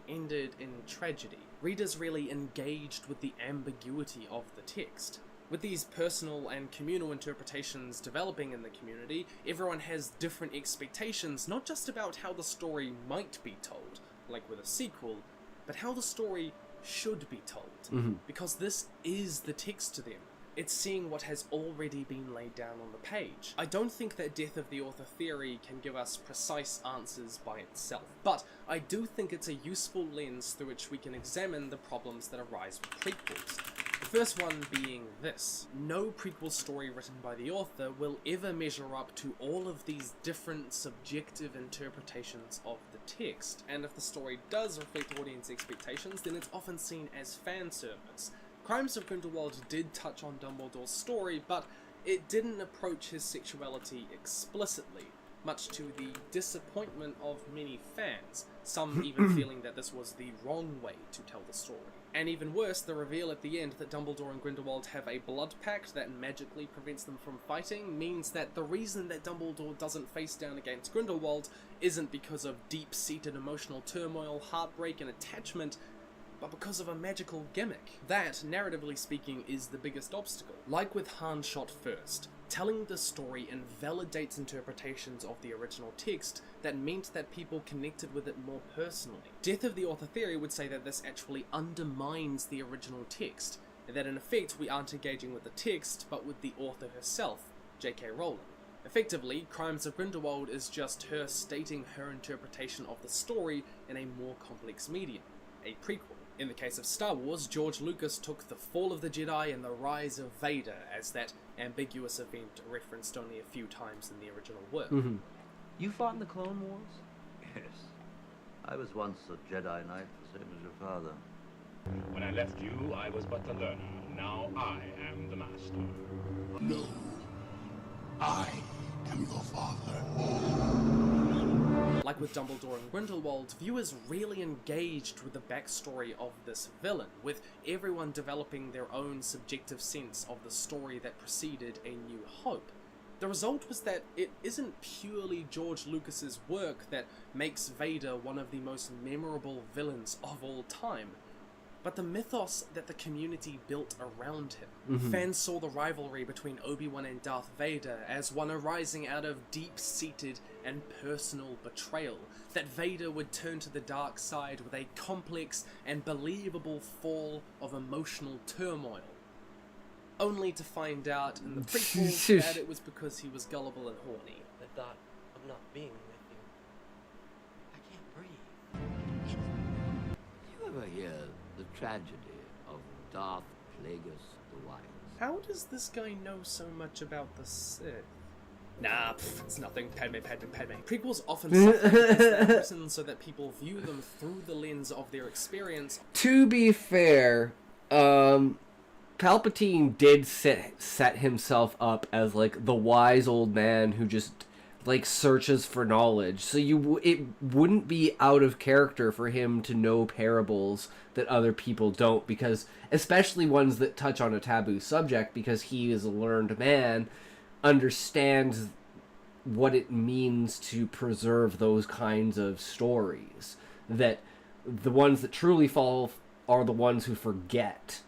ended in tragedy. Readers really engaged with the ambiguity of the text. With these personal and communal interpretations developing in the community, everyone has different expectations, not just about how the story might be told, like with a sequel, but how the story should be told. Because this is the text to them. It's seeing what has already been laid down on the page. I don't think that Death of the Author theory can give us precise answers by itself, but I do think it's a useful lens through which we can examine the problems that arise with prequels. The first one being this: no prequel story written by the author will ever measure up to all of these different subjective interpretations of the text, and if the story does reflect audience expectations, then it's often seen as fan service. Crimes of Grindelwald did touch on Dumbledore's story, but it didn't approach his sexuality explicitly, much to the disappointment of many fans, some even feeling that this was the wrong way to tell the story. And even worse, the reveal at the end that Dumbledore and Grindelwald have a blood pact that magically prevents them from fighting means that the reason that Dumbledore doesn't face down against Grindelwald isn't because of deep-seated emotional turmoil, heartbreak, and attachment, but because of a magical gimmick. That, narratively speaking, is the biggest obstacle. Like with Han Shot First, telling the story invalidates interpretations of the original text that meant that people connected with it more personally. Death of the Author theory would say that this actually undermines the original text, and that in effect we aren't engaging with the text, but with the author herself, J.K. Rowling. Effectively, Crimes of Grindelwald is just her stating her interpretation of the story in a more complex medium, a prequel. In the case of Star Wars, George Lucas took the fall of the Jedi and the rise of Vader as that ambiguous event referenced only a few times in the original work. You fought in the Clone Wars? Yes. I was once a Jedi Knight, the same as your father. When I left you, I was but the learner. Now I am the master. No. I am your father. Like with Dumbledore and Grindelwald, viewers really engaged with the backstory of this villain, with everyone developing their own subjective sense of the story that preceded A New Hope. The result was that it isn't purely George Lucas's work that makes Vader one of the most memorable villains of all time, but the mythos that the community built around him. Fans saw the rivalry between Obi-Wan and Darth Vader as one arising out of deep-seated and personal betrayal, that Vader would turn to the dark side with a complex and believable fall of emotional turmoil, only to find out in the prequels that it was because he was gullible and horny. The thought of not being with you, I can't breathe. You ever hear the tragedy of Darth Plagueis the Wise? How does this guy know so much about the Sith? Nah, it's nothing. Padme. Prequels often suffer because they're written so that people view them through the lens of their experience. To be fair, Palpatine did set himself up as, like, the wise old man who just, like, searches for knowledge. So it wouldn't be out of character for him to know parables that other people don't, because, especially ones that touch on a taboo subject, because he is a learned man, understands what it means to preserve those kinds of stories. That the ones that truly fall are the ones who forget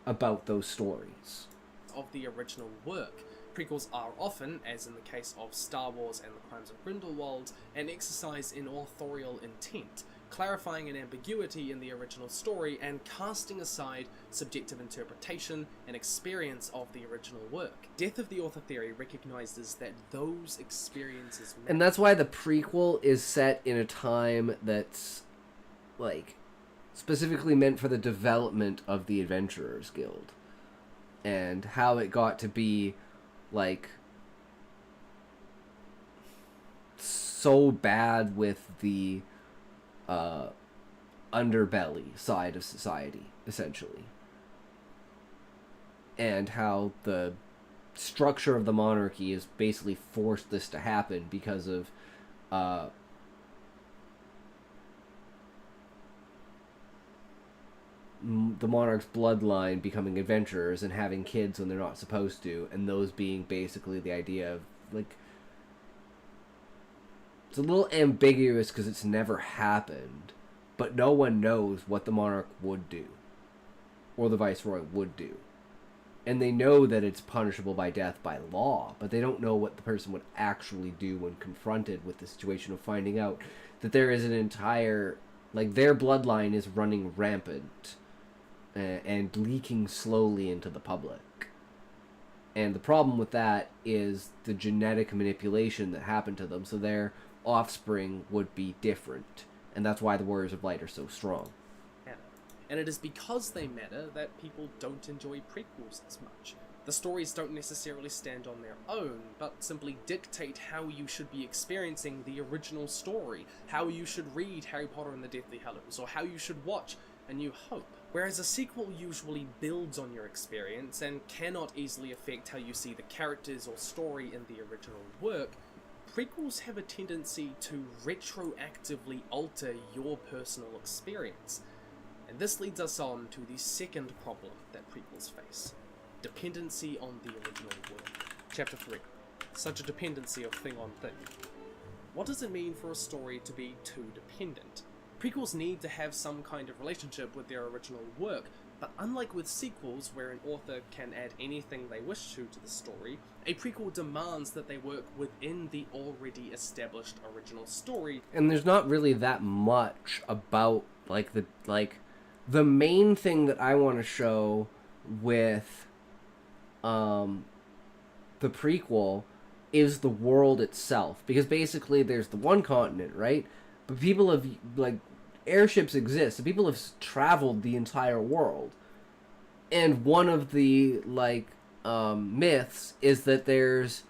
about those stories. Of the original work. Prequels are often, as in the case of Star Wars and the Crimes of Grindelwald, an exercise in authorial intent, clarifying an ambiguity in the original story and casting aside subjective interpretation and experience of the original work. Death of the Author theory recognizes that those experiences matter. And that's why the prequel is set in a time that's, like, specifically meant for the development of the Adventurers Guild. And how it got to be, like, so bad with the underbelly side of society, essentially. And how the structure of the monarchy has basically forced this to happen because of the monarch's bloodline becoming adventurers and having kids when they're not supposed to, and those being basically the idea of, like, it's a little ambiguous because it's never happened, but no one knows what the monarch would do, or the viceroy would do. And they know that it's punishable by death by law, but they don't know what the person would actually do when confronted with the situation of finding out that there is an entire, like, their bloodline is running rampant and leaking slowly into the public. And the problem with that is the genetic manipulation that happened to them, so their offspring would be different. And that's why the Warriors of Light are so strong. And it is because they matter that people don't enjoy prequels as much. The stories don't necessarily stand on their own, but simply dictate how you should be experiencing the original story, how you should read Harry Potter and the Deathly Hallows, or how you should watch A New Hope. Whereas a sequel usually builds on your experience and cannot easily affect how you see the characters or story in the original work, prequels have a tendency to retroactively alter your personal experience. And this leads us on to the second problem that prequels face: dependency on the original work. Chapter 3. Such a dependency of thing on thing. What does it mean for a story to be too dependent? Prequels need to have some kind of relationship with their original work, but unlike with sequels, where an author can add anything they wish to the story, a prequel demands that they work within the already established original story. And there's not really that much about, the main thing that I want to show with the prequel is the world itself, because basically there's the one continent, right? But people have, airships exist, so people have traveled the entire world. And one of the, myths is that there's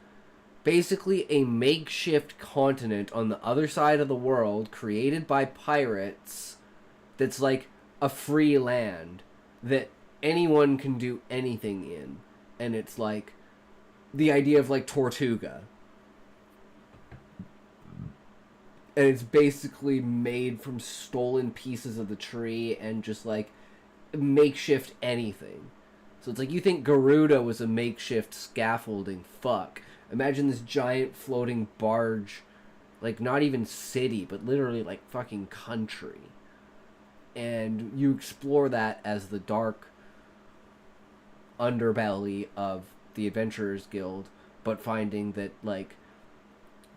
basically a makeshift continent on the other side of the world created by pirates that's like a free land that anyone can do anything in. And it's like the idea of, Tortuga. And it's basically made from stolen pieces of the tree and just, makeshift anything. So it's like, you think Garuda was a makeshift scaffolding. Fuck. Imagine this giant floating barge, not even city, but literally, fucking country. And you explore that as the dark underbelly of the Adventurers Guild, but finding that,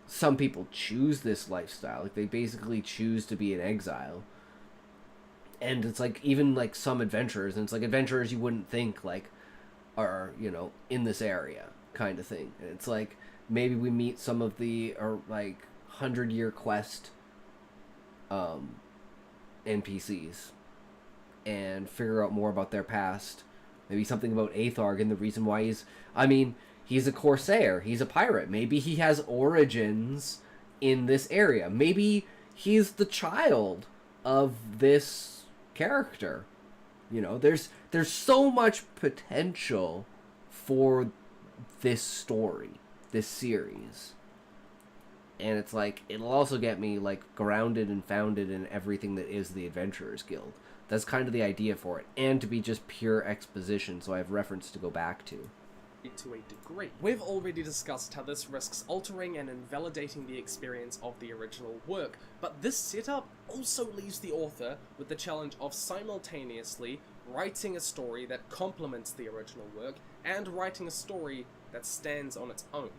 some people choose this lifestyle. They basically choose to be in exile. And it's even some adventurers, and it's adventurers you wouldn't think are, in this area kind of thing. And it's maybe we meet some of the 100-year quest NPCs and figure out more about their past. Maybe something about Aetharg and the reason why he's a Corsair, he's a pirate. Maybe he has origins in this area. Maybe he's the child of this character. You know, there's so much potential for this story, this series. And it's like, it'll also get me like grounded and founded in everything that is the Adventurers Guild. That's kind of the idea for it. And to be just pure exposition, so I have reference to go back to. To a degree. We've already discussed how this risks altering and invalidating the experience of the original work, but this setup also leaves the author with the challenge of simultaneously writing a story that complements the original work and writing a story that stands on its own.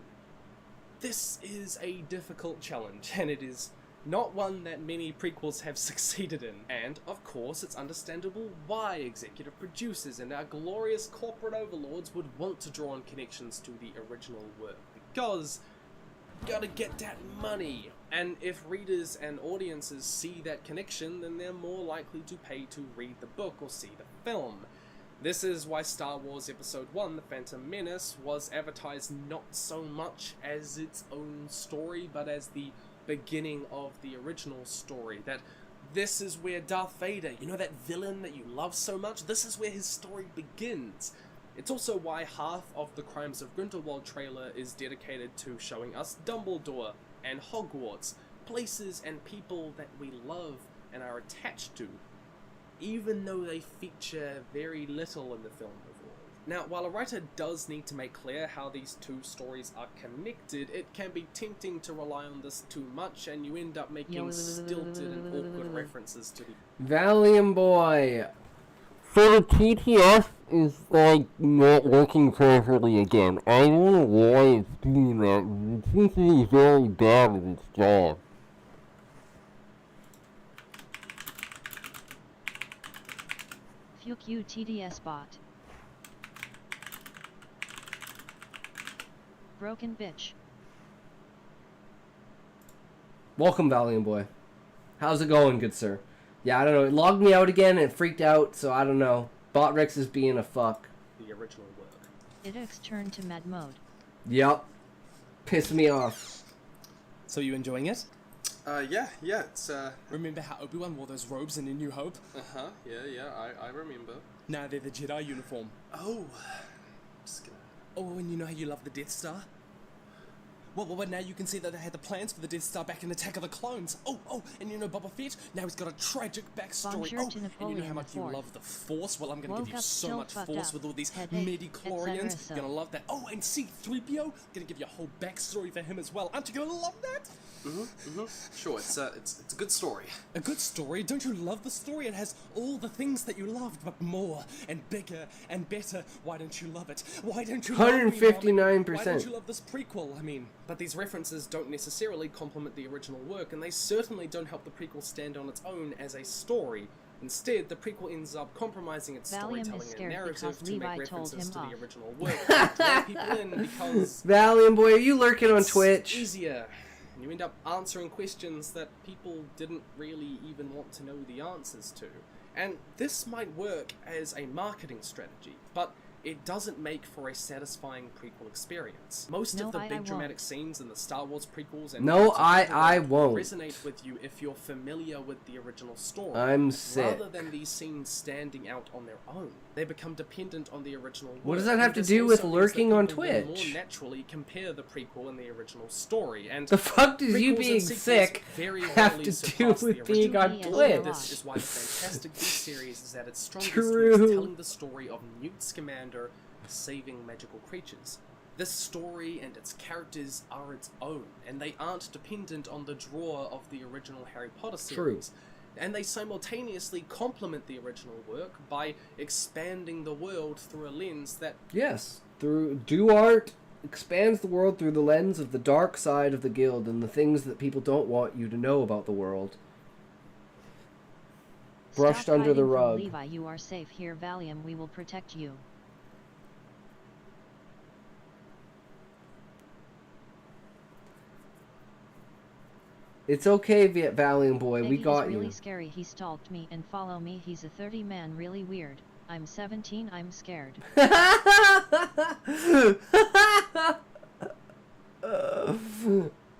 This is a difficult challenge, and it is not one that many prequels have succeeded in, and of course it's understandable why executive producers and our glorious corporate overlords would want to draw on connections to the original work, because you gotta get that money, and if readers and audiences see that connection, then they're more likely to pay to read the book or see the film. This is why Star Wars Episode 1, The Phantom Menace, was advertised not so much as its own story, but as the beginning of the original story. That this is where Darth Vader, you know, that villain that you love so much, this is where his story begins. It's also why half of the Crimes of Grindelwald trailer is dedicated to showing us Dumbledore and Hogwarts, places and people that we love and are attached to, even though they feature very little in the film overall. Now, while a writer does need to make clear how these two stories are connected, it can be tempting to rely on this too much, and you end up making stilted and awkward references to the Valium Boy! So the TTS is, like, not working properly again. I don't know why it's doing that. It seems to be very bad at its job. Fuck you TDS bot. Broken bitch. Welcome, Valiant Boy. How's it going, good sir? Yeah, I don't know. It logged me out again and it freaked out, so I don't know. Botrex is being a fuck. the original work. Idux turned to mad mode. Yup. Pissed me off. So you enjoying it? Yeah, it's, Remember how Obi-Wan wore those robes in A New Hope? Uh-huh, yeah, I remember. Now they're the Jedi uniform. Oh. Just gonna... Oh, and you know how you love the Death Star? Well, now you can see that they had the plans for the Death Star back in Attack of the Clones. Oh, and you know Boba Fett? Now he's got a tragic backstory. Bonjour to and you know how Napoleon much you IV. love the Force? Well, I'm gonna Woke give you up so still much fucked Force up. with all these Headache, midi-chlorians. etc. You're gonna love that. Oh, and C-3PO? Gonna give you a whole backstory for him as well. Aren't you gonna love that? Sure, it's a good story. A good story? Don't you love the story? It has all the things that you loved, but more and bigger and better. Why don't you love it? Why don't you love me, Mom? 159%. Why don't you love this prequel? I mean, but these references don't necessarily complement the original work, and they certainly don't help the prequel stand on its own as a story. Instead, the prequel ends up compromising its Valium is storytelling and scared narrative because to Levi make told references him to off. the original work, to draw people in because Valiant Boy, are you lurking on it's Twitch? easier. You end up answering questions that people didn't really even want to know the answers to. And this might work as a marketing strategy, but it doesn't make for a satisfying prequel experience. Most No, of the I big won't. dramatic scenes in the Star Wars prequels and No, parts of I Prologue won't. resonate with you if you're familiar with the original story. I'm sick. Rather than these scenes standing out on their own, they become dependent on the original work. What does that have And to this do with also means that lurking on people will Twitch? More naturally compare the prequel and the original story. And The fuck does you prequels being and sequels sick very have rarely to do surpass the with being on original. Twitch? This is why the Fantastic Beasts series is at its strongest True. when it's telling the story of Newt Scamander saving magical creatures. This story and its characters are its own, and they aren't dependent on the draw of the original Harry Potter series. And they simultaneously complement the original work by expanding the world through a lens that Yes, do art expands the world through the lens of the dark side of the guild and the things that people don't want you to know about the world. Brushed Stop under the hiding from rug. Levi, you are safe here, Valium. We will protect you. It's okay, Valiant Boy. We Eggy got is really you. scary. He stalked me and follow me. He's a 30 man, really weird. I'm 17. I'm scared.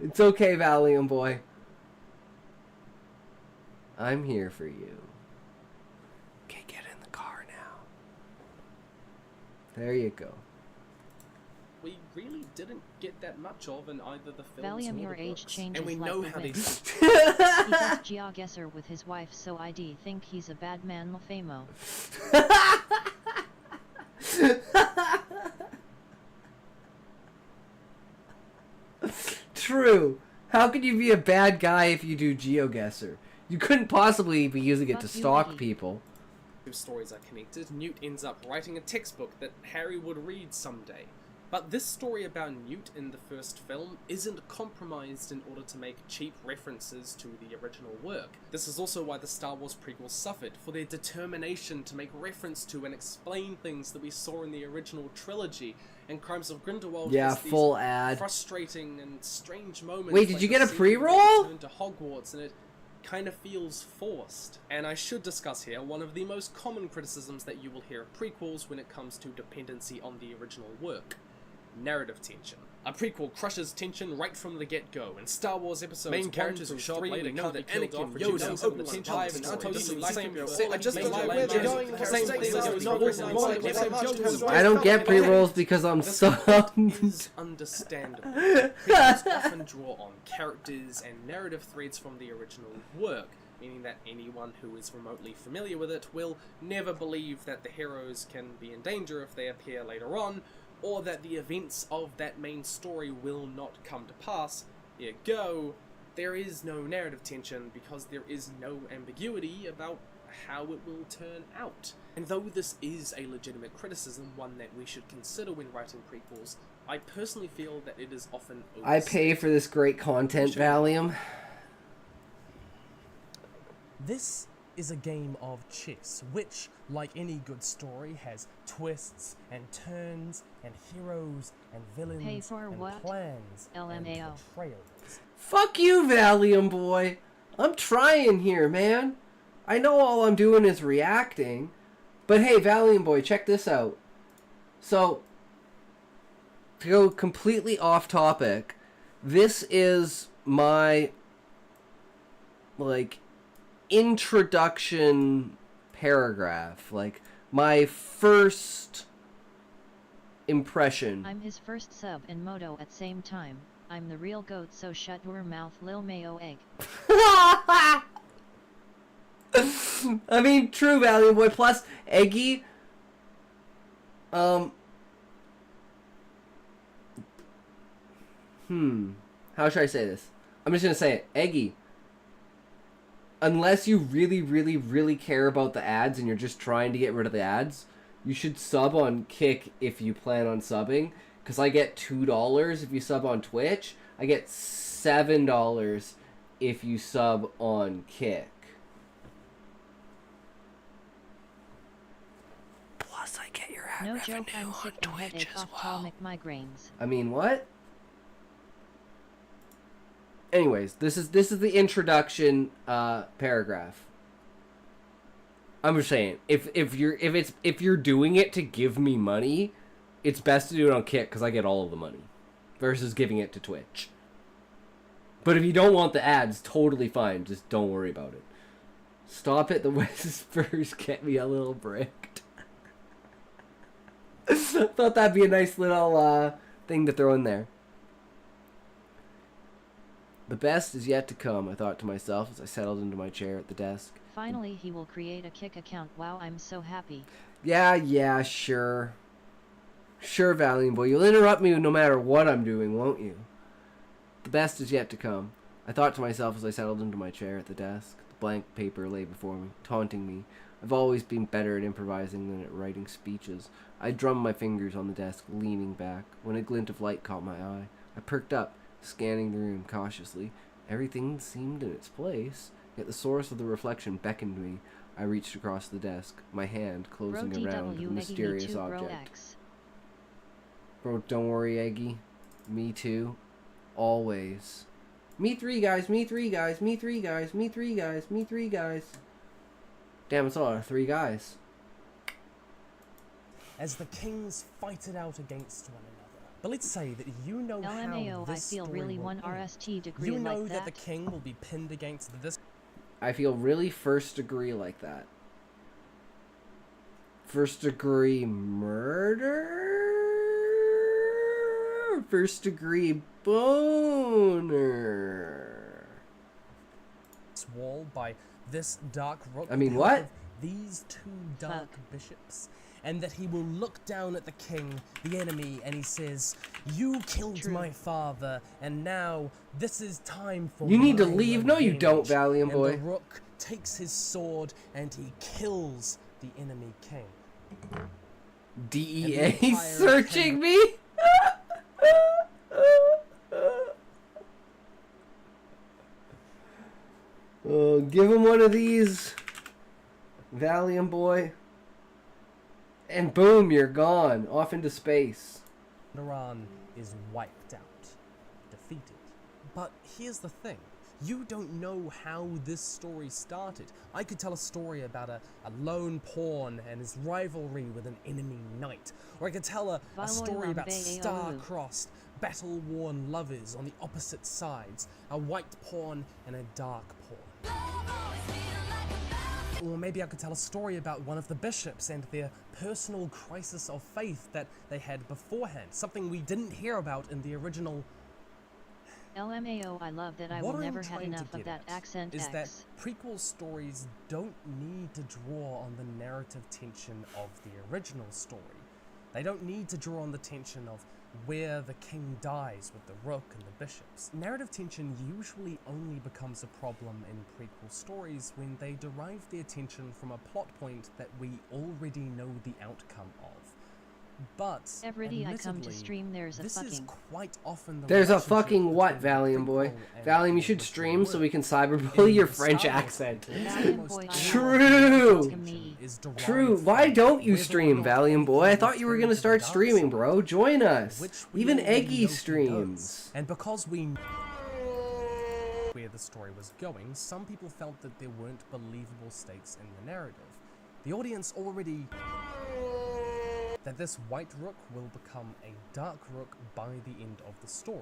It's okay, Valiant Boy. I'm here for you. Okay, get in the car now. There you go. We really didn't get that much of in either the films Valium, or your the age books. changes And we like know the how wind. these He does geoguesser with his wife, so I think he's a bad man, Lafamo. True. How could you be a bad guy if you do GeoGuessr? You couldn't possibly be using it to stalk people. Two stories are connected. Newt ends up writing a textbook that Harry would read someday. But this story about Newt in the first film isn't compromised in order to make cheap references to the original work. This is also why the Star Wars prequels suffered, for their determination to make reference to and explain things that we saw in the original trilogy. And Crimes of Grindelwald Yeah, has these full ad. frustrating and strange moments. Wait, did like you the get a scene where they pre-roll? return to Hogwarts, and it kind of feels forced. And I should discuss here one of the most common criticisms that you will hear of prequels when it comes to dependency on the original work. Narrative tension. A prequel crushes tension right from the get-go. In Star Wars episodes Main characters who show up later know can't that be killed Anakin, off, Yoda, reducing Obi-Wan, the tension Clive, of and the story. Anton, This is like same him, thing. I just don't know where they're going. I don't get pre-rolls because I'm subbed. Is understandable. Prequels often draw on characters and narrative threads from the original work, meaning that anyone who is remotely familiar with it will never believe that the heroes can be in danger if they appear later on, or that the events of that main story will not come to pass. Ergo, there is no narrative tension because there is no ambiguity about how it will turn out. And though this is a legitimate criticism, one that we should consider when writing prequels, I personally feel that it is often I pay for this great content, Valium. This is a game of chess, which, like any good story, has twists and turns and heroes and villains Pay for and what? plans and LMAO. betrayals. Fuck you, Valium Boy. I'm trying here, man. I know all I'm doing is reacting. But hey, Valium Boy, check this out. So, to go completely off topic, this is my, like, introduction paragraph. Like, my first impression. I'm his first sub and Moto at same time. I'm the real goat, so shut your mouth, Lil Mayo Egg. I mean, true, Valiant Boy. Plus, Eggy. How should I say this? I'm just gonna say it. Eggy. Unless you really, really, really care about the ads and you're just trying to get rid of the ads, you should sub on Kick if you plan on subbing. Because I get $2 if you sub on Twitch. I get $7 if you sub on Kick. Plus, I get your ad No revenue joke, I'm on sick and Twitch headache as well. ophthalmic migraines. I mean, what? Anyways, this is the introduction paragraph. I'm just saying, if you're doing it to give me money, it's best to do it on Kick because I get all of the money, versus giving it to Twitch. But if you don't want the ads, totally fine. Just don't worry about it. Stop it, the whispers get me a little bricked. Thought that'd be a nice little thing to throw in there. The best is yet to come, I thought to myself as I settled into my chair at the desk. Finally, he will create a Kick account. Wow, I'm so happy. Yeah, sure. Sure, Valiant Boy. You'll interrupt me no matter what I'm doing, won't you? The best is yet to come. I thought to myself as I settled into my chair at the desk. The blank paper lay before me, taunting me. I've always been better at improvising than at writing speeches. I drummed my fingers on the desk, leaning back, when a glint of light caught my eye. I perked up, scanning the room cautiously. Everything seemed in its place, yet the source of the reflection beckoned me. I reached across the desk, my hand closing Bro, around the DW, mysterious Eggy, me too, bro, object. X. Bro, don't worry, Eggy. Me too. Always. Me three guys, me three guys, me three guys, me three guys, me three guys. Damn, it's a lot of 3 guys. As the kings fight it out against one another. But let's say that you know LMAO, how this I feel story really will one end. RST degree You know like that the that. king will be pinned against this. I feel really first degree like that. First degree murder? First degree boner. Wall by this dark rook. I mean, with the help what? of These 2 dark bishops. And that he will look down at the king, the enemy, and he says, "You killed my father, and now this is time for You need to my leave. No, you don't, revenge." Valiant boy. And the rook takes his sword and he kills the enemy king. DEA And the entire searching me? Give him one of these, Valiant boy. And boom, you're gone. Off into space. Iran is wiped out, defeated. But here's the thing. You don't know how this story started. I could tell a story about a lone pawn and his rivalry with an enemy knight. Or I could tell a story about star-crossed, battle-worn lovers on the opposite sides. A white pawn and a dark pawn. Or maybe I could tell a story about one of the bishops and their personal crisis of faith that they had beforehand. Something we didn't hear about in the original. LMAO, I love that I What will I'm never have trying to enough of get that at accent is X. that prequel stories don't need to draw on the narrative tension of the original story. They don't need to draw on the tension of where the king dies with the rook and the bishops. Narrative tension usually only becomes a problem in prequel stories when they derive their tension from a plot point that we already know the outcome of. But Every I come to admittedly, stream, there's a this is fucking. quite often the There's a relationship fucking what, between Valiant boy? prequel and Valiant, you the should original stream so we can work. cyberbully In your the French Star Wars accent. Valiant boy, True. is derived True. Why from don't you whether or stream, not Valiant boy? I anything thought you were turned gonna to the start dark streaming, side, bro. Join us. which we Even already know Eggy he does. streams. And because we knew where the story was going, some people felt that there weren't believable stakes in the narrative. The audience already that this white rook will become a dark rook by the end of the story.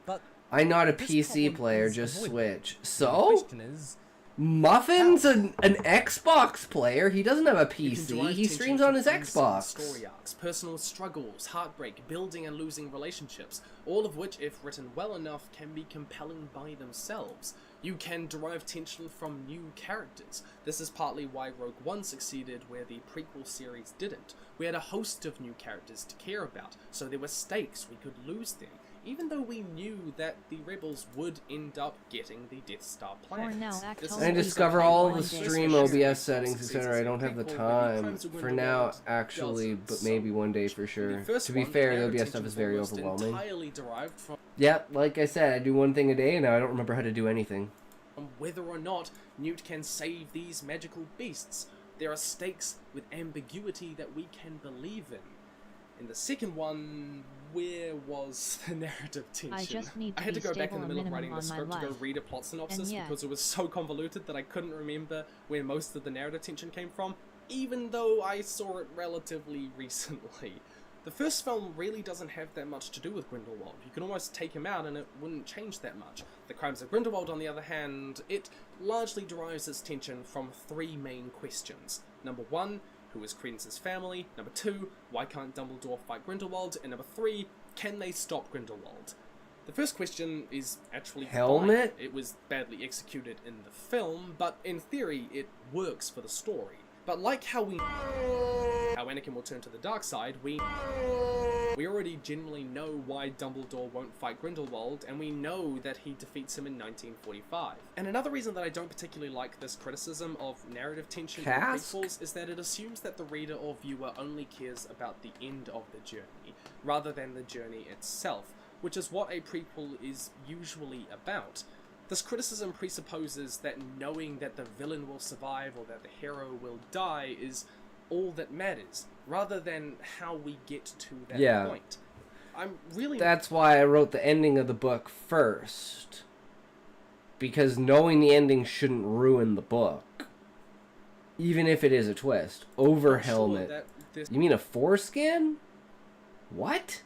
But I'm not a this PC problem player, is just avoidable. Switch. The So? question is, Muffin's an Xbox player. He doesn't have a You can PC. derive He tension streams from on his unseen Xbox. Story arcs, personal struggles, heartbreak, building and losing relationships, all of which, if written well enough, can be compelling by themselves. You can derive tension from new characters. This is partly why Rogue One succeeded where the prequel series didn't. We had a host of new characters to care about, so there were stakes, we could lose them, even though we knew that the rebels would end up getting the Death Star planet. I discover all the stream OBS settings, etc. I don't have the time for now, actually, but maybe one day for sure. To be fair, the OBS stuff is very overwhelming. Entirely derived from Yep, like I said, I do one thing a day, and now I don't remember how to do anything. whether or not Newt can save these magical beasts. There are stakes with ambiguity that we can believe in. In the second one, where was the narrative tension? I just need to I had to be go back in stable the a middle of minimum writing the on my script to go life. read a plot synopsis And yet- because it was so convoluted that I couldn't remember where most of the narrative tension came from, even though I saw it relatively recently. The first film really doesn't have that much to do with Grindelwald. You can almost take him out and it wouldn't change that much. The Crimes of Grindelwald, on the other hand, it largely derives its tension from three main questions. Number one, who is Credence's family? Number two, why can't Dumbledore fight Grindelwald? And number three, can they stop Grindelwald? The first question is actually Helmet? fine. It was badly executed in the film, but in theory it works for the story. But like how Anakin will turn to the dark side, we already generally know why Dumbledore won't fight Grindelwald, and we know that he defeats him in 1945. And another reason that I don't particularly like this criticism of narrative tension in Cask? prequels is that it assumes that the reader or viewer only cares about the end of the journey, rather than the journey itself, which is what a prequel is usually about. This criticism presupposes that knowing that the villain will survive or that the hero will die is all that matters, rather than how we get to that point. I'm really... That's why I wrote the ending of the book first. because knowing the ending shouldn't ruin the book. Even if it is a twist. Over I'm sure helmet. that this You mean a foreskin? What?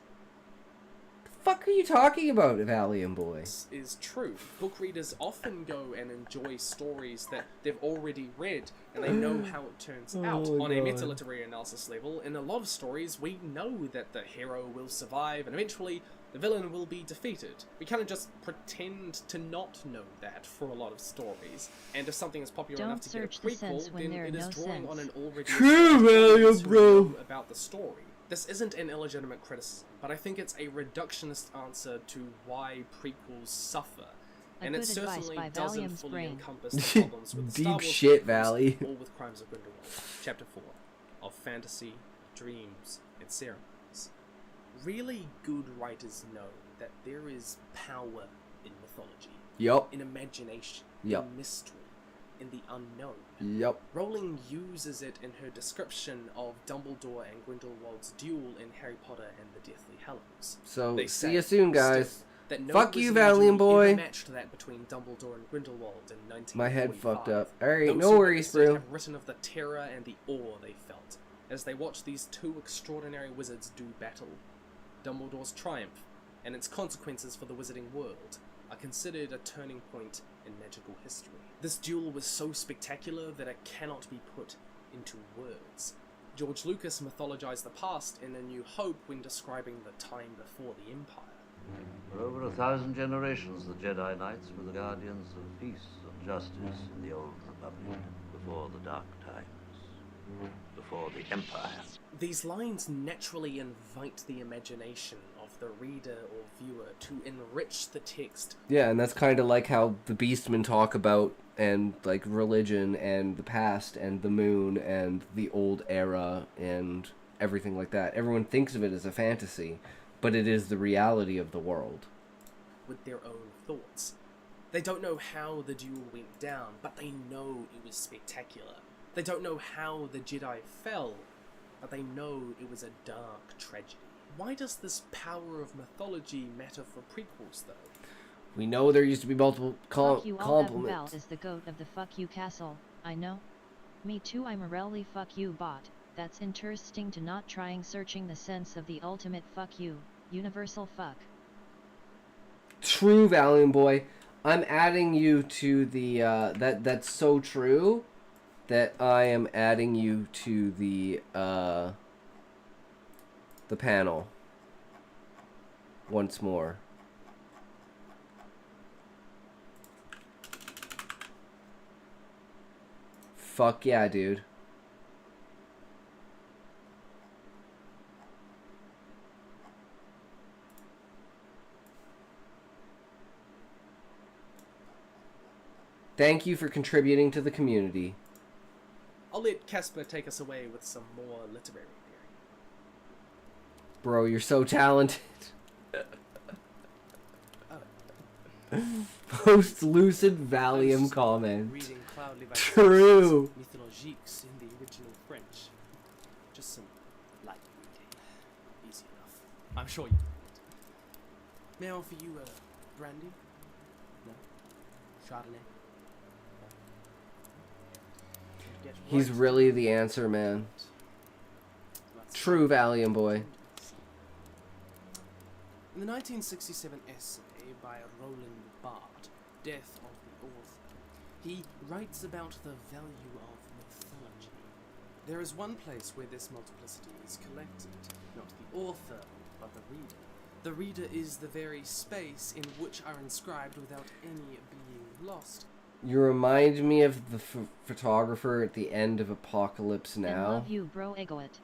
The fuck are you talking about, Valiant Boy? is true. Book readers often go and enjoy stories that they've already read, and they know how it turns out. Oh, On a God. meta-literary analysis level, in a lot of stories, we know that the hero will survive, and eventually the villain will be defeated. We kind of just pretend to not know that for a lot of stories, and if something is popular Don't enough to get a search the sense prequel, when then there are it is no drawing on sense. an already True, established Valiant, audience who bro. know about the story. This isn't an illegitimate criticism, but I think it's a reductionist answer to why prequels suffer. And it good advice certainly by doesn't Valium's fully brain. encompass the problems with the Deep Star Wars shit, prequels Valley. or with Crimes of Grindelwald. Chapter 4 of Fantasy, Dreams, and Ceremonies. Really good writers know that there is power in mythology, Yup. in imagination, Yup. in mystery, in the unknown. Yup. Rowling uses it in her description of Dumbledore and Grindelwald's duel in Harry Potter and the Deathly Hallows. So, They see say, you soon, guys. still, that no Fuck you, wizarding Valiant duel Boy. ever matched that between Dumbledore and Grindelwald in 1945. My head fucked up. Alright, Those no who worries, witnessed it bro. have written of the terror and the awe they felt as they watched these two extraordinary wizards do battle. Dumbledore's triumph and its consequences for the wizarding world are considered a turning point in magical history. This duel was so spectacular that it cannot be put into words. George Lucas mythologized the past in A New Hope when describing the time before the Empire. For over 1,000 generations, the Jedi Knights were the guardians of peace and justice in the Old Republic, before the Dark Times, before the Empire. These lines naturally invite the imagination of the reader or viewer to enrich the text. Yeah, and that's kind of like how the Beastmen talk about, and like religion and the past and the moon and the old era and everything like that. Everyone thinks of it as a fantasy, but it is the reality of the world. With their own thoughts. They don't know how the duel went down, but they know it was spectacular. They don't know how the Jedi fell, but they know it was a dark tragedy. Why does this power of mythology matter for prequels, though? We know there used to be multiple Fuck you all, Val compliments. is the goat of the fuck you castle, I know. Me too, I'm a really fuck you bot. That's interesting to not trying searching the sense of the ultimate fuck you, universal fuck. True, Valiant Boy. I'm adding you to the, that's so true that I am adding you to the panel. Once more. Fuck yeah, dude. Thank you for contributing to the community. I'll let Casper take us away with some more literary theory. Bro, you're so talented. Post lucid Valium comment. Reading Cloudly by True. Mythologiques in the original French. Just some light reading. Easy enough. I'm sure you can read. May I offer you a brandy? No? Chardonnay? Get He's right really the answer, man. True Valium Boy. In the 1967 essay by Roland Barthes, Death of the Author, he writes about the value of mythology. There is one place where this multiplicity is collected, not the author, but the reader. The reader is the very space in which are inscribed without any being lost. You remind me of the photographer at the end of Apocalypse Now. And love you, bro, Egoit.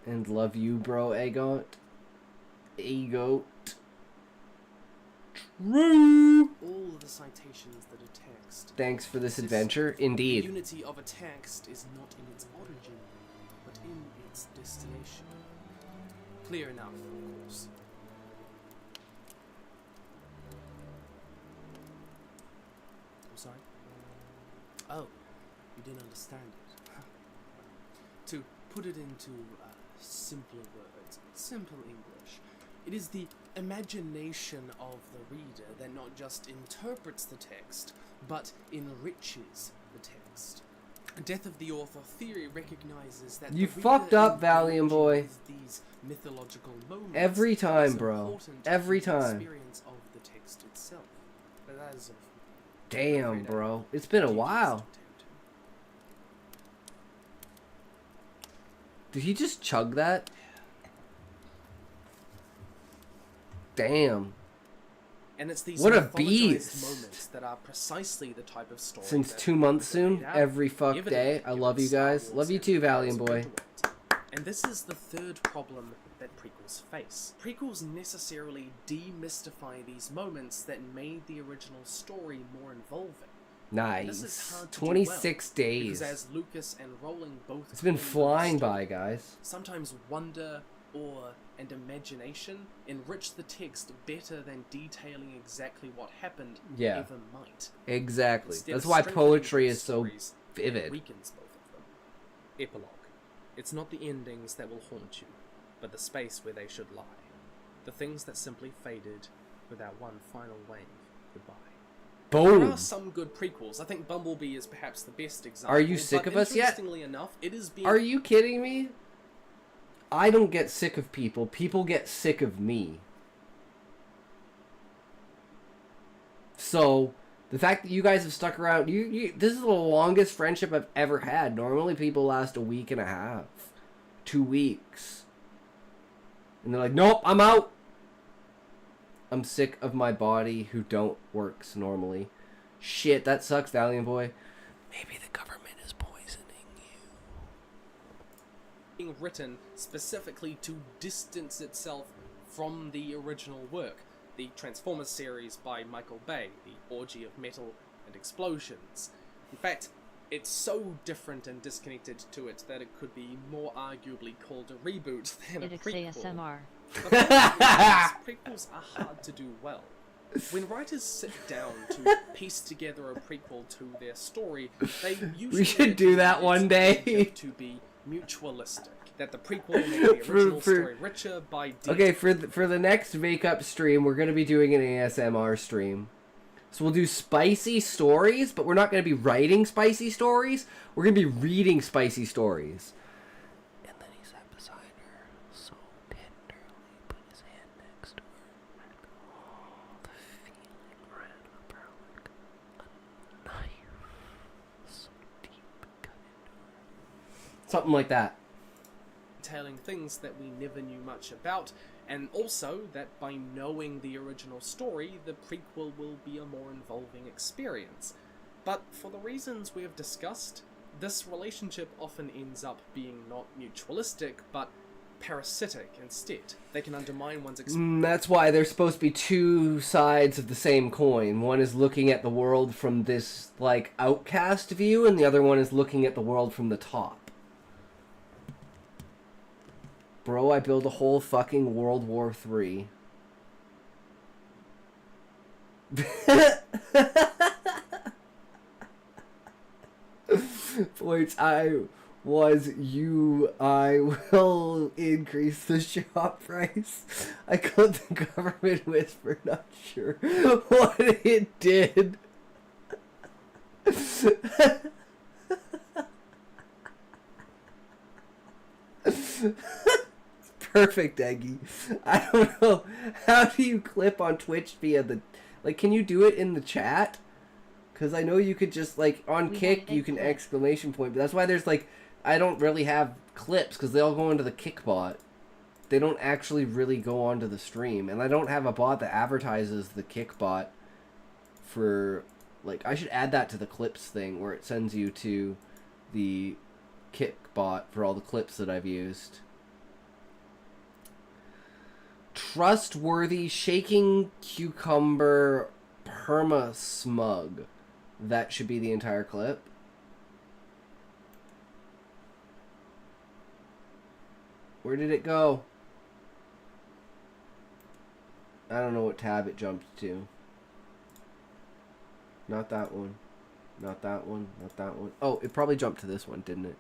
And love you, bro, Egot. Egot. True. All the citations that a text. Thanks for this consists adventure. of. Indeed. The unity of a text is not in its origin, but in its destination. Clear enough, of course. I'm sorry? Oh, you didn't understand it. To put it into simpler words, simple English, It is the imagination of the reader that not just interprets the text, but enriches the text. Death of the Author theory recognizes that You the fucked reader up, Valiant engaging boy. with these mythological moments Every time, is bro. important to Every the time. experience of the text itself. But that is Damn, bro. It's been a while. Did he just chug that? Damn. And it's these What a mythologized beast. moments that are precisely the type of story Since that 2 months soon, out, every fuck evident day. I love you Star guys. Wars Love you and too, Harry Valiant Potter boy. world. And this is the third problem that prequels face. Prequels necessarily demystify these moments that made the original story more involving. This is Nice. hard to 26 do well, days. Because as Lucas and Rowling both It's been claim that the flying story, by, guys. Sometimes wonder, awe, and imagination enrich the text better than detailing exactly what happened Yeah. ever might. Exactly. Instead That's of why strengthening poetry these is so stories, it vivid. weakens both of them. Epilogue. It's not the endings that will haunt you, but the space where they should lie. The things that simply faded without one final wave goodbye. Boom. There are some good prequels. I think Bumblebee is perhaps the best example. Are you sick but of us yet? Interestingly enough, it is being... Are you kidding me? I don't get sick of people. People get sick of me. So, the fact that you guys have stuck around, this is the longest friendship I've ever had. Normally people last a week and a half. 2 weeks. And they're like, nope, I'm out. I'm sick of my body who don't works normally. Shit, that sucks, Valiant boy. Maybe the government is poisoning you. Being written specifically to distance itself from the original work. The Transformers series by Michael Bay, the orgy of metal and explosions. In fact, it's so different and disconnected to it that it could be more arguably called a reboot than a prequel. ASMR. But prequels are hard to do well. When writers sit down to piece together a prequel to their story, they usually We should do that one day. to be mutualistic. That the prequel will make the original story richer by Okay, for the next make-up stream, we're going to be doing an ASMR stream. So we'll do spicy stories, but we're not going to be writing spicy stories. We're going to be reading spicy stories. And then he sat beside her, so tenderly, put his hand next to her. Oh, the feeling ran up her like a knife. So deep and cut into her. Something like that. Detailing things that we never knew much about, and also that by knowing the original story, the prequel will be a more involving experience. But for the reasons we have discussed, this relationship often ends up being not mutualistic, but parasitic instead. They can undermine one's experience. That's why there's supposed to be two sides of the same coin. One is looking at the world from this, like, outcast view, and the other one is looking at the world from the top. Bro, I built a whole fucking World War III. Points I will increase the shop price. I called the government whisper, not sure what it did. Perfect, Eggy. I don't know. How do you clip on Twitch via the... Like, can you do it in the chat? Because I know you could just, like, on Kick, you can exclamation point. But that's why there's, like... I don't really have clips, because they all go into the Kick bot. They don't actually really go onto the stream. And I don't have a bot that advertises the Kick bot for... Like, I should add that to the clips thing, where it sends you to the Kick bot for all the clips that I've used. Trustworthy shaking cucumber perma smug. That should be the entire clip. Where did it go? I don't know what tab it jumped to. Not that one. Not that one. Not that one. Oh, it probably jumped to this one, didn't it?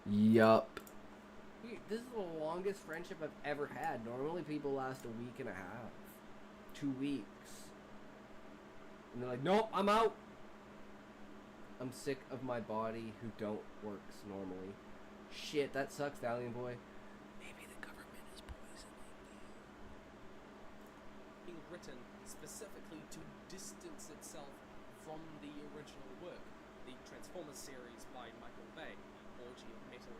Yup. This is the longest friendship I've ever had. Normally people last a week and a half. 2 weeks. And they're like, nope, I'm out. I'm sick of my body who don't works normally. Shit, that sucks, Valiant Boy. Maybe the government is poisoning Being written specifically to distance itself from the original work. The Transformers series by Michael Bay, Orgy of Metal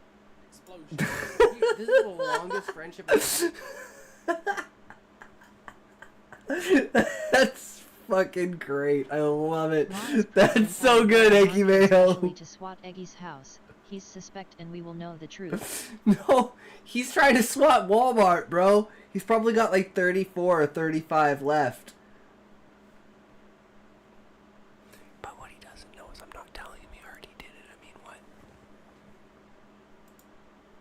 Explosion. you. This is the longest friendship I've had. That's fucking great. I love it. That's so good, Eggy Mayo. To swat Eggy's house. He's suspect and we will know the truth. No, he's trying to swat Walmart, bro. He's probably got like 34 or 35 left. But what he doesn't know is I'm not telling him he already did it. I mean, what?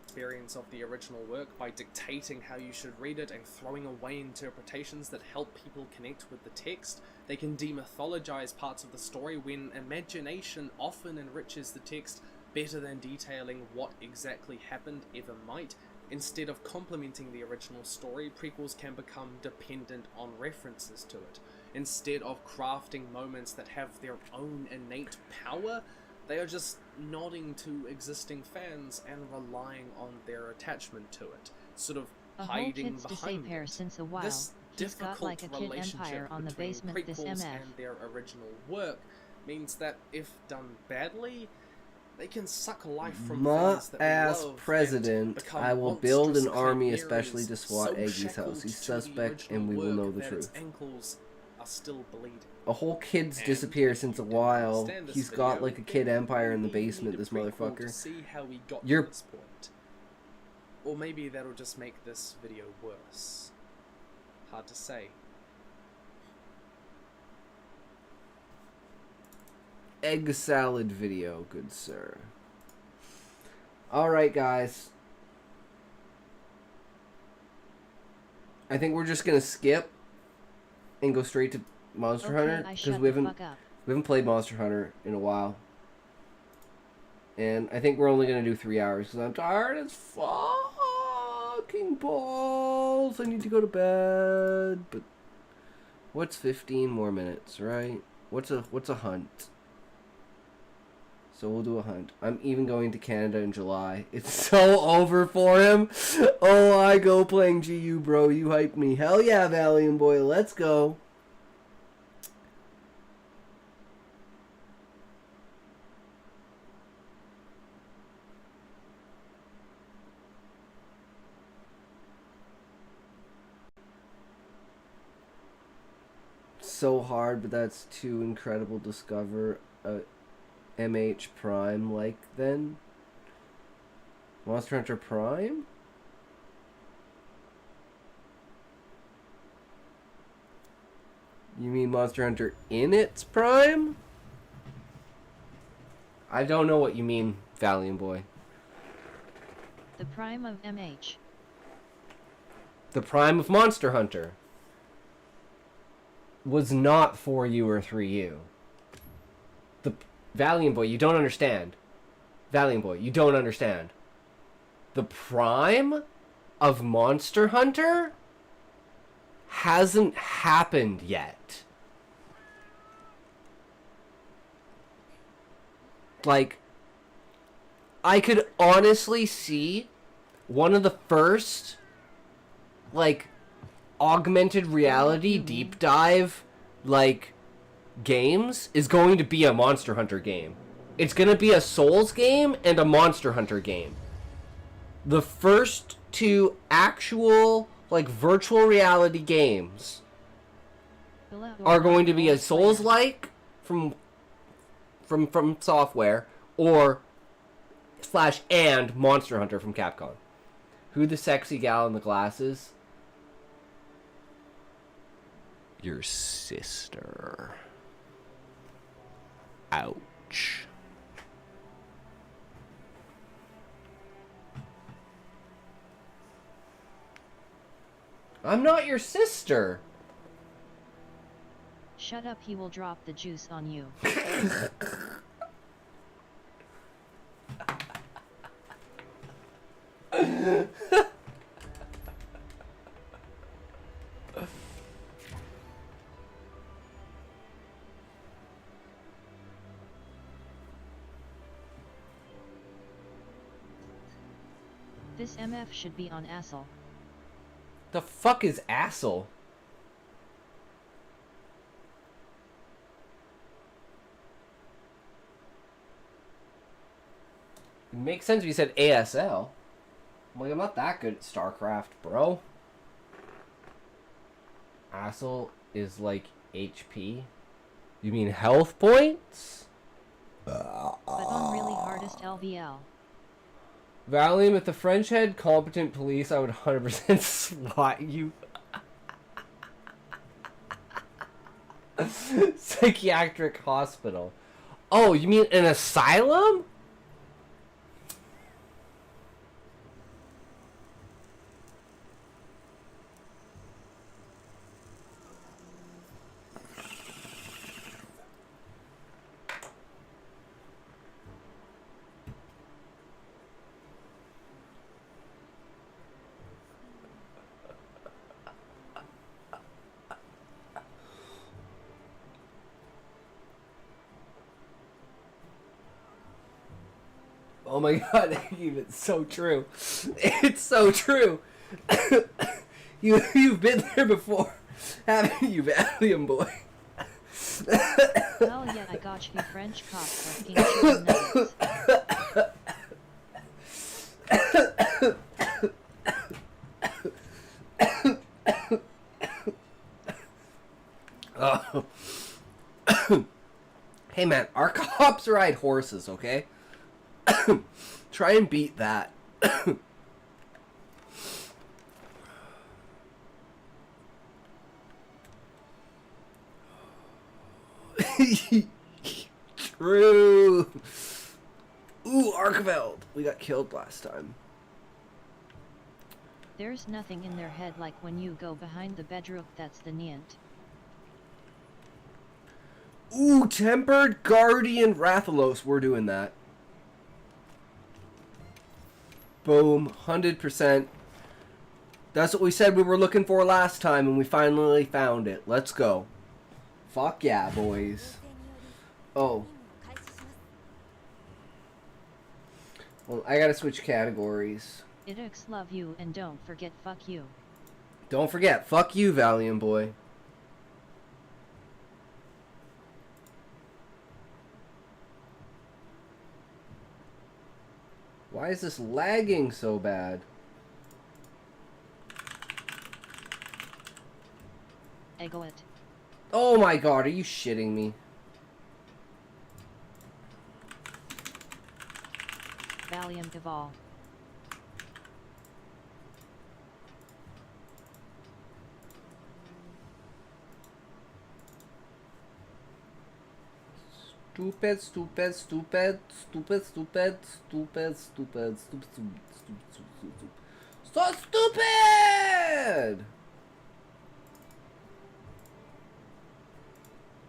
Experience of the original work by dictating how you should read it and throwing away interpretations that help people connect with the text. They can demythologize parts of the story when imagination often enriches the text better than detailing what exactly happened ever might. Instead of complementing the original story, prequels can become dependent on references to it. Instead of crafting moments that have their own innate power, they are just nodding to existing fans and relying on their attachment to it, sort of A whole hiding kids to behind say pair it. since a while. This He's got difficult like a kid relationship empire on the between basement this prequels MF. and their original work means that if done badly, they can suck life from things that we As love president, and become I will build an monstrous army chimeras especially to swat so Eggy's house. shackled He's to the suspect original and we will know work the that truth. its ankles are still bleeding. A whole kid's And disappeared since a while. understand this He's got video, like a kid empire in the maybe you basement, need this a prequel motherfucker. to see how we got You're to this point. Or maybe that'll just make this video worse. Hard to say. Egg salad video, good sir. Alright, guys. I think we're just gonna skip and go straight to Monster Hunter because we haven't played Monster Hunter in a while. And I think we're only gonna do 3 hours because I'm tired as fucking balls. I need to go to bed. But what's 15 more minutes, right? What's a hunt? So we'll do a hunt. I'm even going to Canada in July. It's so over for him. Oh, I go playing GU, bro. You hyped me. Hell yeah, Valiant Boy. Let's go. So hard, but that's too incredible. Discover a MH Prime like then? Monster Hunter Prime? You mean Monster Hunter in its prime? I don't know what you mean, Valiant Boy. The prime of MH. The prime of Monster Hunter was not 4U or 3U. The Valiant Boy, you don't understand. Valiant Boy, you don't understand. The prime of Monster Hunter hasn't happened yet. Like, I could honestly see one of the first, like, augmented reality deep dive, like, games is going to be a Monster Hunter game. It's going to be a Souls game and a Monster Hunter game. The first two actual, like, virtual reality games are going to be a Souls-like from Software or / and Monster Hunter from Capcom. Who the sexy gal in the glasses? Your sister. Ouch. I'm not your sister. Shut up, he will drop the juice on you. This MF should be on Assel. The fuck is Assel? It makes sense if you said ASL. I'm like, I'm not that good at StarCraft, bro. Assel is like HP? You mean health points? But on really hardest LVL. Valium, if the French had competent police, I would 100% swat you. Psychiatric hospital. Oh, you mean an asylum? Oh my god, it's so true. It's so true. You've been there before, haven't you, Valium boy? Hell yeah, I got you French cops fucking chicken nuggets. Oh. Hey man, our cops ride horses, okay? Try and beat that. True. Ooh, Arkveld. We got killed last time. There's nothing in their head like when you go behind the bedrock, that's the Nient. Ooh, Tempered Guardian Rathalos. We're doing that. Boom, 100%. That's what we said we were looking for last time, and we finally found it. Let's go. Fuck yeah, boys. Oh. Well, I gotta switch categories. Idux love you, and don't forget fuck you. Don't forget, fuck you, Valiant boy. Why is this lagging so bad? Ego it. Oh my god, are you shitting me? Valiant of all. Stupid, stupid, stupid, stupid, stupid, stupid, stupid, stupid, stupid, so stupid!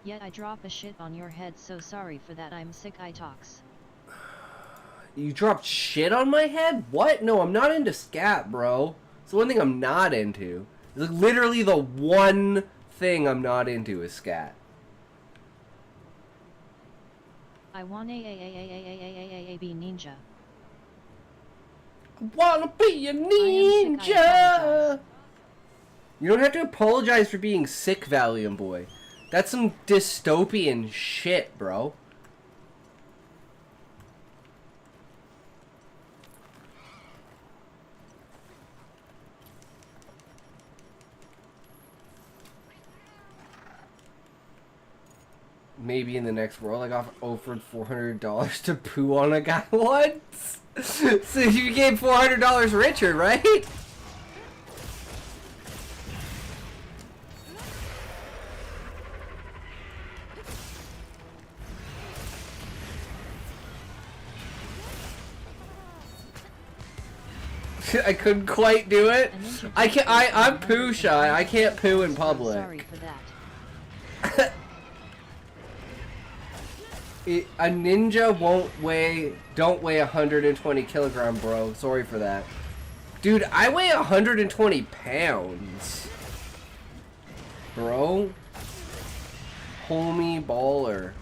Yet I drop a shit on your head, so sorry for that, I'm sick I talks. You dropped shit on my head? What? No, I'm not into scat, bro. It's the one thing I'm not into. It's literally the one thing I'm not into is scat. I want a be ninja. I wanna be a ninja! You don't have to apologize for being sick, Valium boy. That's some dystopian shit, bro. Maybe in the next world, I got offered $400 to poo on a guy once. So you became $400 richer, right? I couldn't quite do it. I'm poo shy. I can't poo in public. Sorry for that. A ninja don't weigh 120 kilogram, bro. Sorry for that. Dude, I weigh 120 pounds. Bro. Homie baller.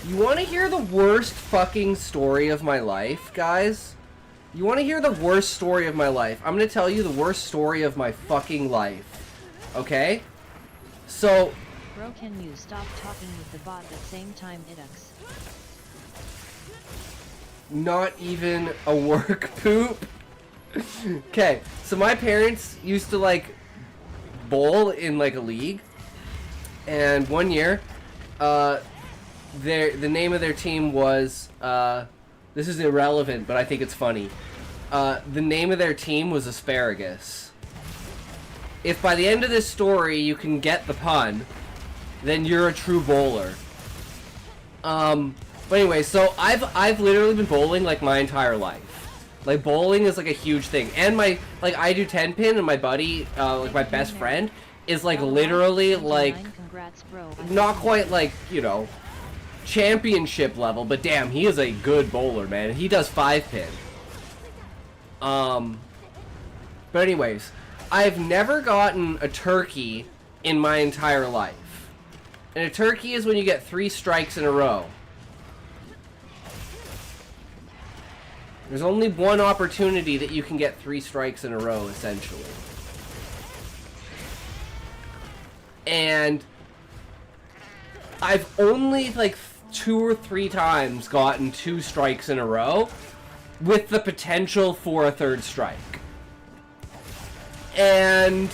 You want to hear the worst fucking story of my life, guys? You want to hear the worst story of my life? I'm going to tell you the worst story of my fucking life. Okay? So... Bro, can you stop talking with the bot at the same time, Idux? Not even a work poop? Okay, so my parents used to, like, bowl in, like, a league. And one year, the name of their team was, this is irrelevant, but I think it's funny. The name of their team was Asparagus. If by the end of this story you can get the pun, then you're a true bowler. But anyway, so I've literally been bowling like my entire life. Like bowling is like a huge thing, and I do 10 pin, and my buddy, like my best friend, is like literally like not quite like, you know, championship level, but damn, he is a good bowler, man. He does 5 pin. But anyways, I've never gotten a turkey in my entire life. And a turkey is when you get 3 strikes in a row. There's only one opportunity that you can get 3 strikes in a row, essentially. And I've only, like, 2 or 3 times gotten 2 strikes in a row with the potential for a 3rd strike. And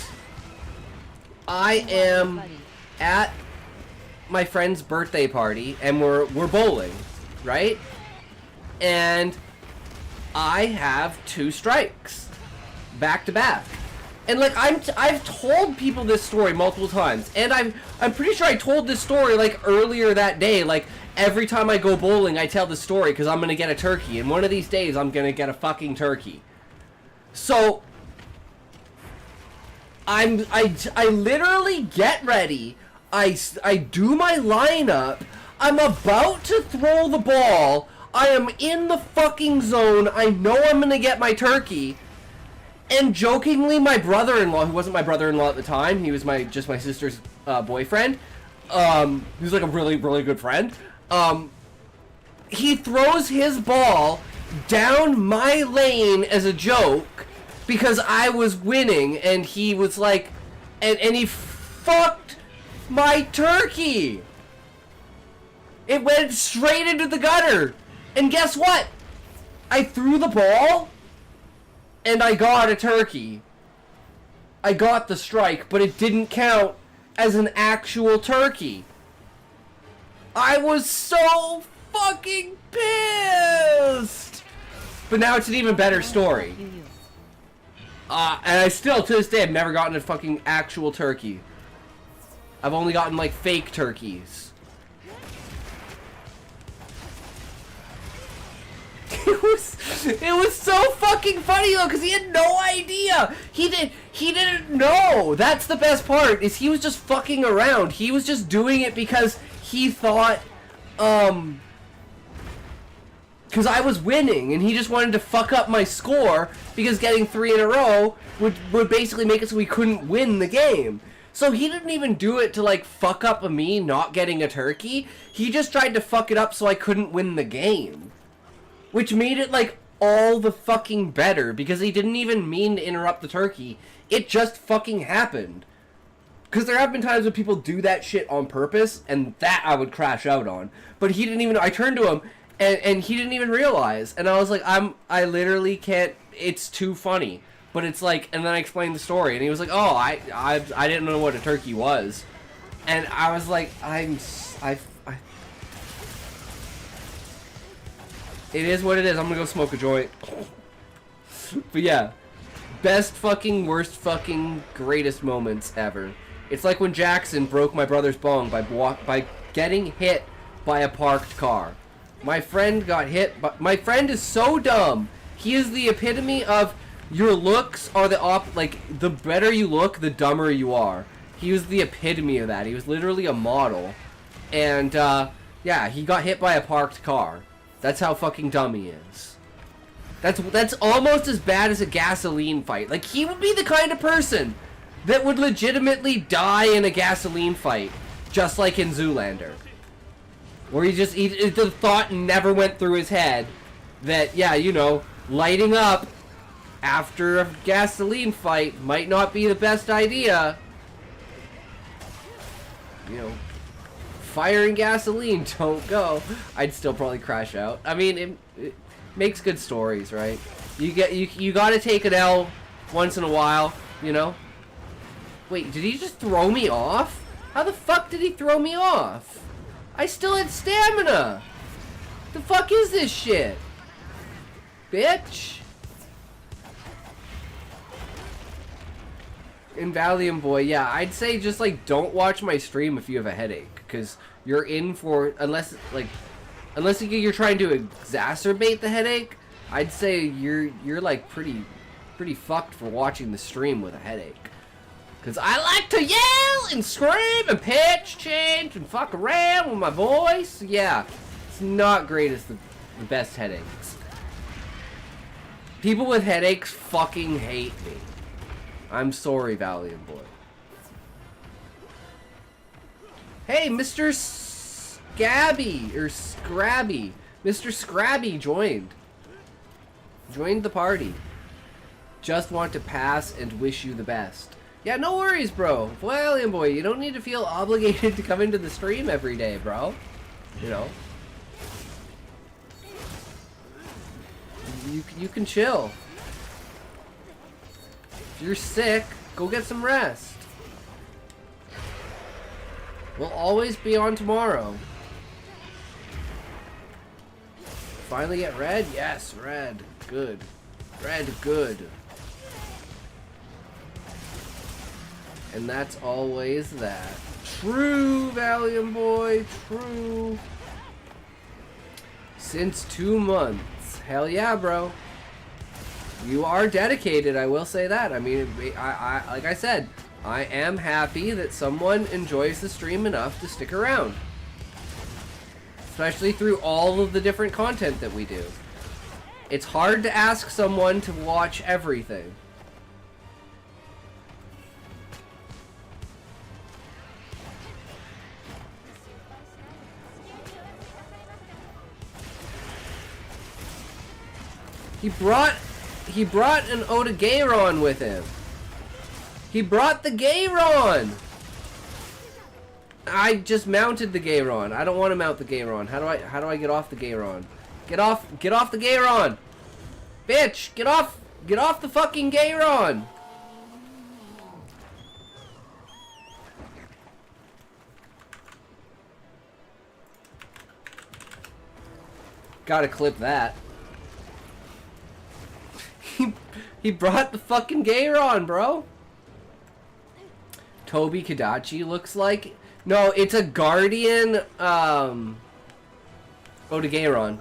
I am at my friend's birthday party, and we're bowling, right? And I have 2 strikes back to back. And like I've told people this story multiple times, and I'm pretty sure I told this story like earlier that day. Like every time I go bowling, I tell the story because I'm gonna get a turkey, and one of these days I'm gonna get a fucking turkey. So I literally get ready. I do my lineup. I'm about to throw the ball. I am in the fucking zone. I know I'm gonna get my turkey. And jokingly, my brother-in-law, who wasn't my brother-in-law at the time, he was just my sister's boyfriend. He was like a really, really good friend. He throws his ball down my lane as a joke because I was winning, and he was like, and he fucked my turkey. It went straight into the gutter. And guess what? I threw the ball, and I got a turkey. I got the strike, but it didn't count as an actual turkey. I was so fucking pissed! But now it's an even better story. And I still, to this day, I've never gotten a fucking actual turkey. I've only gotten, like, fake turkeys. It was so fucking funny though, because he had no idea. He didn't know. That's the best part, is he was just fucking around. He was just doing it because he thought, because I was winning, and he just wanted to fuck up my score, because getting 3 in a row would basically make it so we couldn't win the game. So he didn't even do it to, like, fuck up me not getting a turkey. He just tried to fuck it up so I couldn't win the game. Which made it, like, all the fucking better, because he didn't even mean to interrupt the turkey. It just fucking happened. Because there have been times when people do that shit on purpose, and that I would crash out on. But he didn't even, I turned to him, and he didn't even realize. And I was like, I literally can't, it's too funny. But it's like, and then I explained the story, and he was like, oh, I didn't know what a turkey was. And I was like, it is what it is. I'm gonna go smoke a joint. But yeah, best fucking, worst fucking, greatest moments ever. It's like when Jackson broke my brother's bong by getting hit by a parked car. My friend got hit, but my friend is so dumb. He is the epitome of your looks are the better you look, the dumber you are. He was the epitome of that. He was literally a model. And, yeah, he got hit by a parked car. That's how fucking dumb he is. That's almost as bad as a gasoline fight. Like, he would be the kind of person that would legitimately die in a gasoline fight, just like in Zoolander. Where the thought never went through his head that, yeah, you know, lighting up after a gasoline fight might not be the best idea. You know, fire and gasoline don't go. I'd still probably crash out. I mean, it makes good stories, right? You gotta take an L once in a while, you know? Wait, did he just throw me off? How the fuck did he throw me off? I still had stamina! The fuck is this shit? Bitch! In Valium Boy, yeah, I'd say just, like, don't watch my stream if you have a headache. Because you're in for... Unless you're trying to exacerbate the headache, I'd say you're like, pretty fucked for watching the stream with a headache. Because I like to yell and scream and pitch change and fuck around with my voice. Yeah, it's not great as the best headaches. People with headaches fucking hate me. I'm sorry, Valiant Boy. Hey, Mr. Scabby, or Scrabby. Mr. Scrabby joined. Joined the party. Just want to pass and wish you the best. Yeah, no worries, bro. Valiant Boy, you don't need to feel obligated to come into the stream every day, bro. You know. You can chill. If you're sick, go get some rest. We'll always be on tomorrow. Finally get red? Yes, red. Good. Red, good. And that's always that. True, Valiant Boy, true. Since 2 months. Hell yeah, bro. You are dedicated, I will say that. I mean, I like I said, I am happy that someone enjoys the stream enough to stick around. Especially through all of the different content that we do. It's hard to ask someone to watch everything. He brought an Oda-Gayron with him. He brought the Gayron! I just mounted the Gayron. I don't want to mount the Gayron. How do I get off the Gayron? Get off the Gayron! Bitch, get off the fucking Gayron! Gotta clip that. He brought the fucking Gayron, bro. Toby Kadachi looks like... No, it's a Guardian, Oda-Gayron.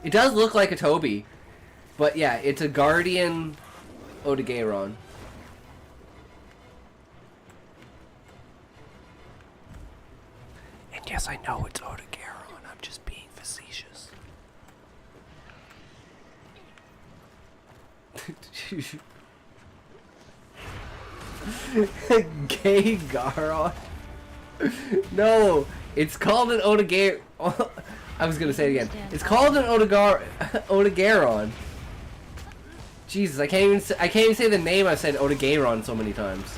It does look like a Toby. But yeah, it's a Guardian Oda-Gayron. And yes, I know it's Oda-Gayron. I'm just being facetious. Gay Garon? No, it's called an Oda-Gayron. I was gonna say it again. It's called an Oda-Gayron. Jesus, I can't even say the name. I've said Oda-Gayron so many times.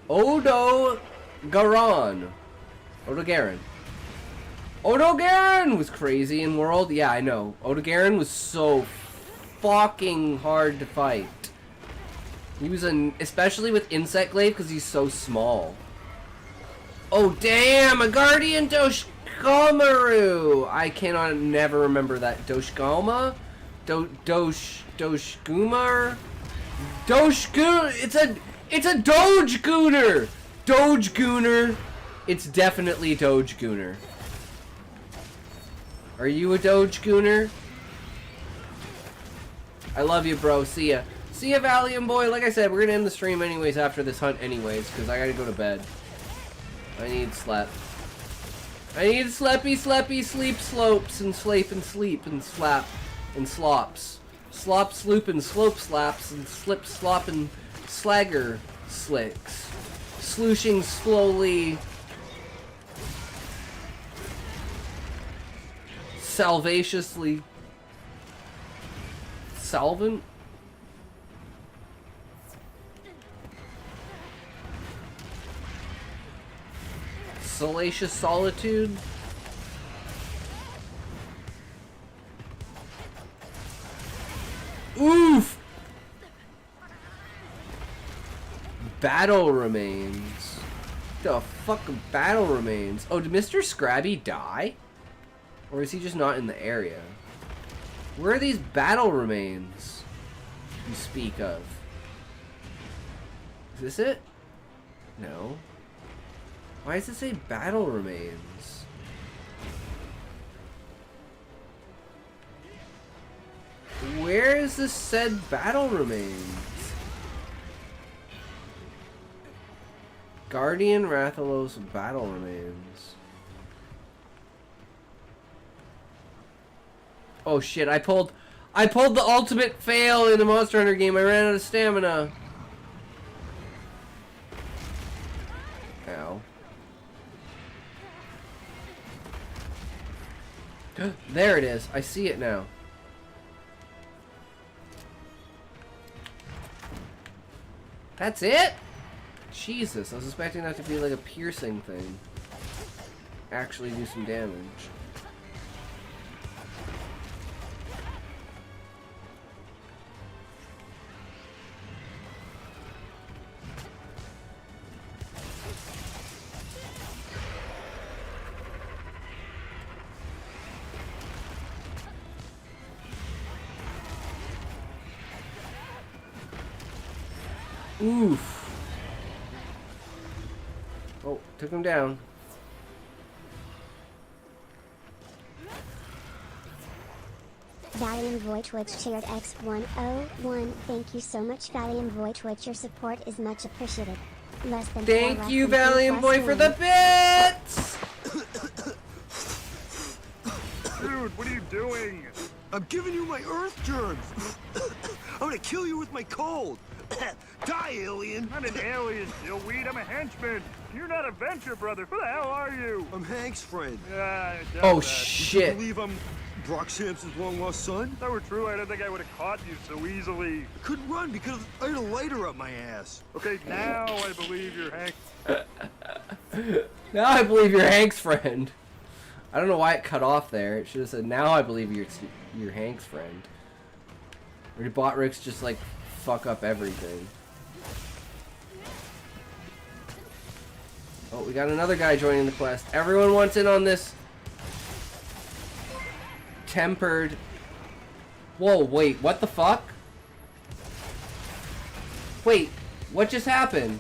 Odo-Garon. Odo-Garen. Odo-Garen was crazy in World. Yeah, I know. Odo-Garen was so fucking hard to fight. He was especially with Insect Glaive because he's so small. Oh damn, a Guardian Doshgamaru! I cannot never remember that. Doshgama? Doshgumar? Doshgooner! It's a Dogegooner! Dogegooner! It's definitely Dogegooner. Are you a Dogegooner? I love you, bro. See ya. See ya, Valiant Boy. Like I said, we're gonna end the stream anyways after this hunt anyways, because I gotta go to bed. I need slap. I need sleepy, sleep slopes, and sleep, and slap, and slops. Slop, sloop, and slope slaps, and slip, slop, and Slagger slicks. Slooshing slowly. Salvaciously. Solvent? Salacious solitude? Oof! Battle remains. The fuck battle remains? Oh, did Mr. Scrabby die? Or is he just not in the area? Where are these battle remains you speak of? Is this it? No. Why does it say battle remains? Where is this said battle remains? Guardian Rathalos battle remains. Oh shit, I pulled the ultimate fail in the Monster Hunter game. I ran out of stamina. Ow. There it is. I see it now. That's it? Jesus, I was expecting that to be like a piercing thing. Actually do some damage. Oof. Oh, took him down. Valium Void Twitch shared X101. Thank you so much, Valium Void Twitch. Your support is much appreciated. Less than Thank you, Valium Boy, for the bits! Dude, what are you doing? I'm giving you my earth germs. I'm gonna kill you with my cold. Die, alien! I'm an alien, Dillweed. I'm a henchman. You're not a Venture brother. Who the hell are you? I'm Hank's friend. Yeah, I doubt Oh, that. shit. You believe I'm Brock Sampson's long-lost son? If that were true, I don't think I would have caught you so easily. I couldn't run because I had a lighter up my ass. Okay, now I believe you're Hank. Now I believe you're Hank's friend. I don't know why it cut off there. It should have said, now I believe you're Hank's friend. Or did Botrix just, like, fuck up everything? Oh, we got another guy joining the quest. Everyone wants in on this tempered... Whoa, wait, what the fuck? Wait, what just happened?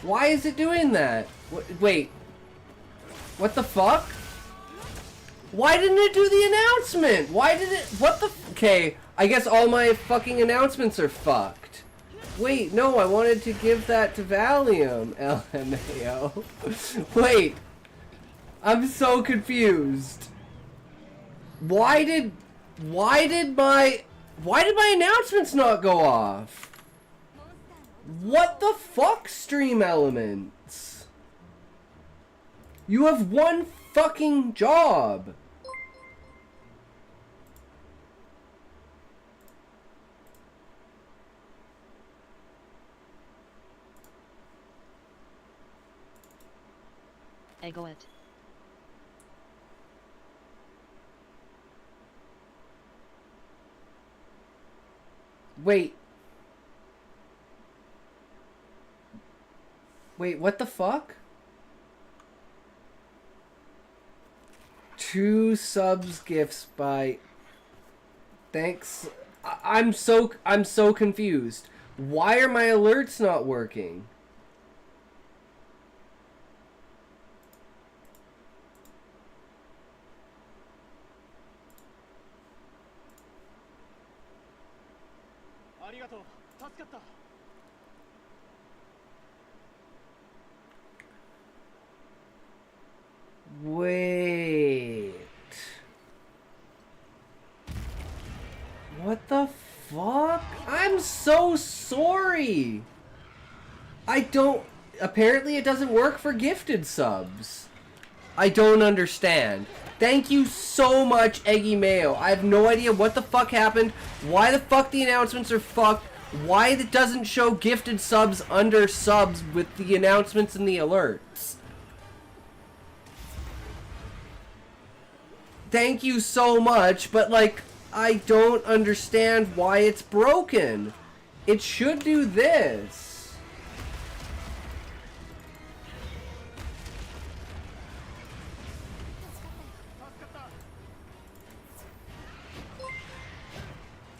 Why is it doing that? Wait, what the fuck? Why didn't it do the announcement? Why did it... What the... Okay, I guess all my fucking announcements are fucked. Wait, no, I wanted to give that to Valium. LMAO. Wait. I'm so confused. Why did my announcements not go off? What the fuck, Stream Elements? You have one fucking job. Ego it. Wait. Wait, what the fuck? 2 subs gifts by... Thanks. I'm so confused. Why are my alerts not working? Wait. What so sorry. I don't... Apparently it doesn't work for gifted subs. I don't understand. Thank you so much, Eggy Mayo. I have no idea what the fuck happened, why the fuck the announcements are fucked, why it doesn't show gifted subs under subs with the announcements and the alerts. Thank you so much, but like, I don't understand why it's broken. It should do this.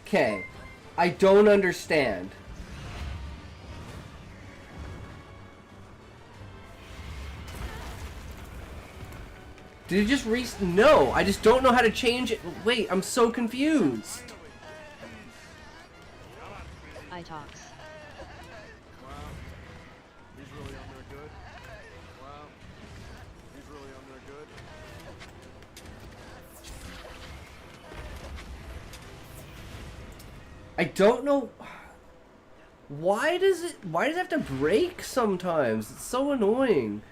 Okay, I don't understand. Did it just No, I just don't know how to change it. Wait, I'm so confused. I talks. Wow. He's really on there good. Wow. He's really on there good. I don't know. Why does it have to break sometimes? It's so annoying.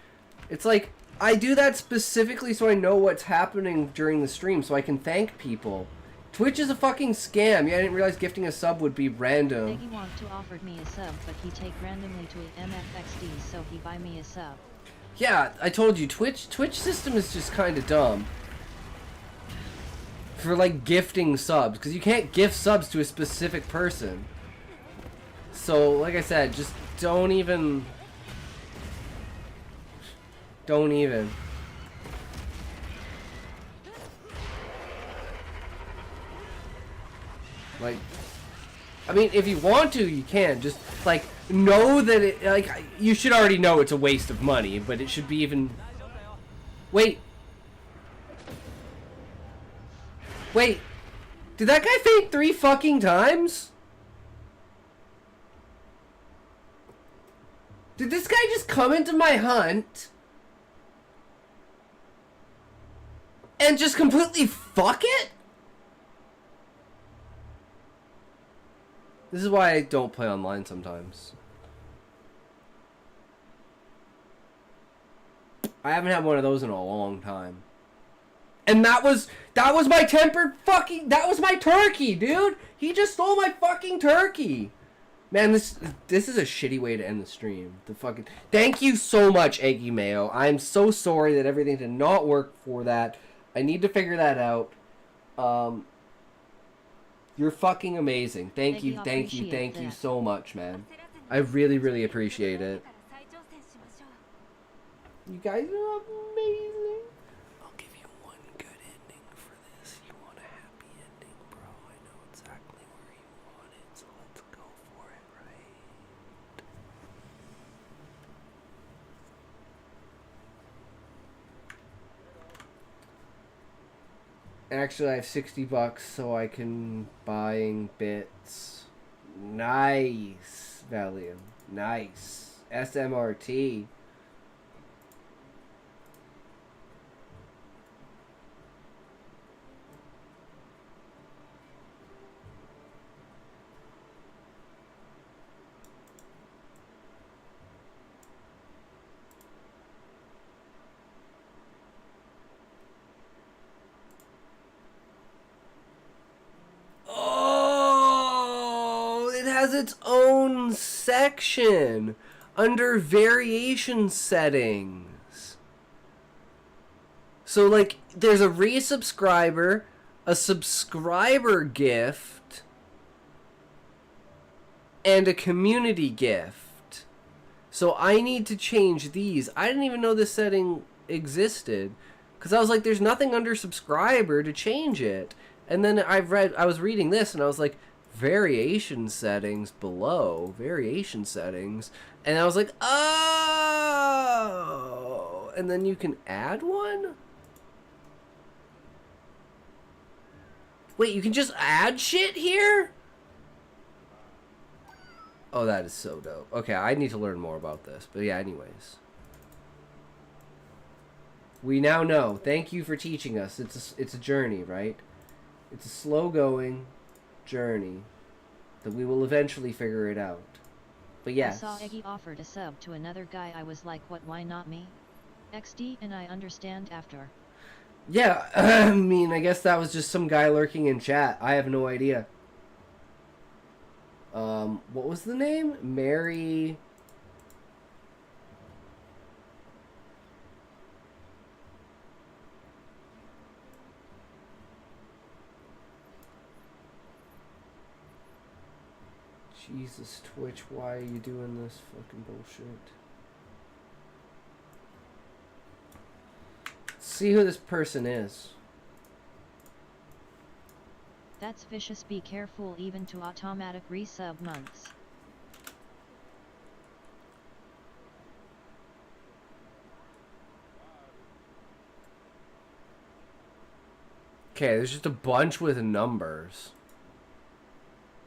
It's like, I do that specifically so I know what's happening during the stream so I can thank people. Twitch is a fucking scam. Yeah, I didn't realize gifting a sub would be random. Peggy want to offered me a sub, but he take randomly to MFXD, so he buy me a sub. Yeah, I told you, Twitch system is just kind of dumb. For like gifting subs, because you can't gift subs to a specific person. So, like I said, just don't even. Don't even. Like, I mean, if you want to, you can. Just, like, know that it, like, you should already know it's a waste of money, but it should be even... Wait. Wait. Did that guy faint 3 fucking times? Did this guy just come into my hunt and just completely fuck it? This is why I don't play online sometimes. I haven't had one of those in a long time. And that was my tempered fucking, that was my turkey, dude. He just stole my fucking turkey. Man, this is a shitty way to end the stream. Thank you so much, Eggy Mayo. I'm so sorry that everything did not work for that. I need to figure that out. You're fucking amazing. Thank you so much, man. I really, really appreciate it. You guys are amazing. I'll give you one good ending for this. You want a happy ending, bro. I know exactly where you want it, so let's go for it, right? Actually, I have $60, so I can buying bits. Nice, Valium. Nice. SMRT. Oh, it has its own section under variation settings. So, like, there's a resubscriber, a subscriber gift, and a community gift. So I need to change these. I didn't even know this setting existed, because I was like, there's nothing under subscriber to change it. And then I was reading this and I was like, variation settings below, variation settings. And I was like, oh, and then you can add one? Wait, you can just add shit here? Oh, that is so dope. Okay, I need to learn more about this. But yeah, anyways. We now know. Thank you for teaching us. It's a journey, right? It's a slow-going journey. that we will eventually figure it out. But yes. I saw Eggy offered a sub to another guy. I was like, what, why not me? XD, and I understand after. Yeah, I mean, I guess that was just some guy lurking in chat. I have no idea. What was the name? Mary... Jesus, Twitch, why are you doing this fucking bullshit? Let's see who this person is. That's vicious. Be careful even to automatic resub months. Okay, there's just a bunch with numbers.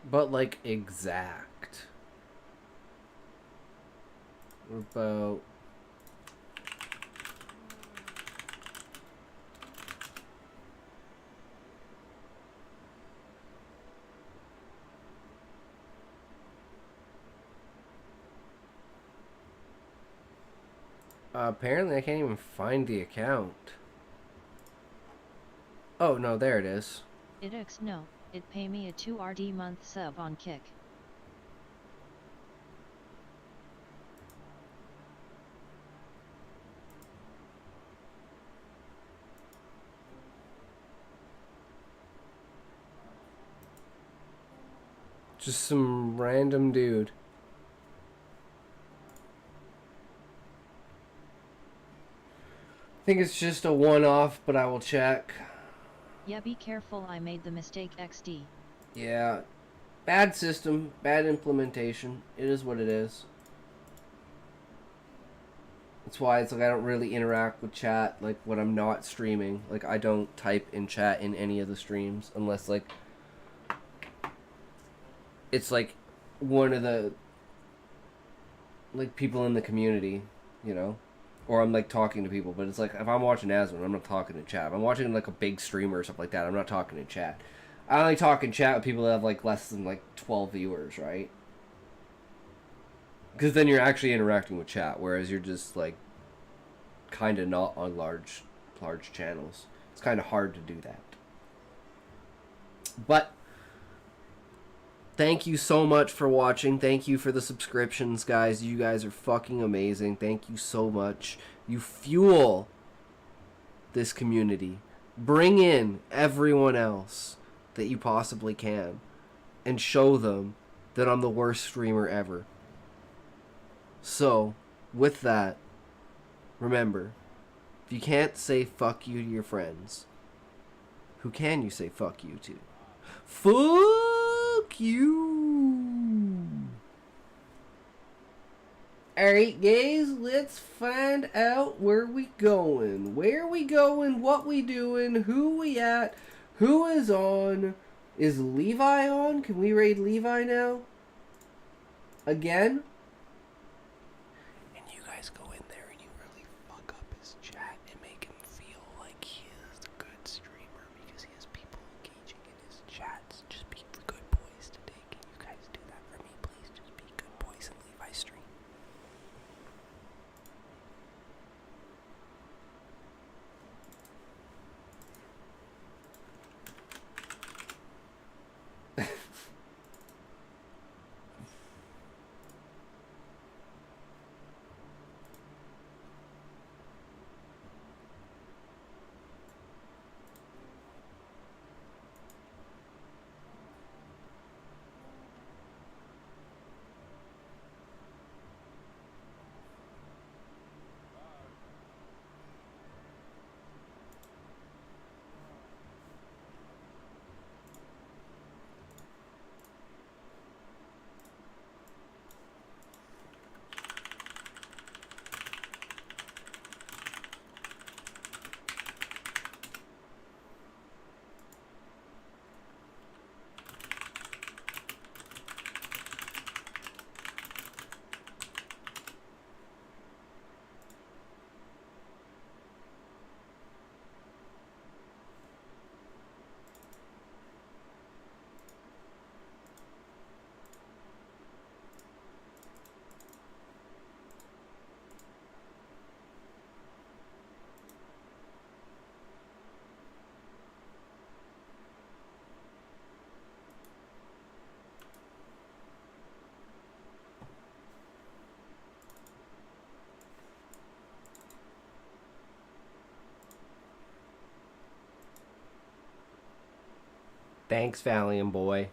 But, like, exact. What about... apparently I can't even find the account. Oh, no, there it is. No, it pay me a 2 RD month sub on Kick. Just some random dude. I think it's just a one-off, but I will check. Yeah, be careful, I made the mistake XD. Yeah. Bad system, bad implementation. It is what it is. That's why it's like I don't really interact with chat like when I'm not streaming. Like I don't type in chat in any of the streams unless like it's like one of the like people in the community, you know? Or I'm like talking to people, but it's like if I'm watching Aswin, I'm not talking to chat. If I'm watching like a big streamer or something like that, I'm not talking to chat. I only talk in chat with people that have like less than like 12 viewers, right? Because then you're actually interacting with chat, whereas you're just like kind of not on large channels. It's kind of hard to do that. But thank you so much for watching. Thank you for the subscriptions, guys. You guys are fucking amazing. Thank you so much. You fuel this community. Bring in everyone else that you possibly can and show them that I'm the worst streamer ever. So, with that, remember, if you can't say fuck you to your friends, who can you say fuck you to? Fuck you! Alright guys, let's find out where we going. Where we going, what we doing, who we at, who is on. Is Levi on? Can we raid Levi now? Again? And you guys go in there and you really fuck up his chat and make him feel like he is a good streamer because he has people engaging in his chats. Just be good boys today. Can you guys do that for me, please? Just be good boys in Levi's stream. Thanks, Valiant Boy.